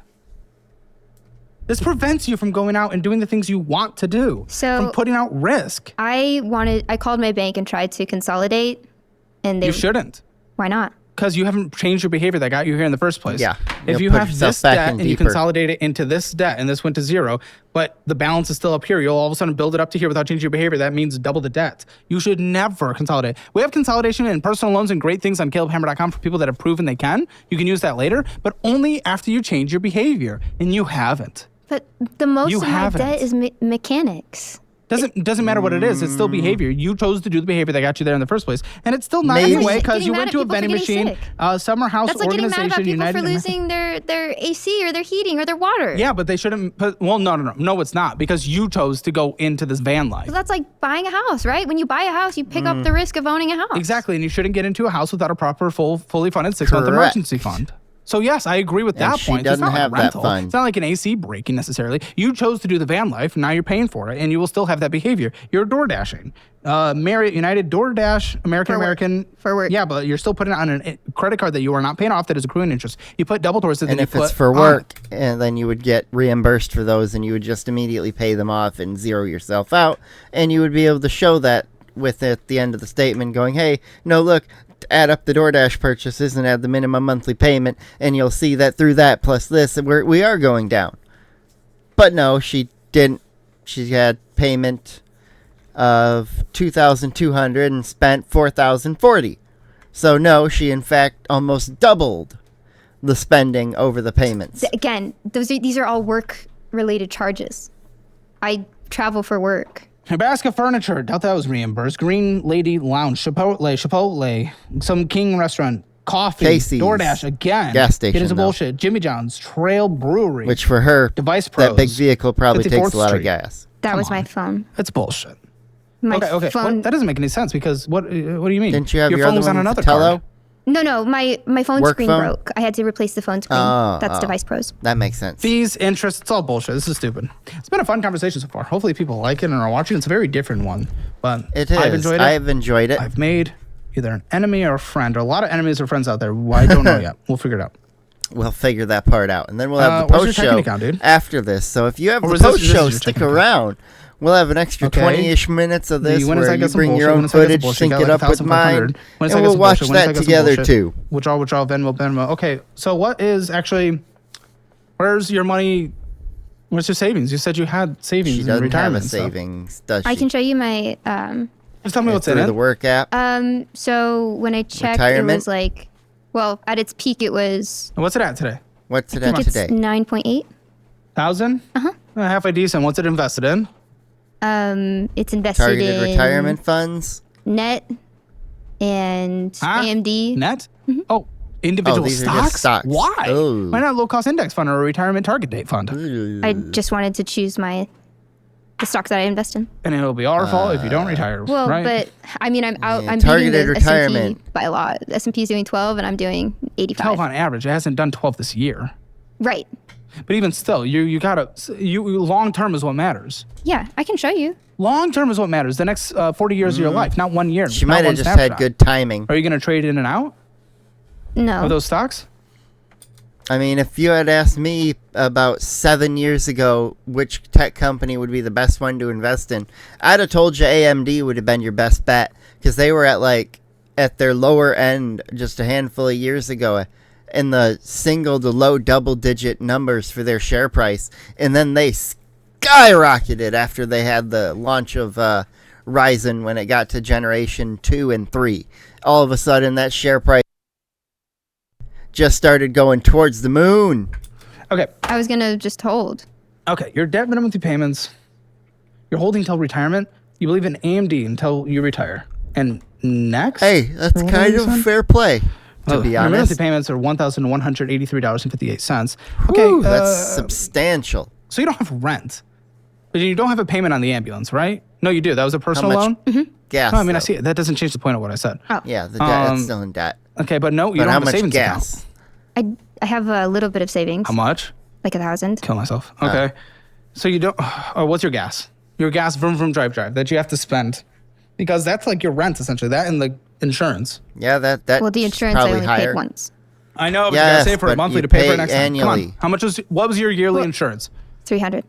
This prevents you from going out and doing the things you want to do. So- from putting out risk. I called my bank and tried to consolidate, and they. You shouldn't. Why not? Because you haven't changed your behavior that got you here in the first place. Yeah. If You'll you put have yourself this back debt in and you deeper. consolidate it into this debt and this went to zero, but the balance is still up here, you'll all of a sudden build it up to here without changing your behavior. That means double the debt. You should never consolidate. We have consolidation and personal loans and great things on calebhammer.com for people that have proven they can. You can use that later, but only after you change your behavior. And you haven't. But the most You of my haven't. debt is mechanics. Doesn't matter what it is. It's still behavior. You chose to do the behavior that got you there in the first place, and it's still not Maybe. anyway because Getting you mad went at to a people for vending getting machine, sick. summer house That's like getting mad organization, about people United for losing their AC or their heating or their water. Yeah, but they shouldn't. Well, no, it's not because you chose to go into this van life. So that's like buying a house, right? When you buy a house, you pick up the risk of owning a house. Exactly, and you shouldn't get into a house without a proper, fully funded 6-month Correct. emergency fund. So yes, I agree with And that she point. doesn't it's not have like that rental. fund. It's not like an AC breaking necessarily. You chose to do the van life, and now you're paying for it, and you will still have that behavior. You're door dashing. Marriott, United, DoorDash, American. For work. Yeah, but you're still putting it on a credit card that you are not paying off that is accruing interest. You put double towards it, then And you if it's put for on work, it. and then you would get reimbursed for those, and you would just immediately pay them off and zero yourself out, and you would be able to show that with at the end of the statement, going, "Hey, no, look, add up the DoorDash purchases and add the minimum monthly payment, and you'll see that through that plus this, we are going down." But no, she didn't. She had payment of $2,200 and spent $4,040. So no, she in fact almost doubled the spending over the payments. Again, these are all work-related charges. I travel for work. Nebraska Furniture, doubt that was reimbursed. Green Lady Lounge, Chipotle, some King restaurant, coffee, Casey's, DoorDash again. gas station, It is a though. bullshit. Jimmy John's, Trail Brewery. Which for her, Device that Pros, big vehicle probably 54th takes a lot of Street. gas. That Come was my on. phone. That's bullshit. My Okay. phone. What? That doesn't make any sense because what do you mean? Didn't you have your phone other was on one, another Tello? card. No, my phone Work screen phone? broke. I had to replace the phone screen. That's Device Pros. That makes sense. Fees, interest, it's all bullshit. This is stupid. It's been a fun conversation so far. Hopefully people like it and are watching. It's a very different one, but It is. I've enjoyed it. I've enjoyed it. I've made either an enemy or a friend, or a lot of enemies or friends out there. I don't know yet. We'll figure it out. We'll figure that part out, and then we'll have the where's your post checking show account, dude? after this. So if you have Or the is this- post this is show, your stick checking account? around. We'll have an extra Okay. 20-ish minutes of this When is where I you got some bring bullshit, your own when is I got some footage, bullshit, sync got it like up with mine, 1,500. When is and I got we'll some watch bullshit, when is I that got some together bullshit? too. Which all Venmo. Okay, so what is actually Where's your money? Where's your savings? You said you had savings She in doesn't have retirement a stuff. savings, does she? I can show you my. Just tell me what's in through it. the work app. So when I checked, it Retirement? was like, well, at its peak, it was. What's it at today? What's it I at think it's today? 9.8. 1,000? Halfway decent. What's it invested in? It's invested Targeted in retirement funds. Net and Huh? AMD. Net? Oh, individual these are stocks? just stocks. Why? Oh. Why not a low-cost index fund or a retirement target date fund? I just wanted to choose the stocks that I invest in. And it'll be our fault if you don't retire, Well, right? but I mean, I'm out. Yeah, I'm beating targeted the retirement. S&P by a lot. S&P is doing 12, and I'm doing 85. 12 on average. It hasn't done 12 this year. Right. But even still, you gotta, long term is what matters. Yeah, I can show you. Long term is what matters. The next 40 years of your life, not 1 year. She not might one have just had snapshot. good timing. Are you gonna trade in and out No. of those stocks? I mean, if you had asked me about 7 years ago which tech company would be the best one to invest in, I'd have told you AMD would have been your best bet because they were at their lower end just a handful of years ago in the single to low double digit numbers for their share price, and then they skyrocketed after they had the launch of Ryzen when it got to generation 2 and 3. All of a sudden, that share price just started going towards the moon. Okay. I was gonna just hold. Okay. Your debt minimum payments, you're holding till retirement. You believe in AMD until you retire. And next? Hey, that's What kind you of said? fair play, to be Your honest. monthly payments are $1,183.58. Okay, Whew, that's substantial. so you don't have rent, but you don't have a payment on the ambulance, right? No, you do. That was a personal much? loan. Gas. No, I mean, I though. see it. That doesn't change the point of what I said. Yeah, the debt that's still in debt. Okay, but no, you But don't how have a much savings gas? account. I have a little bit of savings, How much? like 1,000. Kill myself. Okay, so you don't. Oh, what's your gas? Your gas, vroom vroom drive that you have to spend, because that's like your rent essentially. That and the insurance. Yeah, that Well, the insurance I probably only higher. paid once, I know, but you Yes, gotta save for it but monthly you to pay for pay it next time. Come annually. on, how much was? What was your yearly insurance? 300.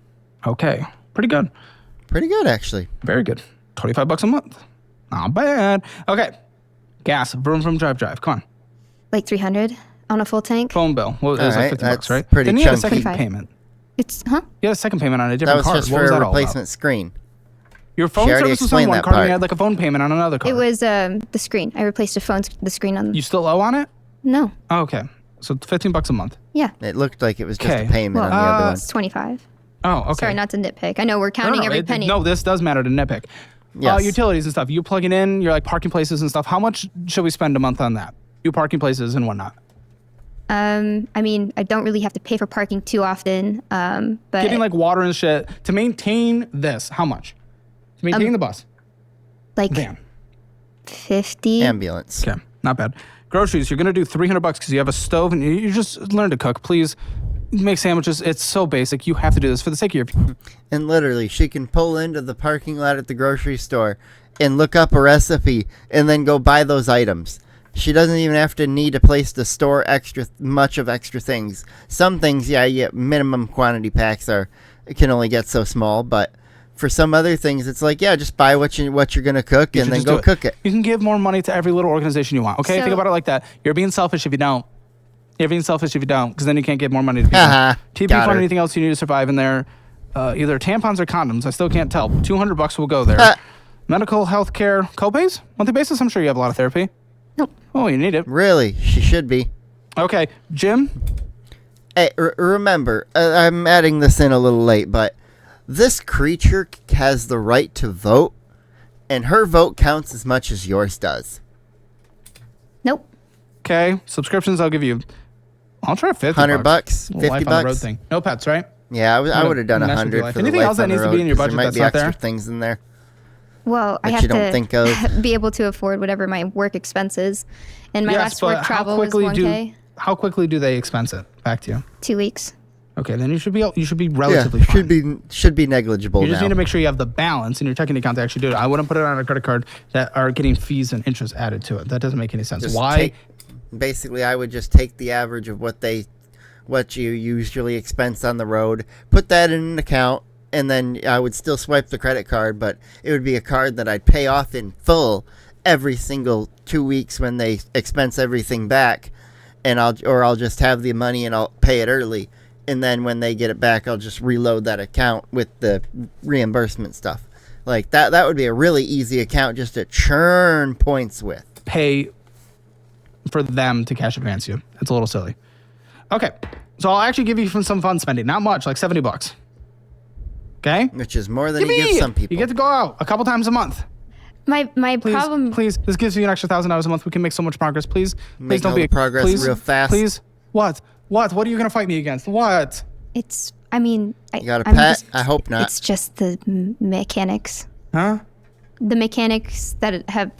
Okay, pretty good. Pretty good, actually. Very good. $25 a month. Not bad. Okay. Gas. Vroom vroom drive. Come on. Like 300 on a full tank. Phone bill. Well, it was All like right, $50, that's right? pretty Then you had a chunky. second 25. payment. It's You had a second payment on a That different was card. just What for was a that all about? replacement screen. Your phone She already service was on explained one that card and part. you had like a phone payment on another card. It was the screen. I replaced the screen on. You still owe on it? No. Oh, okay. So $15 a month. Yeah. It looked like it was just Okay. a payment Well, on the other one. it's 25. Oh, okay. Sorry, not to nitpick. I know we're counting every penny. No, this does matter to nitpick. Yes. Utilities and stuff. You plugging in, you're like parking places and stuff. How much should we spend a month on that? You parking places and whatnot. I mean, I don't really have to pay for parking too often. But Getting like water and shit. To maintain this, how much? To maintain the bus. like Damn. 50. Ambulance. Okay, not bad. Groceries, you're gonna do $300 because you have a stove and you just learn to cook. Please make sandwiches. It's so basic. You have to do this for the sake of your. And literally, she can pull into the parking lot at the grocery store and look up a recipe and then go buy those items. She doesn't even have to need a place to store extra things. Some things, yeah, minimum quantity packs can only get so small, but for some other things, it's like, yeah, just buy what you're gonna cook You and should then just go do it. cook it. You can give more money to every little organization you want. Okay, So- think about it like that. You're being selfish if you don't. You're being selfish if you don't, because then you can't give more money to people. Haha, TP got fund her. anything else you need to survive in there. Either tampons or condoms. I still can't tell. $200 will go there. Ha. Medical, health care, copays? Monthly basis? I'm sure you have a lot of therapy. Nope. Oh, you need it. Really, she should be. Okay, Jim? Hey, remember, I'm adding this in a little late, but this creature has the right to vote, and her vote counts as much as yours does. Nope. Okay, subscriptions I'll give you. I'll try 50 $100, bucks. Little 50 life on the road bucks. thing. No pets, right? Yeah, I would have done mess with your 100 life. for the Anything life else that on the needs to be road, in your 'cause budget there might that's be not extra there? things in there. Well, I That have you don't think to of. be able to afford whatever my work expenses. And my last work travel was 1K. how quickly do they expense it back to you? 2 weeks. Okay, then you should be Yeah, relatively fine. should be negligible You just now. need to make sure you have the balance in your checking account to actually do it. I wouldn't put it on a credit card that are getting fees and interest added to it. That doesn't make any sense. Just Why? basically, I would just take the average of what you usually expense on the road, put that in an account, and then I would still swipe the credit card, but it would be a card that I'd pay off in full every single 2 weeks when they expense everything back, and I'll just have the money and I'll pay it early. and then when they get it back, I'll just reload that account with the reimbursement stuff. Like that would be a really easy account just to churn points with. Pay for them to cash advance you. It's a little silly. Okay, so I'll actually give you some fun spending. Not much, like $70. Okay? Which is more than you give some people. You get to go out a couple times a month. My Please, problem. please, this gives you an extra $1,000 a month. We can make so much progress. Please, Make please don't all be the progress please, real fast. Please, what are you gonna fight me against? What? It's. I mean. You got a I'm pet? just- I hope not. It's just the mechanics. Huh? The mechanics that have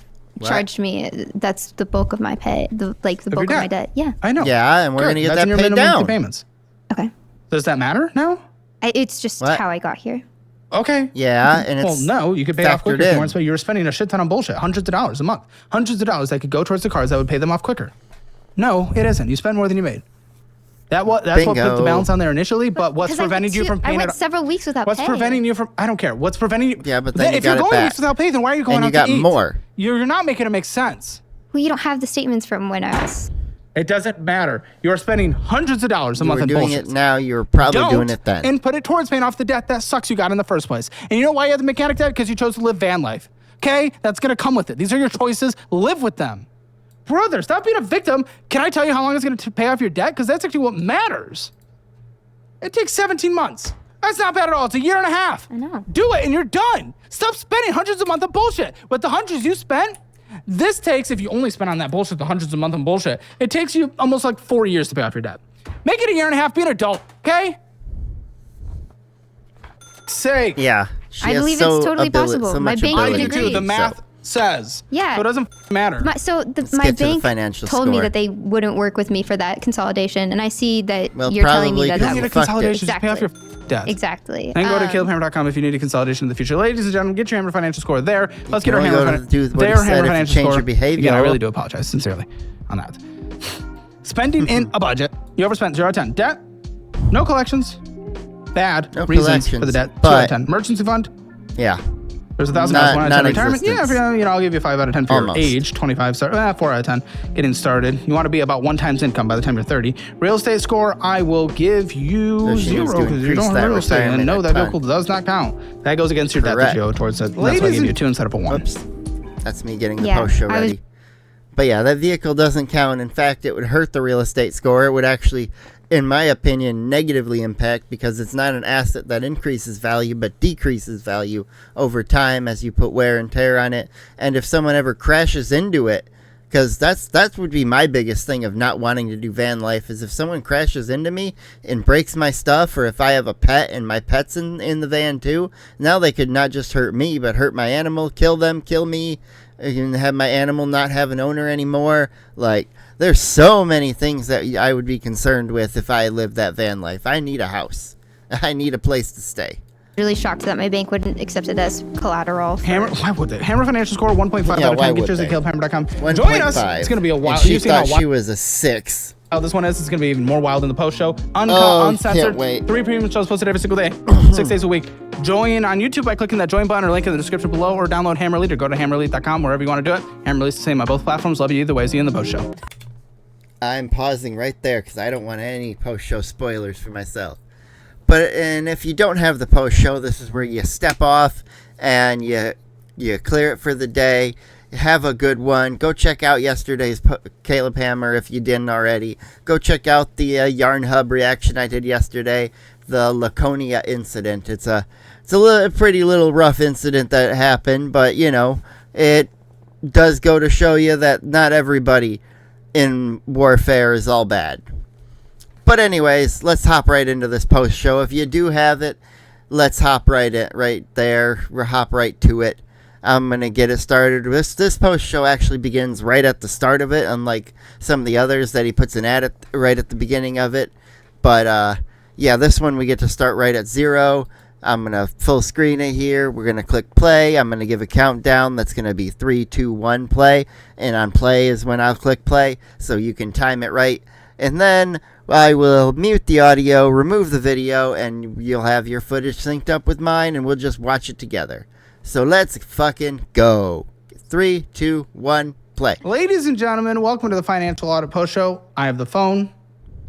charged me. That's the bulk of my pay. The bulk of my debt. Yeah. I know. Yeah, and we're Good. gonna get That's that in your paid minimum monthly down. payments. Okay. Does that matter now? It's just What? how I got here. Okay. Yeah, and Well, it's no, you could pay it off factored quicker if you in. weren't spending. You were spending a shit ton on bullshit, hundreds of dollars a month, hundreds of dollars that could go towards the cars that would pay them off quicker. No, it isn't. You spend more than you made. That's what put the Bingo. balance on there initially. But what's 'Cause I preventing you went from I paying went it? several weeks without What's pay. preventing you from? I don't care. What's preventing you? Yeah, but then you if got you're it going back. weeks without pay, then why are you going And you out got to eat? more. You're not making it make sense. Well, you don't have the statements from when I was. It doesn't matter. You're spending hundreds of dollars a You month were on doing bullshit. it now. You were probably Don't doing it then. and put it towards paying off the debt that sucks you got in the first place. And you know why you have the mechanic debt? Because you chose to live van life. Okay? That's going to come with it. These are your choices. Live with them. Brother, stop being a victim. Can I tell you how long it's going to pay off your debt? Because that's actually what matters. It takes 17 months. That's not bad at all. It's a year and a half. I know. Do it and you're done. Stop spending hundreds a month on bullshit. With the hundreds you spent, this takes, if you only spend on that bullshit, the hundreds a month on bullshit, it takes you almost like 4 years to pay off your debt. Make it a year and a half, be an adult, okay? Sake. Yeah, she I has believe so it's totally abili- possible. So My much bank I ability do agreed. too. to The do math so. says. Yeah. So it doesn't matter. My get to the bank financial told me score. that they wouldn't work with me for that consolidation, and I see that Well, you're telling me probably that you don't because need a fucked it. consolidation. Just pay off your debt. exactly. And go to KillerHammer.com if you need a consolidation in the future. Ladies and gentlemen, get your Hammer financial score there. Let's get can our only Hammer go to do what he their said Hammer if you financial change score. your behavior. Again, I really do apologize sincerely on that. Spending in a budget. You overspent 0 out of 10. Debt. No collections. Bad. No Reasons for the collections, debt. 2 out of but- 10. Emergency fund. Yeah, There's $1,000 Not- one out of 10 retirement. Yeah, non-existence. if you know, I'll give you 5 out of 10 for Almost. your age. 25, 4 out of 10. Getting started. You want to be about 1 times income by the time you're 30. Real estate score, I will give you So she 0 needs to because you increase don't that have real estate. And retirement no, a that ton. vehicle does not count. That goes against your debt Correct. that you owe towards it. That's why I Ladies give you and- 2 instead of a 1. Whoops. That's me getting the Yeah, post show I was- ready. But yeah, that vehicle doesn't count. In fact, it would hurt the real estate score. It would actually, in my opinion, negatively impact because it's not an asset that increases value but decreases value over time as you put wear and tear on it. And if someone ever crashes into it, because that would be my biggest thing of not wanting to do van life is if someone crashes into me and breaks my stuff, or if I have a pet and my pet's in the van too, now they could not just hurt me but hurt my animal, kill them, kill me, and have my animal not have an owner anymore. Like, there's so many things that I would be concerned with if I lived that van life. I need a house. I need a place to stay. Really shocked that my bank wouldn't accept it as collateral. for- Hammer, why would they? Hammer financial score 1.5 Yeah, out of why 10. Get would yours at they? KillerHammer.com. 1.5. Join us. It's going to be a wild. And she You've seen how thought wild she was a 6. this one is. It's going to be even more wild in the post show. Uncut, Oh, uncensored. can't wait. 3 premium shows posted every single day, 6 days a week. Join on YouTube by clicking that join button or link in the description below, or download Hammer Elite or go to hammerelite.com wherever you want to do it. Hammer Elite's the same on both platforms. Love you either way. See you in the post show. I'm pausing right there because I don't want any post-show spoilers for myself. And if you don't have the post-show, this is where you step off and you clear it for the day. Have a good one. Go check out yesterday's Caleb Hammer if you didn't already. Go check out the Yarn Hub reaction I did yesterday, the Laconia incident. It's a pretty little rough incident that happened, but you know, it does go to show you that not everybody in warfare is all bad. But anyways, let's hop right into this post show. If you do have it, let's hop right there. We'll hop right to it. I'm going to get it started. This post show actually begins right at the start of it, unlike some of the others that he puts an ad right at the beginning of it. But yeah, this one we get to start right at 0. I'm going to full screen it here. We're going to click play. I'm going to give a countdown. That's going to be 3, 2, 1, play. And on play is when I'll click play, so you can time it right. And then I will mute the audio, remove the video, and you'll have your footage synced up with mine, and we'll just watch it together. So let's fucking go. 3, 2, 1, play. Ladies and gentlemen, welcome to the Financial Audit Post Show. I have the phone.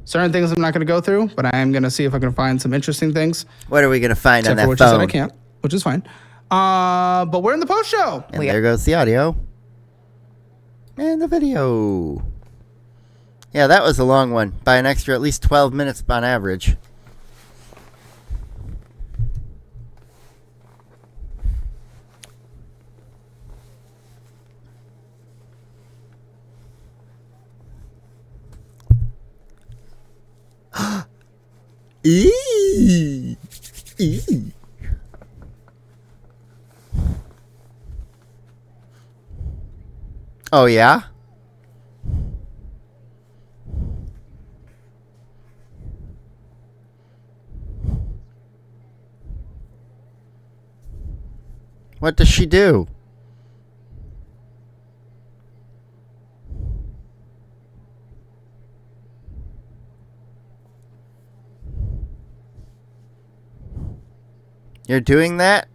Certain things I'm not going to go through, but I am going to see if I can find some interesting things. What are we gonna find on Except for that what you said I phone? can't, which is fine. But we're in the post show. And there goes the audio. And the video. Yeah, that was a long one. By an extra at least 12 minutes on average. Eee! Eee! Oh, yeah? What does she do? You're doing that?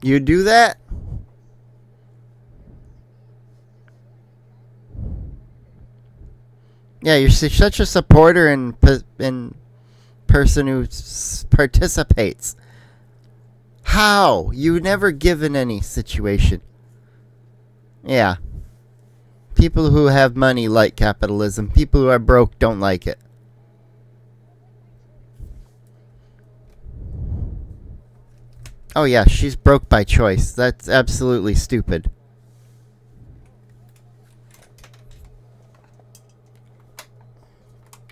You do that? Yeah, you're such a supporter and person who participates. How? You never given any situation. Yeah. People who have money like capitalism. People who are broke don't like it. Oh yeah, she's broke by choice. That's absolutely stupid.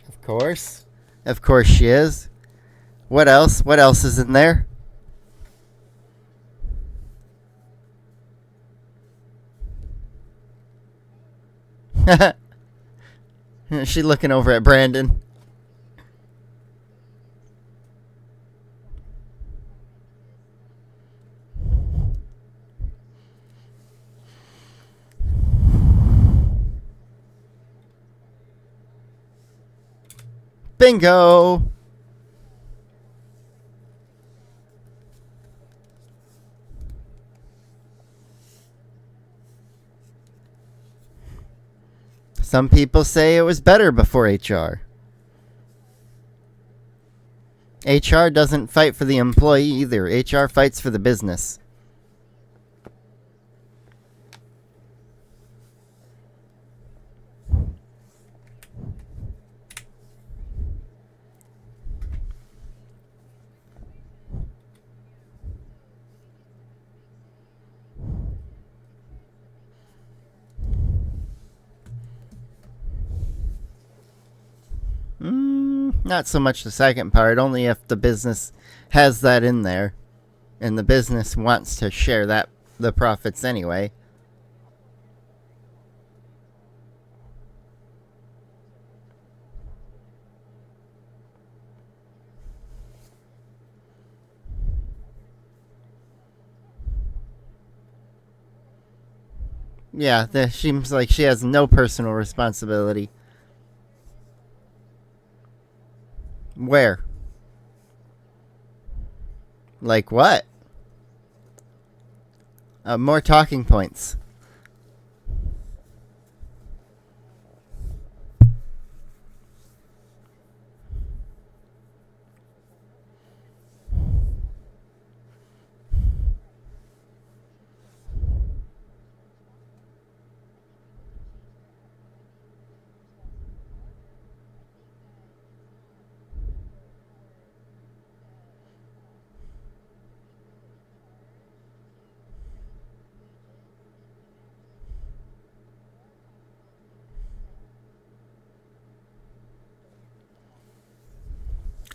Of course. Of course she is. What else? What else is in there? She's looking over at Brandon. Bingo! Some people say it was better before HR. HR doesn't fight for the employee either. HR fights for the business. Not so much the second part, only if the business has that in there. And the business wants to share the profits anyway. Yeah, seems like she has no personal responsibility. Where? Like what? More talking points.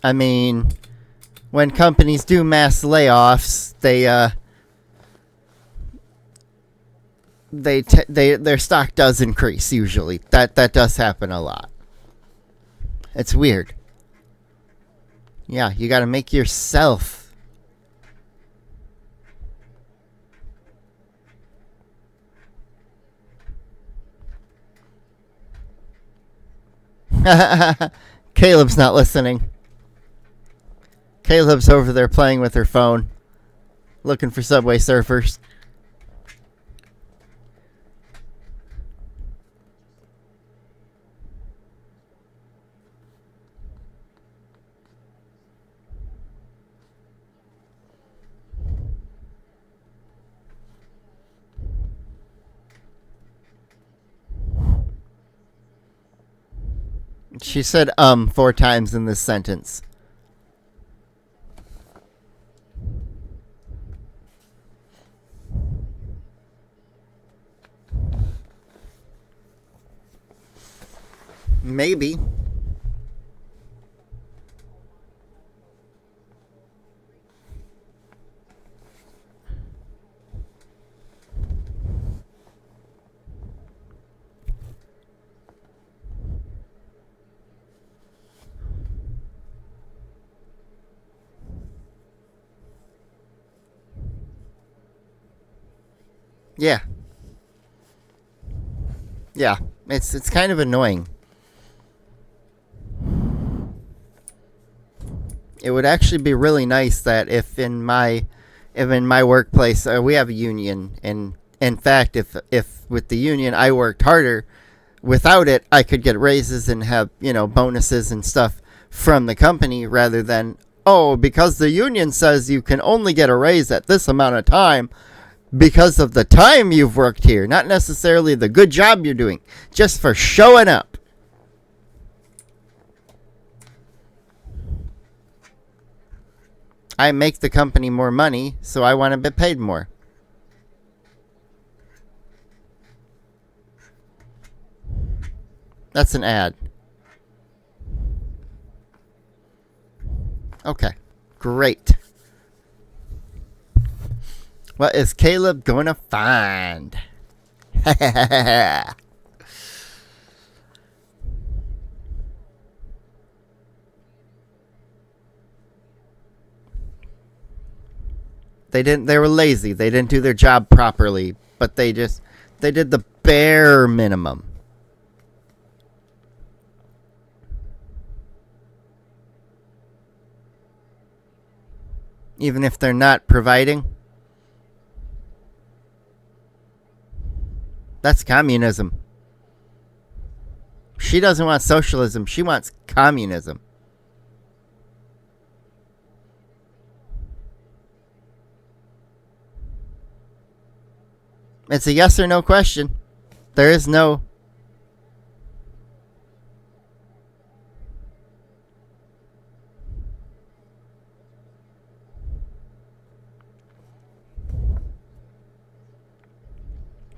I mean, when companies do mass layoffs, their stock does increase usually. That does happen a lot. It's weird. Yeah, you got to make yourself. Caleb's not listening. Caleb's over there playing with her phone, looking for Subway Surfers. She said 4 times in this sentence. Maybe. Yeah. Yeah. It's kind of annoying. It would actually be really nice that if in my workplace we have a union, and in fact if with the union I worked harder, without it I could get raises and have, bonuses and stuff from the company, rather than, oh, because the union says you can only get a raise at this amount of time because of the time you've worked here, not necessarily the good job you're doing, just for showing up. I make the company more money, so I want to be paid more. That's an ad. Okay, great. What is Caleb gonna find? They were lazy. They didn't do their job properly, but they did the bare minimum. Even if they're not providing. That's communism. She doesn't want socialism. She wants communism. It's a yes or no question. There is no...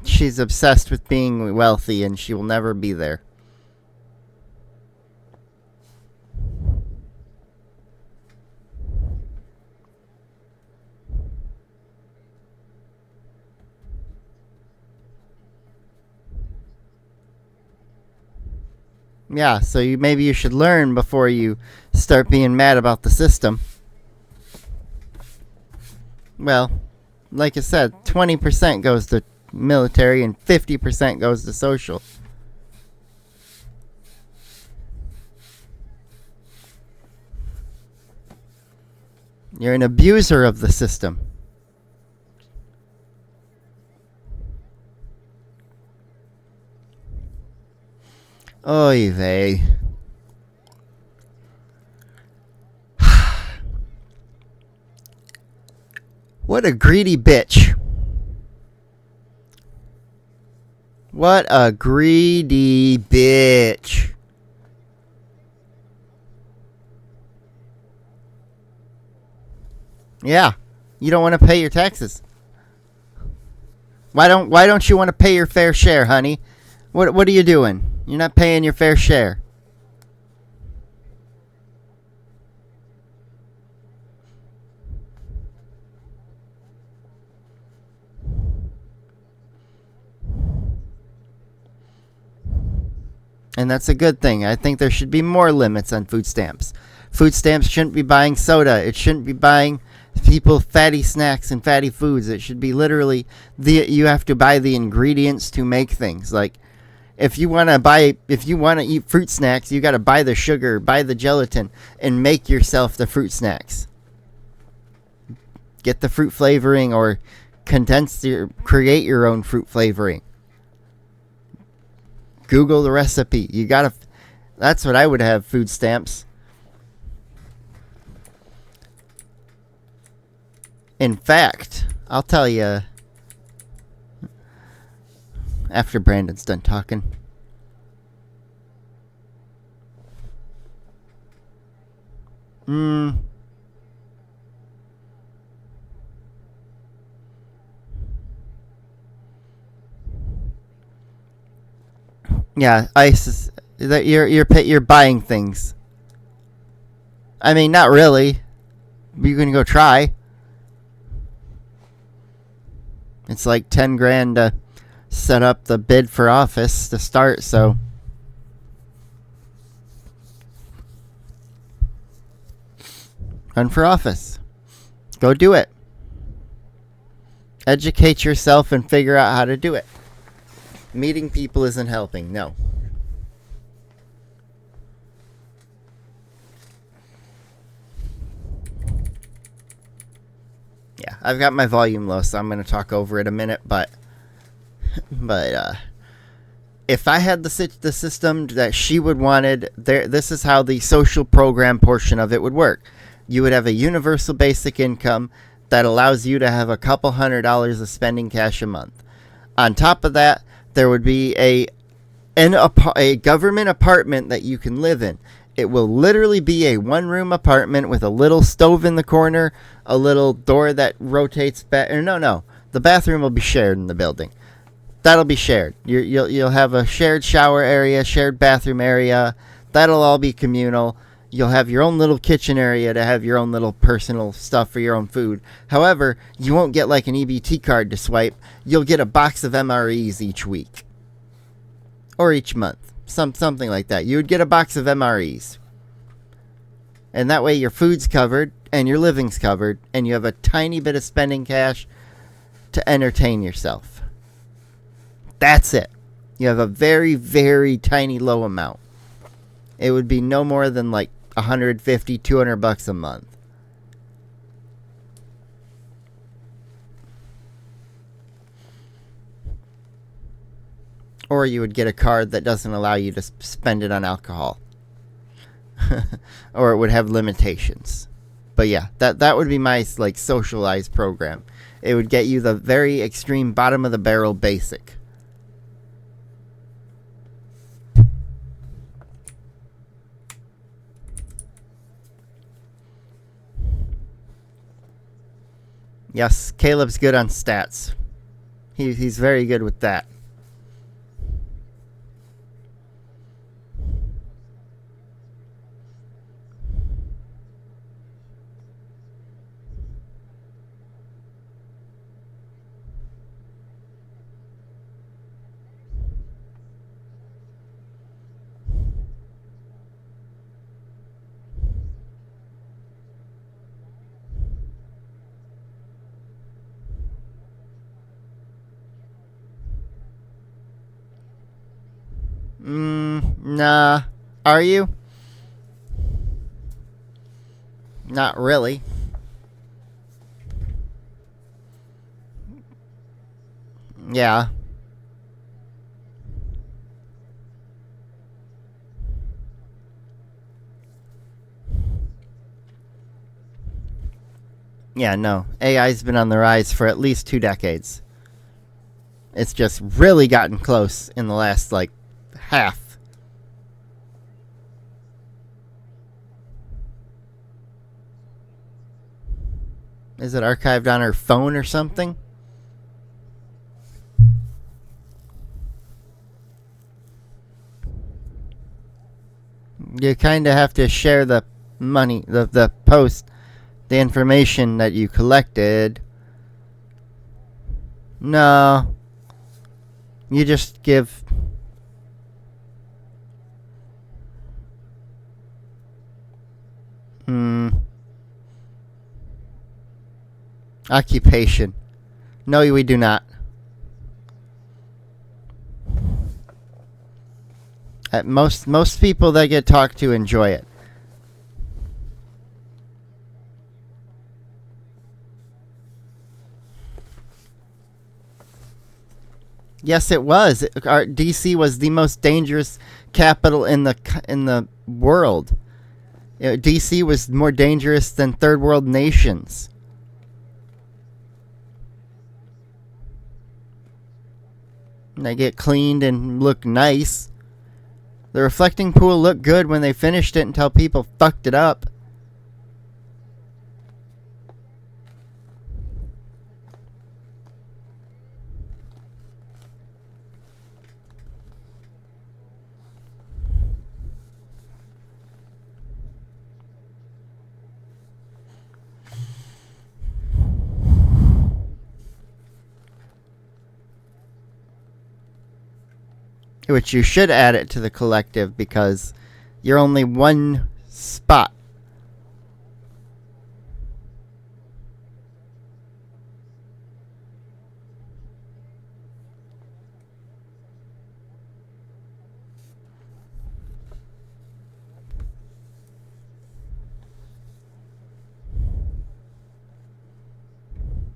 She's obsessed with being wealthy, and she will never be there. Yeah, so maybe you should learn before you start being mad about the system. Well, like I said, 20% goes to military and 50% goes to social. You're an abuser of the system. Oy vey. What a greedy bitch. What a greedy bitch. Yeah. You don't want to pay your taxes. Why don't you want to pay your fair share, honey? What are you doing? You're not paying your fair share. And that's a good thing. I think there should be more limits on food stamps. Food stamps shouldn't be buying soda. It shouldn't be buying people fatty snacks and fatty foods. It should be literally you have to buy the ingredients to make things. Like if you want to eat fruit snacks, you got to buy the sugar, buy the gelatin, and make yourself the fruit snacks. Get the fruit flavoring, or create your own fruit flavoring. Google the recipe. That's what I would have, food stamps. In fact, I'll tell you after Brandon's done talking. Mm. Yeah, ISIS. That you're buying things. I mean, not really. You're gonna go try. It's like 10 grand to set up the bid for office to start. So run for office. Go do it. Educate yourself and figure out how to do it. Meeting people isn't helping. No. Yeah, I've got my volume low, so I'm going to talk over it a minute, but if I had the system that she would wanted, this is how the social program portion of it would work. You would have a universal basic income that allows you to have a couple $100s of spending cash a month. On top of that, there would be a government apartment that you can live in. It will literally be a one-room apartment with a little stove in the corner, a little door that rotates back. No. The bathroom will be shared in the building. That'll be shared. You'll have a shared shower area, shared bathroom area. That'll all be communal. You'll have your own little kitchen area to have your own little personal stuff for your own food. However, you won't get like an EBT card to swipe. You'll get a box of MREs each week. Or each month. Something like that. You would get a box of MREs. And that way your food's covered and your living's covered. And you have a tiny bit of spending cash to entertain yourself. That's it. You have a very, very tiny low amount. It would be no more than like $150, $200 a month. Or you would get a card that doesn't allow you to spend it on alcohol. Or it would have limitations. But yeah, that would be my like socialized program. It would get you the very extreme bottom of the barrel basic. Yes, Caleb's good on stats. He's very good with that. Nah. Are you? Not really. Yeah. Yeah, no. AI's been on the rise for at least 2 decades. It's just really gotten close in the last, like, half. Is it archived on her phone or something? You kind of have to share the money, the post, the information that you collected. No. You just give... Occupation. No, we do not. Most people that get talked to enjoy it. Yes, it was. DC was the most dangerous capital in the world. DC was more dangerous than third world nations. And they get cleaned and look nice. The reflecting pool looked good when they finished it until people fucked it up. which you should add it to the collective because you're only one spot.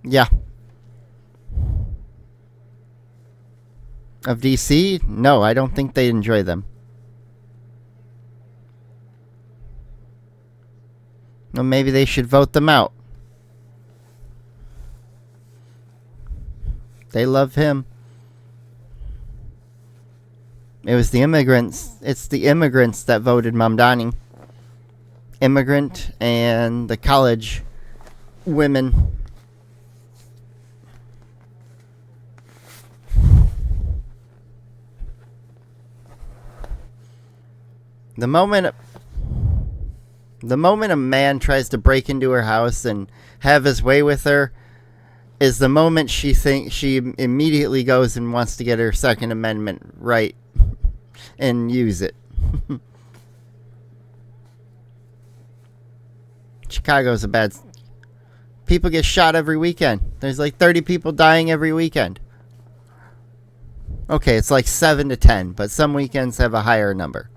Yeah. Of DC? No, I don't think they enjoy them. Well, maybe they should vote them out. They love him. It was the immigrants. It's the immigrants that voted Mamdani. Immigrant and the college women. The moment a man tries to break into her house and have his way with her is the moment she immediately goes and wants to get her Second Amendment right and use it. Chicago's a bad... People get shot every weekend. There's like 30 people dying every weekend. Okay, it's like 7 to 10, but some weekends have a higher number.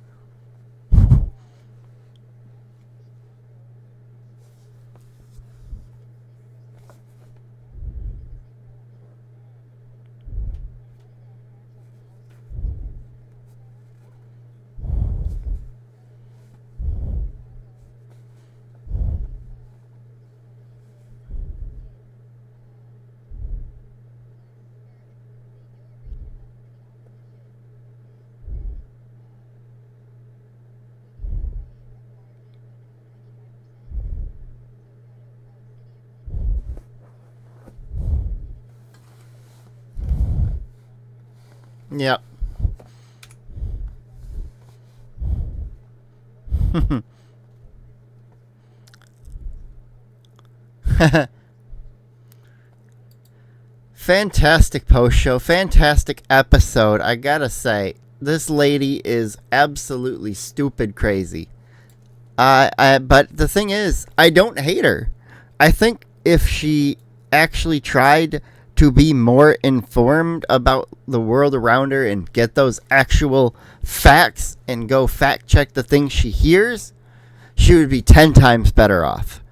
Yep. Fantastic post show, fantastic episode. I gotta say, this lady is absolutely stupid crazy. But the thing is, I don't hate her. I think if she actually tried to be more informed about the world around her and get those actual facts and go fact check the things she hears, she would be 10 times better off.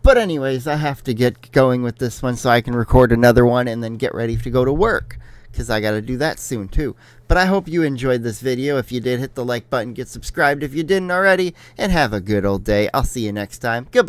But anyways, I have to get going with this one so I can record another one and then get ready to go to work, because I got to do that soon too. But I hope you enjoyed this video. If you did, hit the like button, get subscribed if you didn't already, and have a good old day. I'll see you next time. Goodbye.